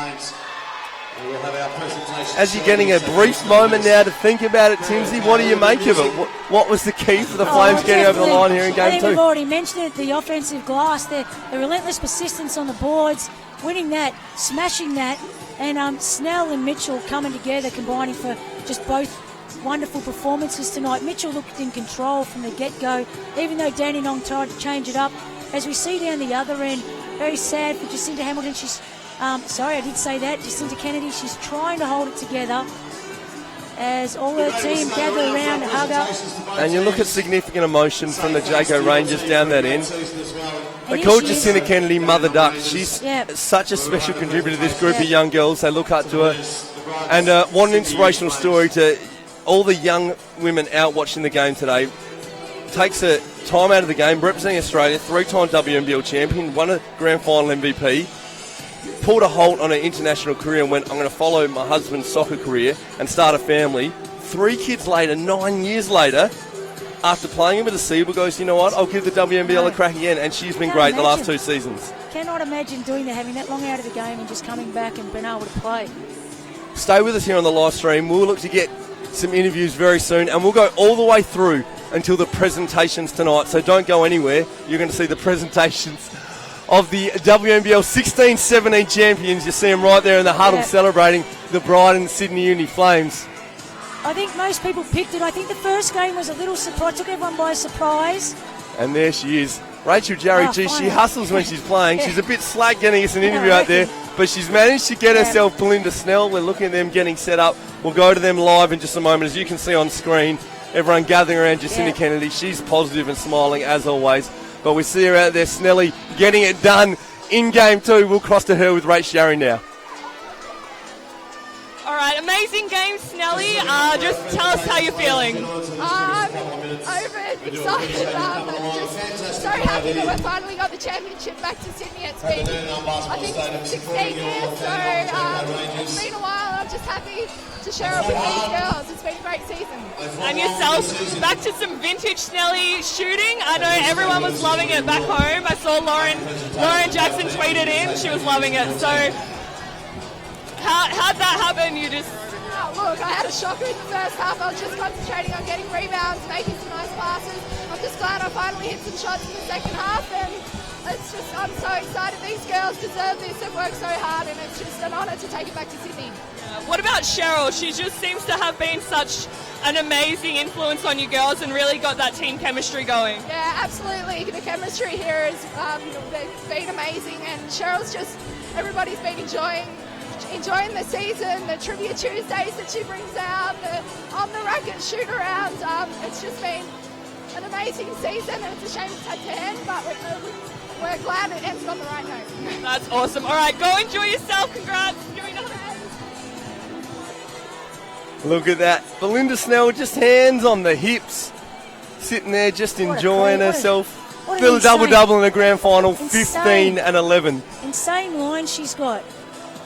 As you're getting a brief moment now to think about it, Timsy, what do you make of it? What was the key for the Flames getting over the line here in Game 2?
I think we've already mentioned it, the offensive glass, the relentless persistence on the boards, winning that, smashing that, and Snell and Mitchell coming together, combining for just both wonderful performances tonight. Mitchell looked in control from the get-go, even though Dandenong tried to change it up. As we see down the other end, very sad for Jacinta Hamilton. She's, Jacinta Kennedy, she's trying to hold it together as all her team gather around to hug her.
And you look at significant emotion from the Jayco Rangers down that end. They call Jacinta Kennedy Mother Duck. She's such a special contributor to this group of young girls. They look up to her. And what an inspirational story to all the young women out watching the game today. Takes a time out of the game, representing Australia, 3-time WNBL champion, won a grand final MVP, pulled a halt on her international career and went, I'm going to follow my husband's soccer career and start a family. 3 kids later, 9 years later, after playing with the Seaboard, goes, you know what, I'll give the WNBL a crack again, and she's been great the last 2 seasons.
Cannot imagine doing that, having that long out of the game and just coming back and being able to play.
Stay with us here on the live stream. We'll look to get some interviews very soon, and we'll go all the way through until the presentations tonight, so don't go anywhere. You're going to see the presentations of the WNBL 16-17 champions. You see them right there in the huddle celebrating the Brydens Sydney Uni Flames.
I think most people picked it. I think the first game was a little surprise, took everyone by surprise.
And there she is. Rachel Jarry, she hustles when she's playing. She's a bit slack getting us an interview out there, but she's managed to get herself Belinda Snell. We're looking at them getting set up. We'll go to them live in just a moment. As you can see on screen, everyone gathering around Jacinta Kennedy. She's positive and smiling as always. But we see her out there, Snelly, getting it done in Game 2. We'll cross to her with Rach Jarry now.
amazing game, Snelly. Just tell us how you're feeling.
I'm overexcited. Just so happy that we finally got the championship back to Sydney. It's been, I think, 16 years, so it's been a while. I'm just happy to share it with these girls. It's been a great season.
And yourself, back to some vintage Snelly shooting. I know everyone was loving it back home. I saw Lauren Jackson tweeted in. She was loving it. So how'd that happen? You just...
Look, I had a shocker in the first half. I was just concentrating on getting rebounds, making some nice passes. I'm just glad I finally hit some shots in the second half, and it's just, I'm so excited. These girls deserve this and work so hard, and it's just an honour to take it back to Sydney.
What about Cheryl? She just seems to have been such an amazing influence on you girls and really got that team chemistry going.
Yeah, absolutely. The chemistry here has been amazing, and Cheryl's just, everybody's been enjoying the season, the Trivia Tuesdays that she brings out, the on the racket shoot around. It's just been an amazing season, and it's a shame it's had to end, but we're glad it ended on the right note.
That's awesome. All right, go enjoy yourself. Congrats.
Look at that. Belinda Snell, just hands on the hips, sitting there just enjoying herself. Still a double-double in the grand final, 15 and 11.
Insane line she's got.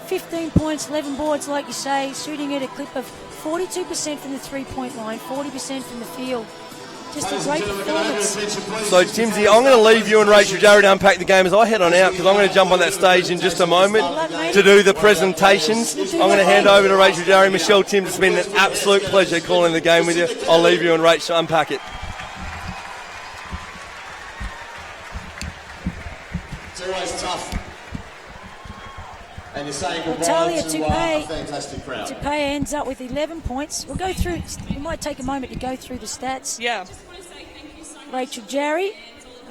15 points, 11 boards, like you say, shooting at a clip of 42% from the three-point line, 40% from the field. Just a great performance.
So, Timsy, I'm going to leave you and Rachel Jarrett to unpack the game as I head on out, because I'm going to jump on that stage in just a moment to do the presentations. I'm going to hand over to Rachel Jarrett. Michelle Timms, it's been an absolute pleasure calling the game with you. I'll leave you and Rachel to unpack it.
It's always tough. And you're saying
Natalia
goodbye to a fantastic crowd.
Tupe ends up with 11 points. We'll go through, we might take a moment to go through the stats.
Yeah.
Rachel Jarry,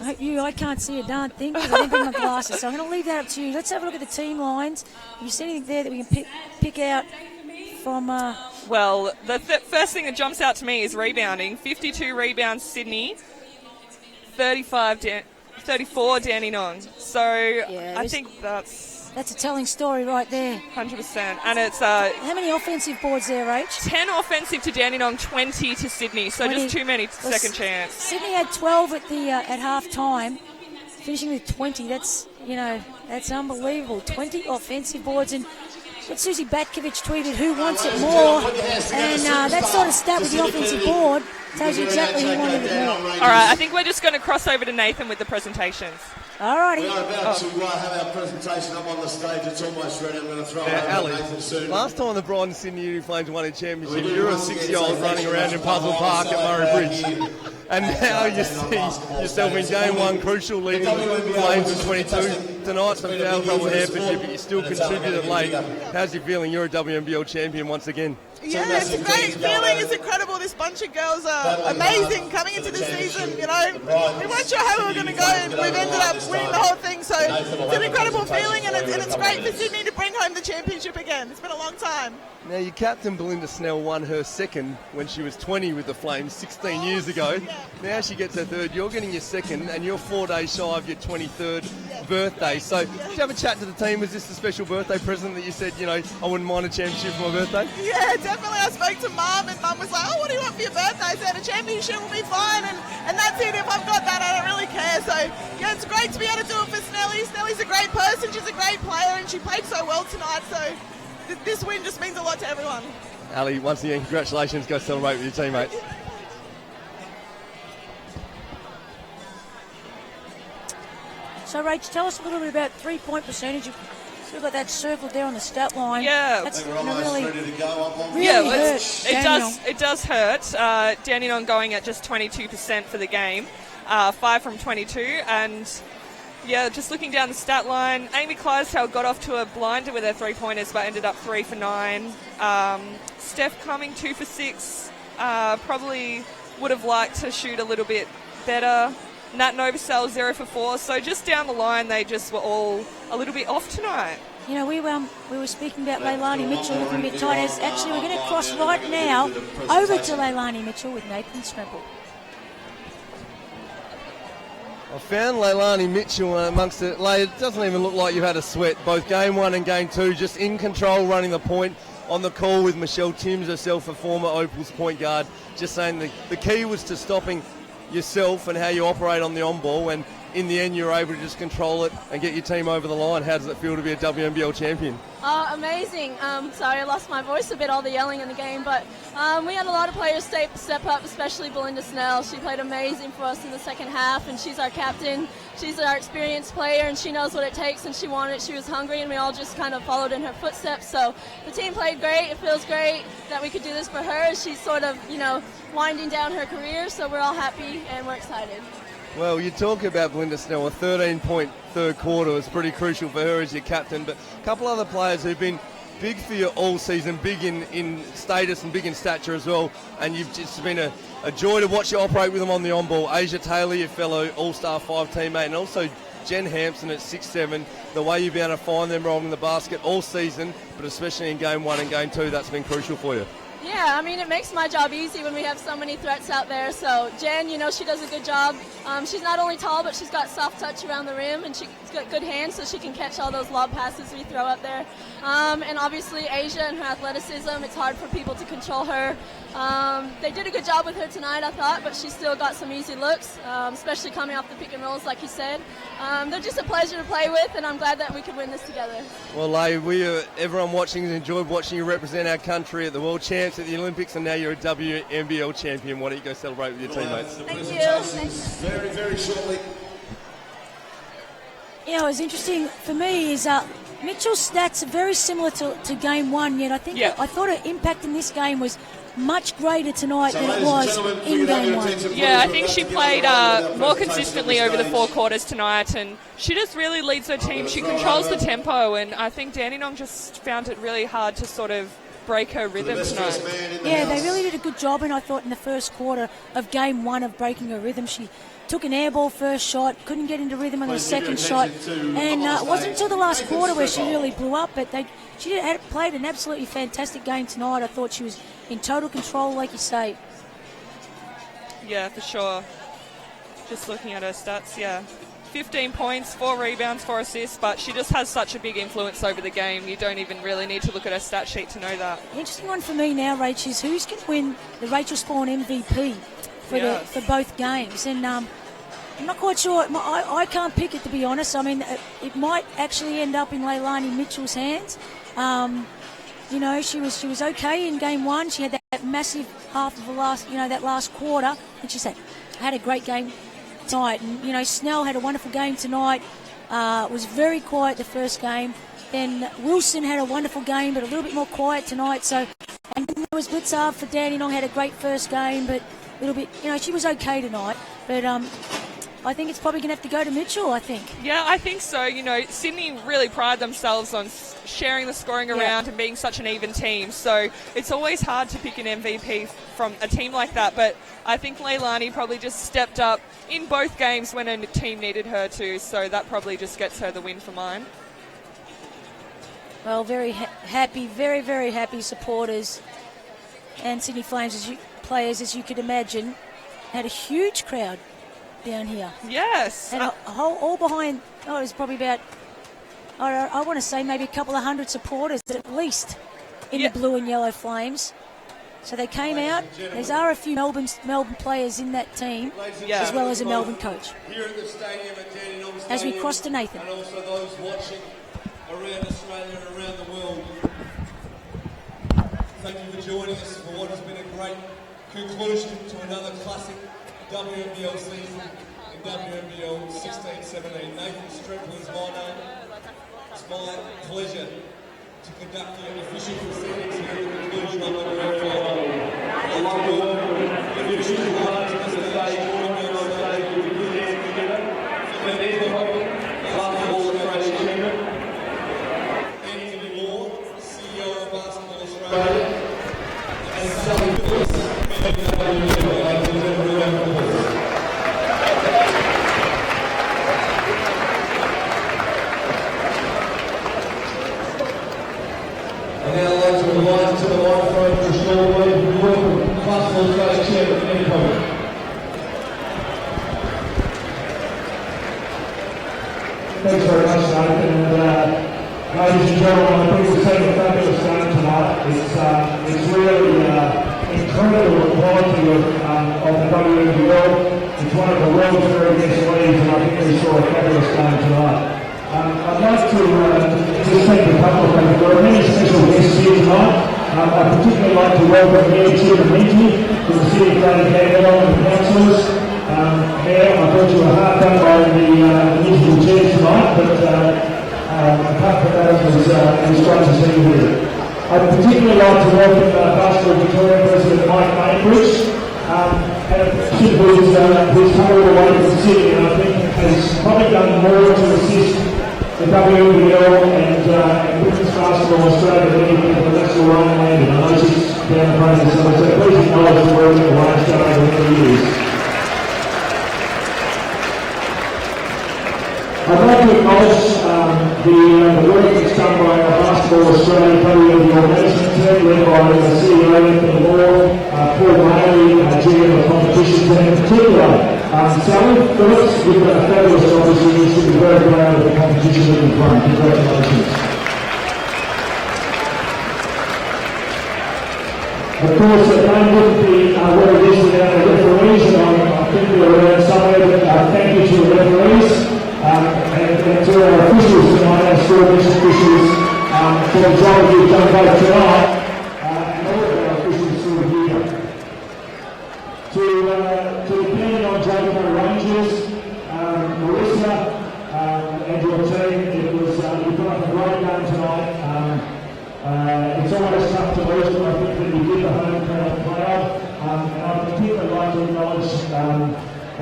I can't see a darn thing because I didn't bring my glasses, so I'm going to leave that up to you. Let's have a look at the team lines. Have you seen anything there that we can pick out from...
Well, the first thing that jumps out to me is rebounding. 52 rebounds, Sydney. 34 Dandenong. So
yeah,
I think that's
a telling story right there.
100%. And it's...
how many offensive boards there, Rach?
10 offensive to Dandenong, 20 to Sydney. So
20.
just too many second chance.
Sydney had 12 at half time, finishing with 20. That's unbelievable. 20 offensive boards. And what Susie Batkovich tweeted, who wants it more? And that sort of stat with the offensive board tells you exactly who wanted it more.
All right, I think we're just going to cross over to Nathan with the presentations.
All righty.
We are about to have our presentation up on the stage. It's almost ready. I'm going to throw it over to Nathan soon.
Last time the Brydens Sydney Uni Flames won a championship, you were a 6-year-old running around in Puzzle Park at Murray Bridge. And now you see yourself in game one, crucial, leading the Flames with 22. Tonight, some foul trouble Herefordshire, but you still contributed late. How's you feeling? You're a WNBL champion once again.
Yeah, it's a great feeling. It's incredible. This bunch of girls are amazing coming into the season. We weren't sure how we were going to go, and we've ended up winning the whole thing. So it's an incredible feeling, and it's great for Sydney to bring home the championship again. It's been a long time.
Now, your captain, Belinda Snell, won her second when she was 20 with the Flames 16 years ago. Now she gets her third. You're getting your second, and you're 4 days shy of your 23rd birthday. So did you have a chat to the team? Was this a special birthday present that you said, I wouldn't mind a championship for my birthday?
Yeah, definitely. I spoke to Mum, and Mum was like, what do you want for your birthday? I said, a championship will be fine, and that's it. If I've got that, I don't really care. So, yeah, it's great to be able to do it for Snelly. Snelly's a great person. She's a great player, and she played so well tonight. So this win just means a lot to everyone.
Ali, once again, congratulations. Go celebrate with your teammates.
So, Rach, tell us a little bit about three-point percentage. We've got that circled there on the stat line.
Yeah,
that's
really ready to go.
It does hurt. Dandenong going at just 22% for the game, 5 from 22, and yeah, just looking down the stat line, Amy Clydesdale got off to a blinder with her three-pointers, but ended up 3 for 9. Steph Cumming 2 for 6. Probably would have liked to shoot a little bit better. Nat Novosel 0 for 4. So just down the line, they just were all a little bit off tonight.
We were speaking about Leilani Mitchell looking a bit tight. Actually, we're going to cross right now over to Leilani Mitchell with Nathan Stremple.
I found Leilani Mitchell amongst it. It doesn't even look like you've had a sweat. Both game one and game two, just in control, running the point. on the call with Michelle Timms herself, a former Opals point guard, just saying the key was to stopping yourself and how you operate on the on-ball, and in the end you were able to just control it and get your team over the line. How does it feel to be a WNBL champion?
Oh, amazing. Sorry, I lost my voice a bit, all the yelling in the game, but we had a lot of players step up, especially Belinda Snell. She played amazing for us in the second half, and she's our captain. She's our experienced player, and she knows what it takes, and she wanted it. She was hungry, and we all just kind of followed in her footsteps. So the team played great. It feels great that we could do this for her. She's sort of, winding down her career, so we're all happy, and we're excited.
Well, you talk about Belinda Snell, a 13-point third quarter was pretty crucial for her as your captain, but a couple other players who've been big for you all season, big in status and big in stature as well, and you've just been a joy to watch you operate with them on the on-ball. Asia Taylor, your fellow All-Star 5 teammate, and also Jen Hampson at 6'7", the way you've been able to find them rolling the basket all season, but especially in Game 1 and Game 2, that's been crucial for you.
Yeah, I mean, it makes my job easy when we have so many threats out there. So Jen, she does a good job. She's not only tall, but she's got soft touch around the rim, and she's got good hands, so she can catch all those lob passes we throw out there. And obviously Asia and her athleticism, it's hard for people to control her. They did a good job with her tonight, I thought, but she's still got some easy looks, especially coming off the pick and rolls, like you said. They're just a pleasure to play with, and I'm glad that we could win this together.
Well, Leigh, everyone watching has enjoyed watching you represent our country at the World Champs, at the Olympics, and now you're a WNBL champion. Why don't you go celebrate with your teammates?
Thank you.
Very, very shortly.
It was interesting for me is Mitchell's stats are very similar to Game 1, yet I think I thought her impact in this game was much greater tonight than it was in Game 1.
Yeah, I think she played more consistently over the 4 quarters tonight, and she just really leads her team. She controls the tempo, and I think Dandenong just found it really hard to sort of break her rhythm tonight.
Yeah, they really did a good job, and I thought in the first quarter of Game 1 of breaking her rhythm, she took an airball first shot, couldn't get into rhythm on the second shot, and it wasn't until the last quarter where she really blew up, but she played an absolutely fantastic game tonight. I thought she was in total control, like you say.
Yeah, for sure. Just looking at her stats, 15 points, 4 rebounds, 4 assists, but she just has such a big influence over the game. You don't even really need to look at her stat sheet to know that.
The interesting one for me now, Rach, is who's going to win the Rachel Spawn MVP for both games. And I'm not quite sure. I can't pick it, to be honest. I mean, it might actually end up in Leilani Mitchell's hands. She was okay in Game 1. She had that massive half of the last quarter, and she had a great game tonight. And Snell had a wonderful game tonight. Was very quiet the first game. Then Wilson had a wonderful game, but a little bit more quiet tonight. So, and then there was Blitzard for Dandenong, had a great first game, but a little bit, she was okay tonight. But I think it's probably going to have to go to Mitchell, I think.
Yeah, I think so. Sydney really pride themselves on sharing the scoring around and being such an even team. So it's always hard to pick an MVP from a team like that. But I think Leilani probably just stepped up in both games when a team needed her to. So that probably just gets her the win for mine.
Well, very happy, very, very happy supporters and Sydney Flames players, as you could imagine, had a huge crowd down here.
Yes.
And all behind, it was probably about, I want to say maybe a couple of hundred supporters at least in the blue and yellow Flames. So they came out. There are a few Melbourne players in that team, as well as a Melbourne coach.
Here at the stadium at Dandenong Stadium,
as we cross to Nathan.
And also those watching around Australia and around the world. Thank you for joining us for what has been a great conclusion to another classic WNBL season in WNBL 16-17. Nathan Strickland is my name. It's my pleasure to conduct the official proceedings here at the conclusion of the Grand Final. I'd like to welcome the official partners to the stage, WNBL stage with the good hands together. For the Basketball Australia Chairman, Anthony Law, CEO of Basketball Australia, and Sally Phillips, head of WNBL. And now I'd like to invite to the microphone for a short word of welcome, Basketball Australia Chairman, Andy Coleman.
Thanks very much, Nathan. And ladies and gentlemen, I think we've seen a fabulous game tonight. It's of the WNBL. It's one of the world's very best leagues, and I think we saw a fabulous game tonight. I'd like to just thank a couple of people. There are many special guests here tonight. I'd particularly like to welcome Mayor Chair Minty from the City of Dandenong and the councillors. Mayor, I thought you were hard done by the musical chairs tonight, but apart from that, it was great to see you here. I'd particularly like to welcome Basketball Victoria President Mike Bainbridge, who's come all the way from the city, and I think has probably done more to assist the WNBL and Brydens Basketball Australia than any people, and that's Lorraine Landon. I know she's down the front of the side, so please acknowledge the work that Lorraine's done over many years. I'd like to acknowledge the work that's done by Basketball Australia WNBL management team, led by the CEO Anthony Moore, Paul Bailey, GM of the competition team, in particular Sally Phillips. You've done a fabulous job this year. You should be very proud of the competition that you've run. Congratulations. Of course, the game wouldn't be where it is without the referees, and I think we're around somewhere, but thank you to the referees. And to our officials tonight, our school officials, for the job you've done both tonight, and all of our officials who are here. To the Dandenong Jayco Rangers, Marissa, and your team, you've done a great game tonight. It's always tough to lose, but I think that you did the home crowd proud. And I'd particularly like to acknowledge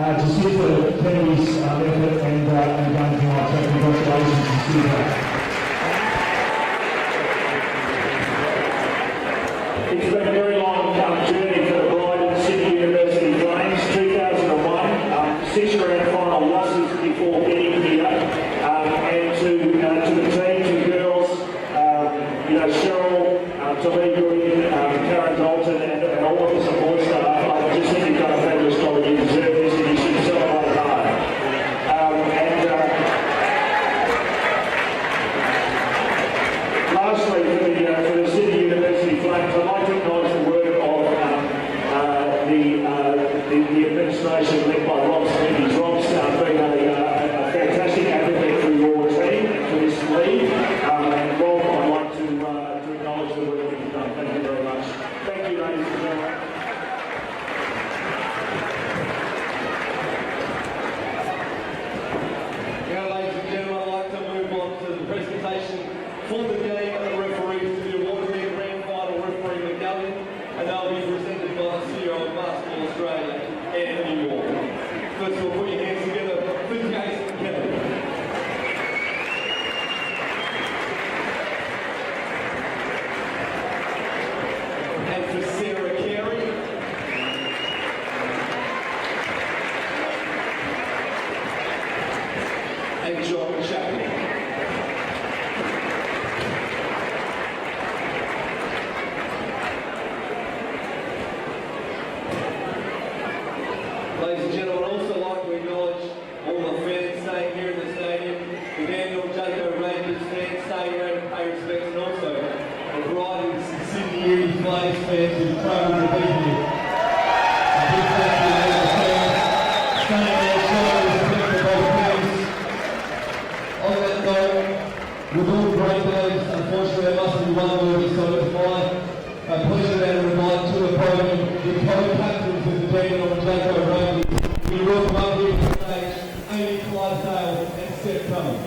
Jacinta Kennedy's effort and game tonight, so congratulations, Jacinta. It's been a very long journey for the Brydens City University Flames. 2001, 6 grand final losses before getting here, and to the team, to girls, Cheryl, to Lee Green, Karen Dalton, and all of the support staff. I just think you've done a fabulous job. You deserve this, and you should celebrate hard. Lastly, for the City University Flames, I'd like to acknowledge the work of the administration led by Rob Smith. Rob's been a fantastic advocate for your team, for this league. And Rob, I'd like to acknowledge the work that you've done. Thank you very much. Thank you, ladies and gentlemen.
Now, ladies and gentlemen, I'd like to move on to the presentation for the game and the referees to the award-winning grand final referee medallion, and they'll be presented by the CEO of Basketball Australia, Anthony Moore. First of all, put your hands together for Jason Kennedy. And for Sarah Carey. And John Chapman. Ladies and gentlemen, I'd also like to acknowledge all the fans staying here in the stadium, the Dandenong Jayco Rangers fans staying around to pay respects, and also the Brydens Sydney Uni Flames fans who've travelled to be here. A big thank you to the fans staying there, showing respect to both teams. On that note, with all great games, unfortunately there must be one word we solidify. A pleasure now to invite to the podium the co-captains of the Dandenong Jayco Rangers. We welcome up here to the stage Amy Clydesdale and Steph Cummings.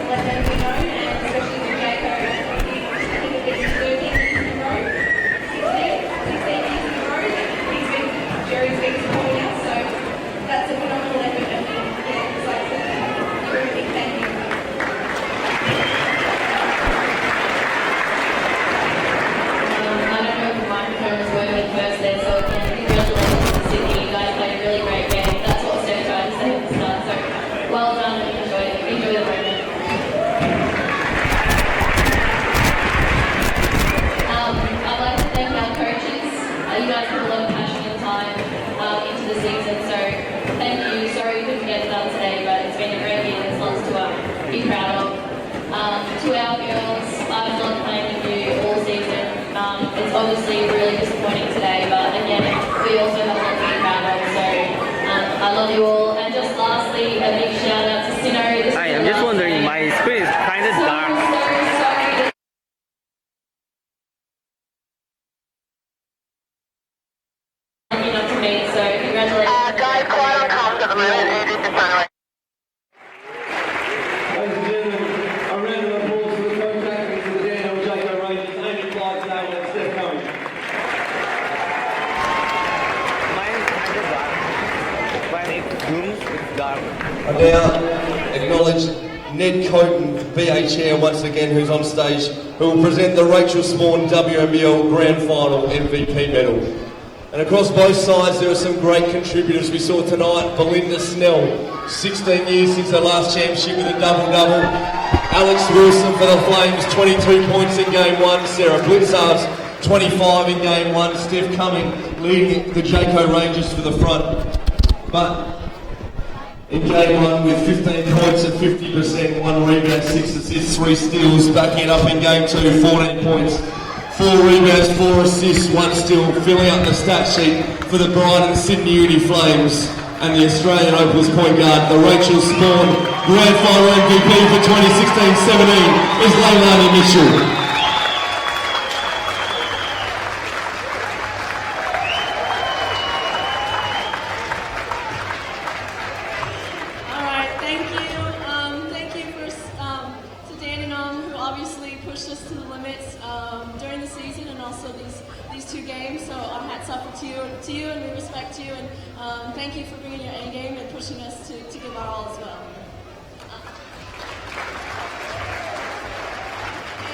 Let them know obviously really disappointing today, but again, we also have a lot to be proud of. So I love you all. And just lastly, a big shout out to Sino.
Hi, I'm just wondering, my screen is kind of dark.
Enough to me, so congratulations.
Guys, quite uncomfortable at the moment. Who did this anyway?
Ladies and gentlemen, a round of applause for the co-captains of the Dandenong Jayco Rangers, Amy Clydesdale and Steph Cummings.
Mine is kind of dark. When it zooms, it's dark.
I now acknowledge Ned Coaten, BA Chair once again, who's on stage, who will present the Rachel Spawn WNBL Grand Final MVP medal. And across both sides there are some great contributors. We saw tonight Belinda Snell, 16 years since her last championship with a double-double. Alex Wilson for the Flames, 22 points in Game 1. Sarah Blitzarves, 25 in Game 1. Steph Cumming leading the Jayco Rangers for the front. But in Game 1 with 15 points at 50%, 1 rebound, 6 assists, 3 steals. Backing it up in Game 2, 14 points. 4 rebounds, 4 assists, 1 steal, filling up the stat sheet for the Brydens Sydney Uni Flames and the Australian Opals point guard, the Rachel Spawn Grand Final MVP for 2016-17 is Leilani Mitchell.
Thank you for bringing your A game and pushing us to give our all as well.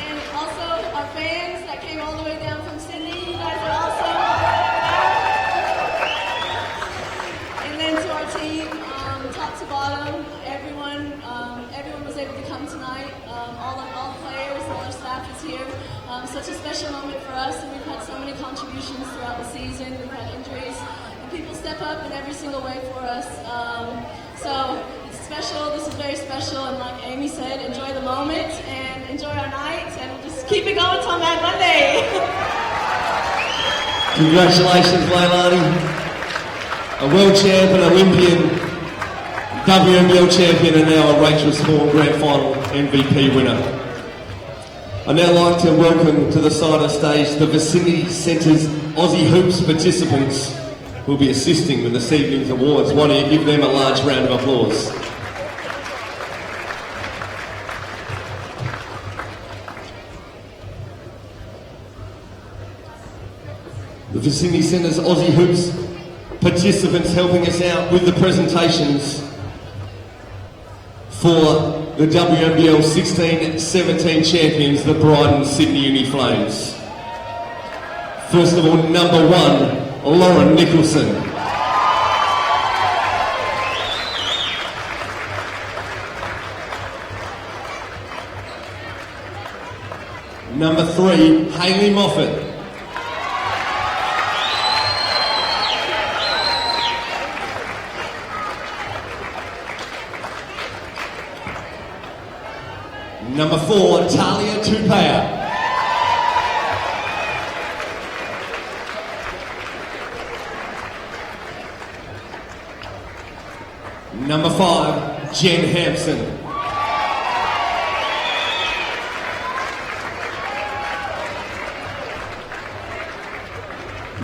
And also our fans that came all the way down from Sydney, you guys are awesome. And then to our team, top to bottom, everyone was able to come tonight. All the players, all our staff is here. Such a special moment for us, and we've had so many contributions throughout the season. We've had injuries. People step up in every single way for us. So it's special. This is very special. And like Amy said, enjoy the moment and enjoy our night. And we'll just keep it going till Mad Monday.
Congratulations, Leilani. A world champion, Olympian, WNBL champion, and now a Rachel Spawn Grand Final MVP winner. I'd now like to welcome to the side of the stage the Vicinity Centre's Aussie Hoops participants who will be assisting with this evening's awards. Why don't you give them a large round of applause? The Vicinity Centre's Aussie Hoops participants helping us out with the presentations for the WNBL 16-17 champions, the Brydens Sydney Uni Flames. First of all, number 1, Lauren Nicholson. Number 3, Hayley Moffat. Number 4, Talia Tupea. Number 5, Jen Hampson.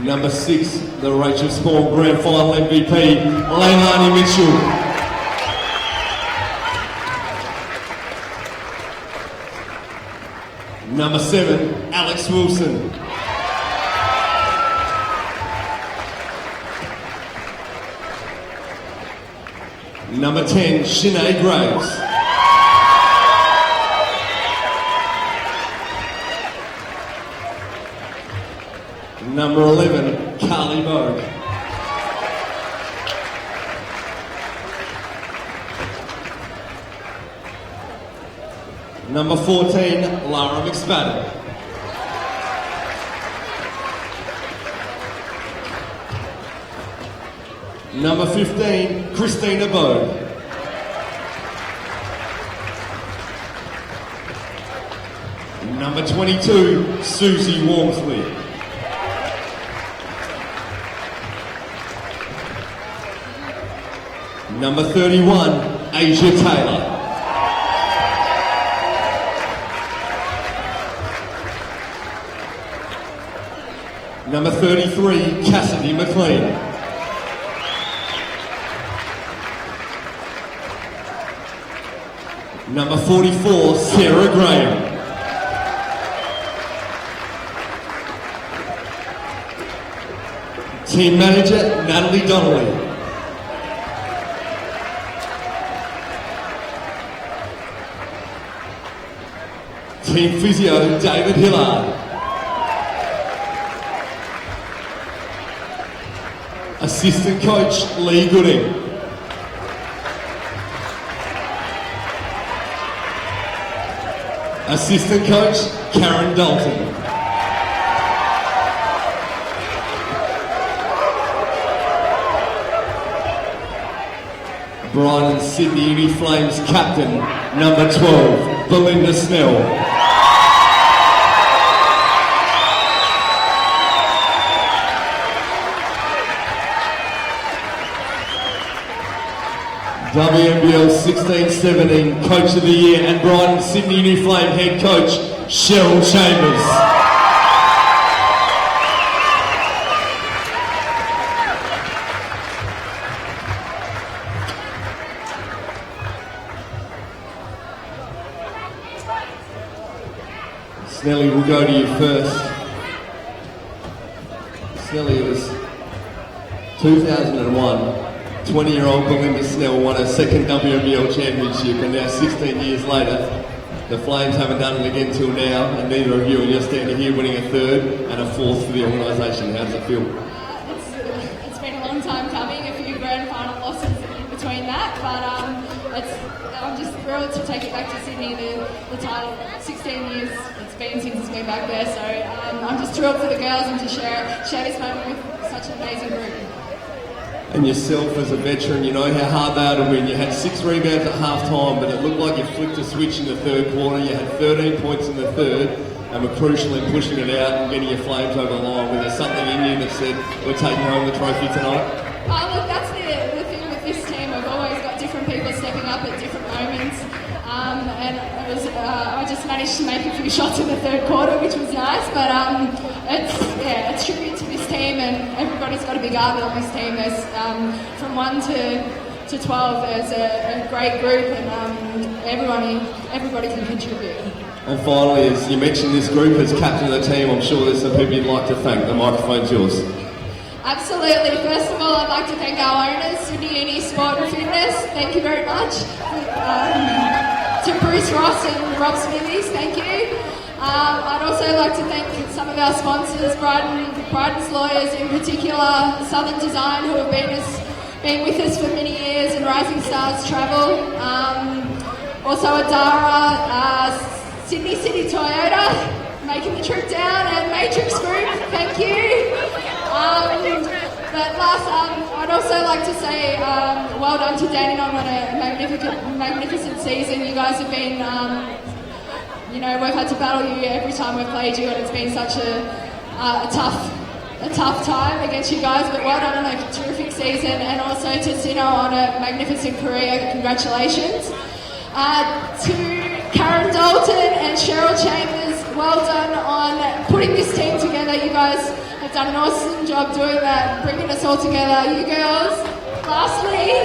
Number 6, the Rachel Spawn Grand Final MVP, Leilani Mitchell. Number 7, Alex Wilson. Number 10, Sinead Graves. Number 11, Carly Bogue. Number 14, Lara McSpadden. Number 15, Christina Bogue. Number 22, Susie Walmsley. Number 31, Asia Taylor. Number 33, Cassidy McLean. Number 44, Sarah Graham. Team Manager, Natalie Donnelly. Team Physio, David Hillard. Assistant Coach, Lee Gooding. Assistant Coach, Karen Dalton. Brydens Sydney Uni Flames Captain, number 12, Belinda Snell. WNBL 16-17 Coach of the Year and Brydens Sydney Uni Flame Head Coach, Cheryl Chambers. Snelly, we'll go to you first. Snelly, it was 2001. 20-year-old Belinda Snell won her second WNBL championship, and now 16 years later, the Flames haven't done it again till now, and neither of you, and you're standing here winning a third and a fourth for the organisation. How does it feel?
It's been a long time coming, a few grand final losses in between that, but I'm just thrilled to take it back to Sydney, the title. 16 years it's been since it's been back there, so I'm just thrilled for the girls and to share this moment with such an amazing group.
And yourself as a veteran, you know how hard they are to win. You had 6 rebounds at half-time, but it looked like you flicked a switch in the third quarter. You had 13 points in the third, and were crucial in pushing it out and getting your Flames over the line. Was there something in you that said, we're taking home the trophy tonight?
Look, that's the thing with this team. We've always got different people stepping up at different moments. And it was, I just managed to make a few shots in the third quarter, which was nice. But it's tribute to this team, and everybody's got a big arbor on this team. There's from 1 to 12. There's a great group, and everybody can contribute.
And finally, as you mentioned this group as captain of the team, I'm sure there's some people you'd like to thank. The microphone's yours.
Absolutely. First of all, I'd like to thank our owners, Sydney Uni Sport and Fitness. Thank you very much. To Bruce Ross and Rob Smithies, thank you. I'd also like to thank some of our sponsors, Brydens Lawyers in particular, Southern Design, who have been with us for many years, and Rising Stars Travel. Also Adara, Sydney City Toyota, making the trip down, and Matrix Group, thank you. But last, I'd also like to say well done to Dandenong on a magnificent season. You guys have been, we've had to battle you every time we've played you, and it's been such a tough time against you guys. But well done on a terrific season, and also to Sino on a magnificent career. Congratulations. To Karen Dalton and Cheryl Chambers, well done on putting this team together. You guys have done an awesome job doing that, bringing us all together. You girls, lastly,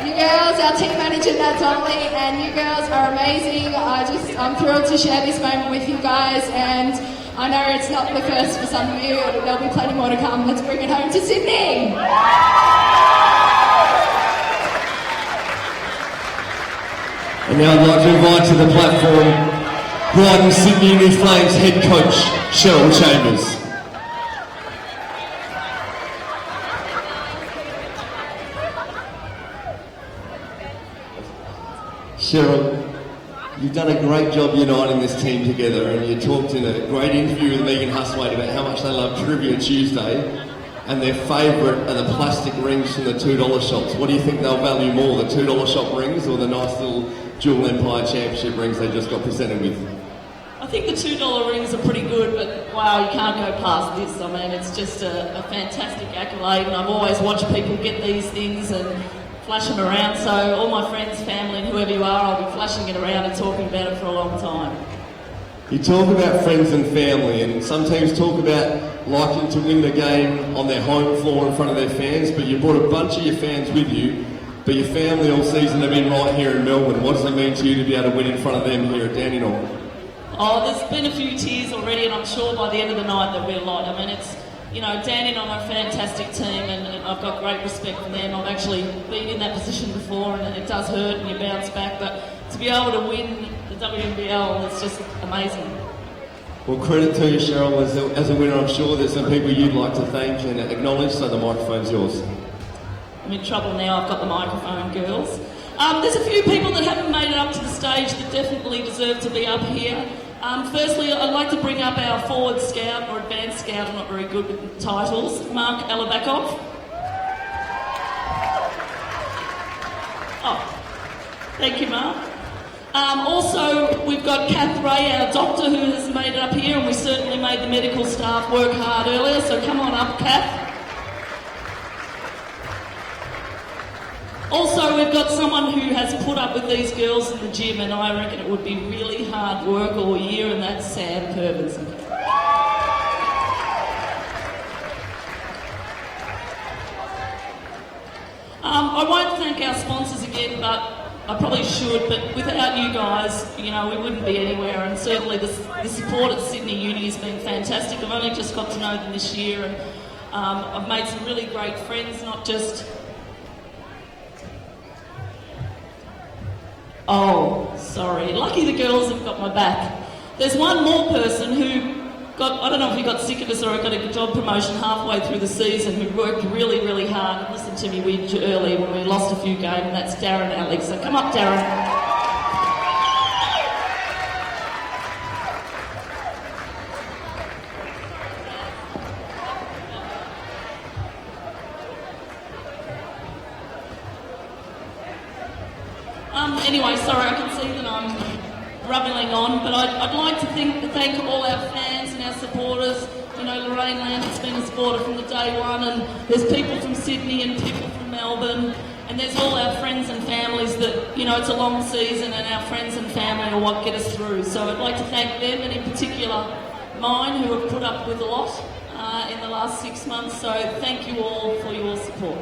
you girls, our team manager Nat Donnelly, and you girls are amazing. I'm thrilled to share this moment with you guys, and I know it's not the first for some of you. There'll be plenty more to come. Let's bring it home to Sydney.
And now I'd like to invite to the platform Brydens Sydney Uni Flames head coach, Cheryl Chambers. Cheryl, you've done a great job uniting this team together, and you talked in a great interview with Megan Hustwaite about how much they love Trivia Tuesday, and their favourite are the plastic rings from the $2 shops. What do you think they'll value more, the $2 shop rings or the nice little Dual Empire Championship rings they just got presented with?
I think the $2 rings are pretty good, but wow, you can't go past this. I mean, it's just a fantastic accolade, and I've always watched people get these things and flash them around. So all my friends, family, and whoever you are, I'll be flashing it around and talking about it for a long time.
You talk about friends and family, and some teams talk about liking to win the game on their home floor in front of their fans, but you brought a bunch of your fans with you, but your family all season have been right here in Melbourne. What does it mean to you to be able to win in front of them here at Dandenong?
Oh, there's been a few tears already, and I'm sure by the end of the night there'll be a lot. I mean, it's, you know, Dandenong are a fantastic team, and I've got great respect for them. I've actually been in that position before, and it does hurt, and you bounce back, but to be able to win the WNBL, it's just amazing.
Well, credit to you, Cheryl. As a winner, I'm sure there's some people you'd like to thank and acknowledge, so the microphone's yours.
I'm in trouble now, I've got the microphone, girls. There's a few people that haven't made it up to the stage that definitely deserve to be up here. Firstly, I'd like to bring up our forward scout, or advanced scout, I'm not very good with titles, Mark Alabakov. Oh, thank you, Mark. Also, we've got Kath Ray, our doctor, who has made it up here, and we certainly made the medical staff work hard earlier, so come on up, Kath. Also, we've got someone who has put up with these girls in the gym, and I reckon it would be really hard work all year, and that's Sam Purvinson. I won't thank our sponsors again, but I probably should, but without you guys, you know, we wouldn't be anywhere, and certainly the support at Sydney Uni has been fantastic. I've only just got to know them this year, and I've made some really great friends, not just... Oh, sorry. Lucky the girls have got my back. There's one more person who got, I don't know if he got sick of us or got a job promotion halfway through the season, who worked really, really hard. And listen to me early when we lost a few games, and that's Darren Alex. So come up, Darren. Anyway, sorry, I can see that I'm rubbling on, but I'd like to thank all our fans and our supporters. You know, Lorraine Landon's been a supporter from the day one, and there's people from Sydney and people from Melbourne, and there's all our friends and families that, you know, it's a long season, and our friends and family are what get us through. So I'd like to thank them, and in particular mine, who have put up with a lot in the last 6 months. So thank you all for your support.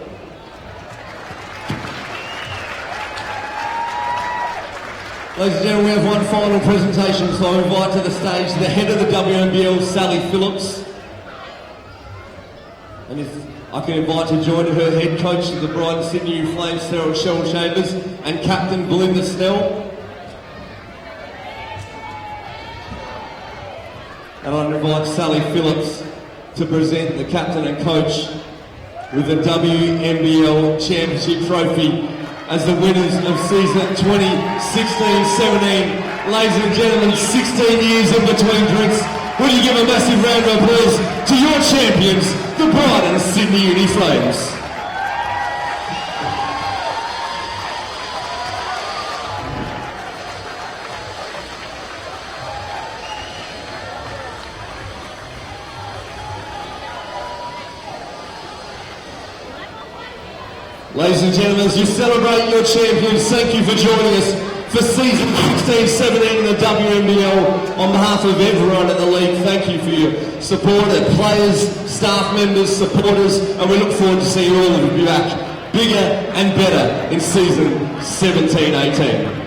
Ladies and gentlemen, we have one final presentation, so I invite to the stage the head of the WNBL, Sally Phillips. And if I can invite to join her head coach of the Brydens Sydney Flames, Cheryl Chambers, and captain Belinda Snell. And I invite Sally Phillips to present the captain and coach with the WNBL Championship Trophy as the winners of season 2016-17. Ladies and gentlemen, 16 years in between drinks. Will you give a massive round of applause to your champions, the Brydens Sydney Uni Flames. Ladies and gentlemen, as you celebrate your champions, thank you for joining us for season 16-17 in the WNBL. On behalf of everyone at the league, thank you for your support, players, staff members, supporters, and we look forward to seeing all of you back bigger and better in season 17-18.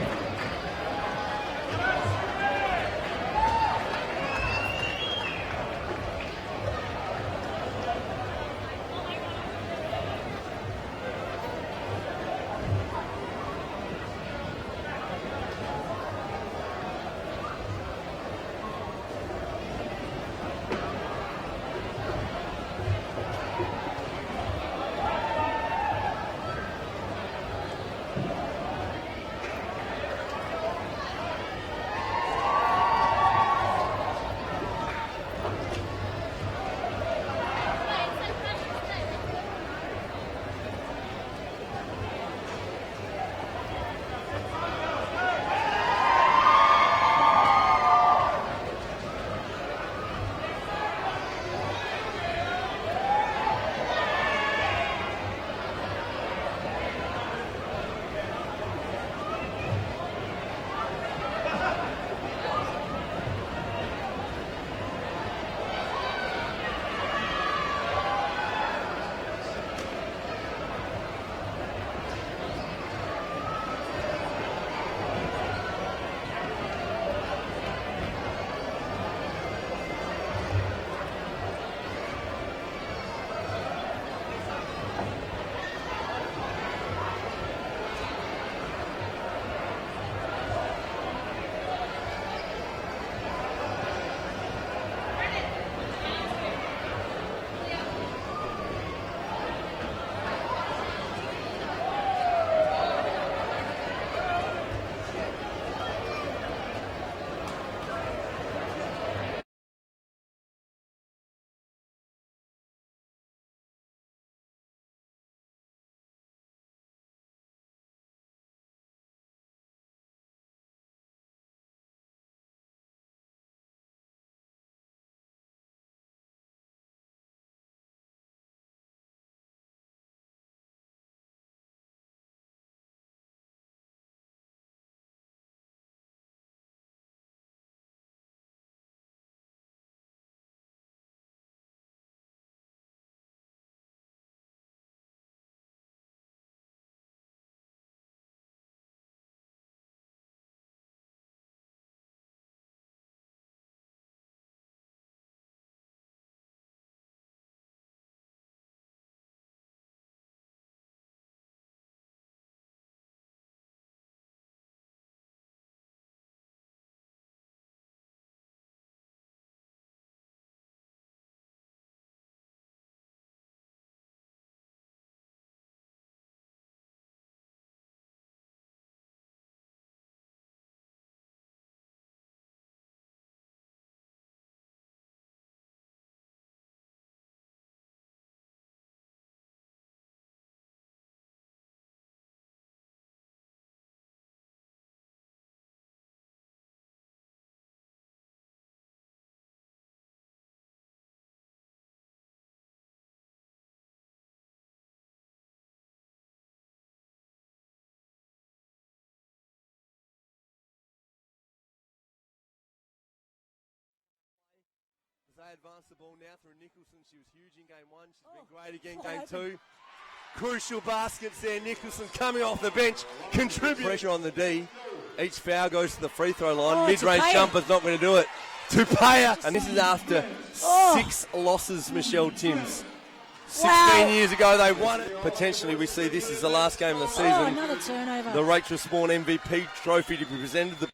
advance the ball now through Nicholson. She was huge in game 1. She's been great again
wide
game
open.
2. Crucial baskets there. Nicholson coming off the bench, contributing. Pressure on the D. Each foul goes to the free throw line. Mid-range
Tupaya.
jumper's not going to do it. Tupaya. And this is after 6 losses, Michelle Timms. 16 years ago they won it. Potentially we see this is the last game of the season.
Oh, another turnover.
The Rachel Spawn MVP trophy to be presented.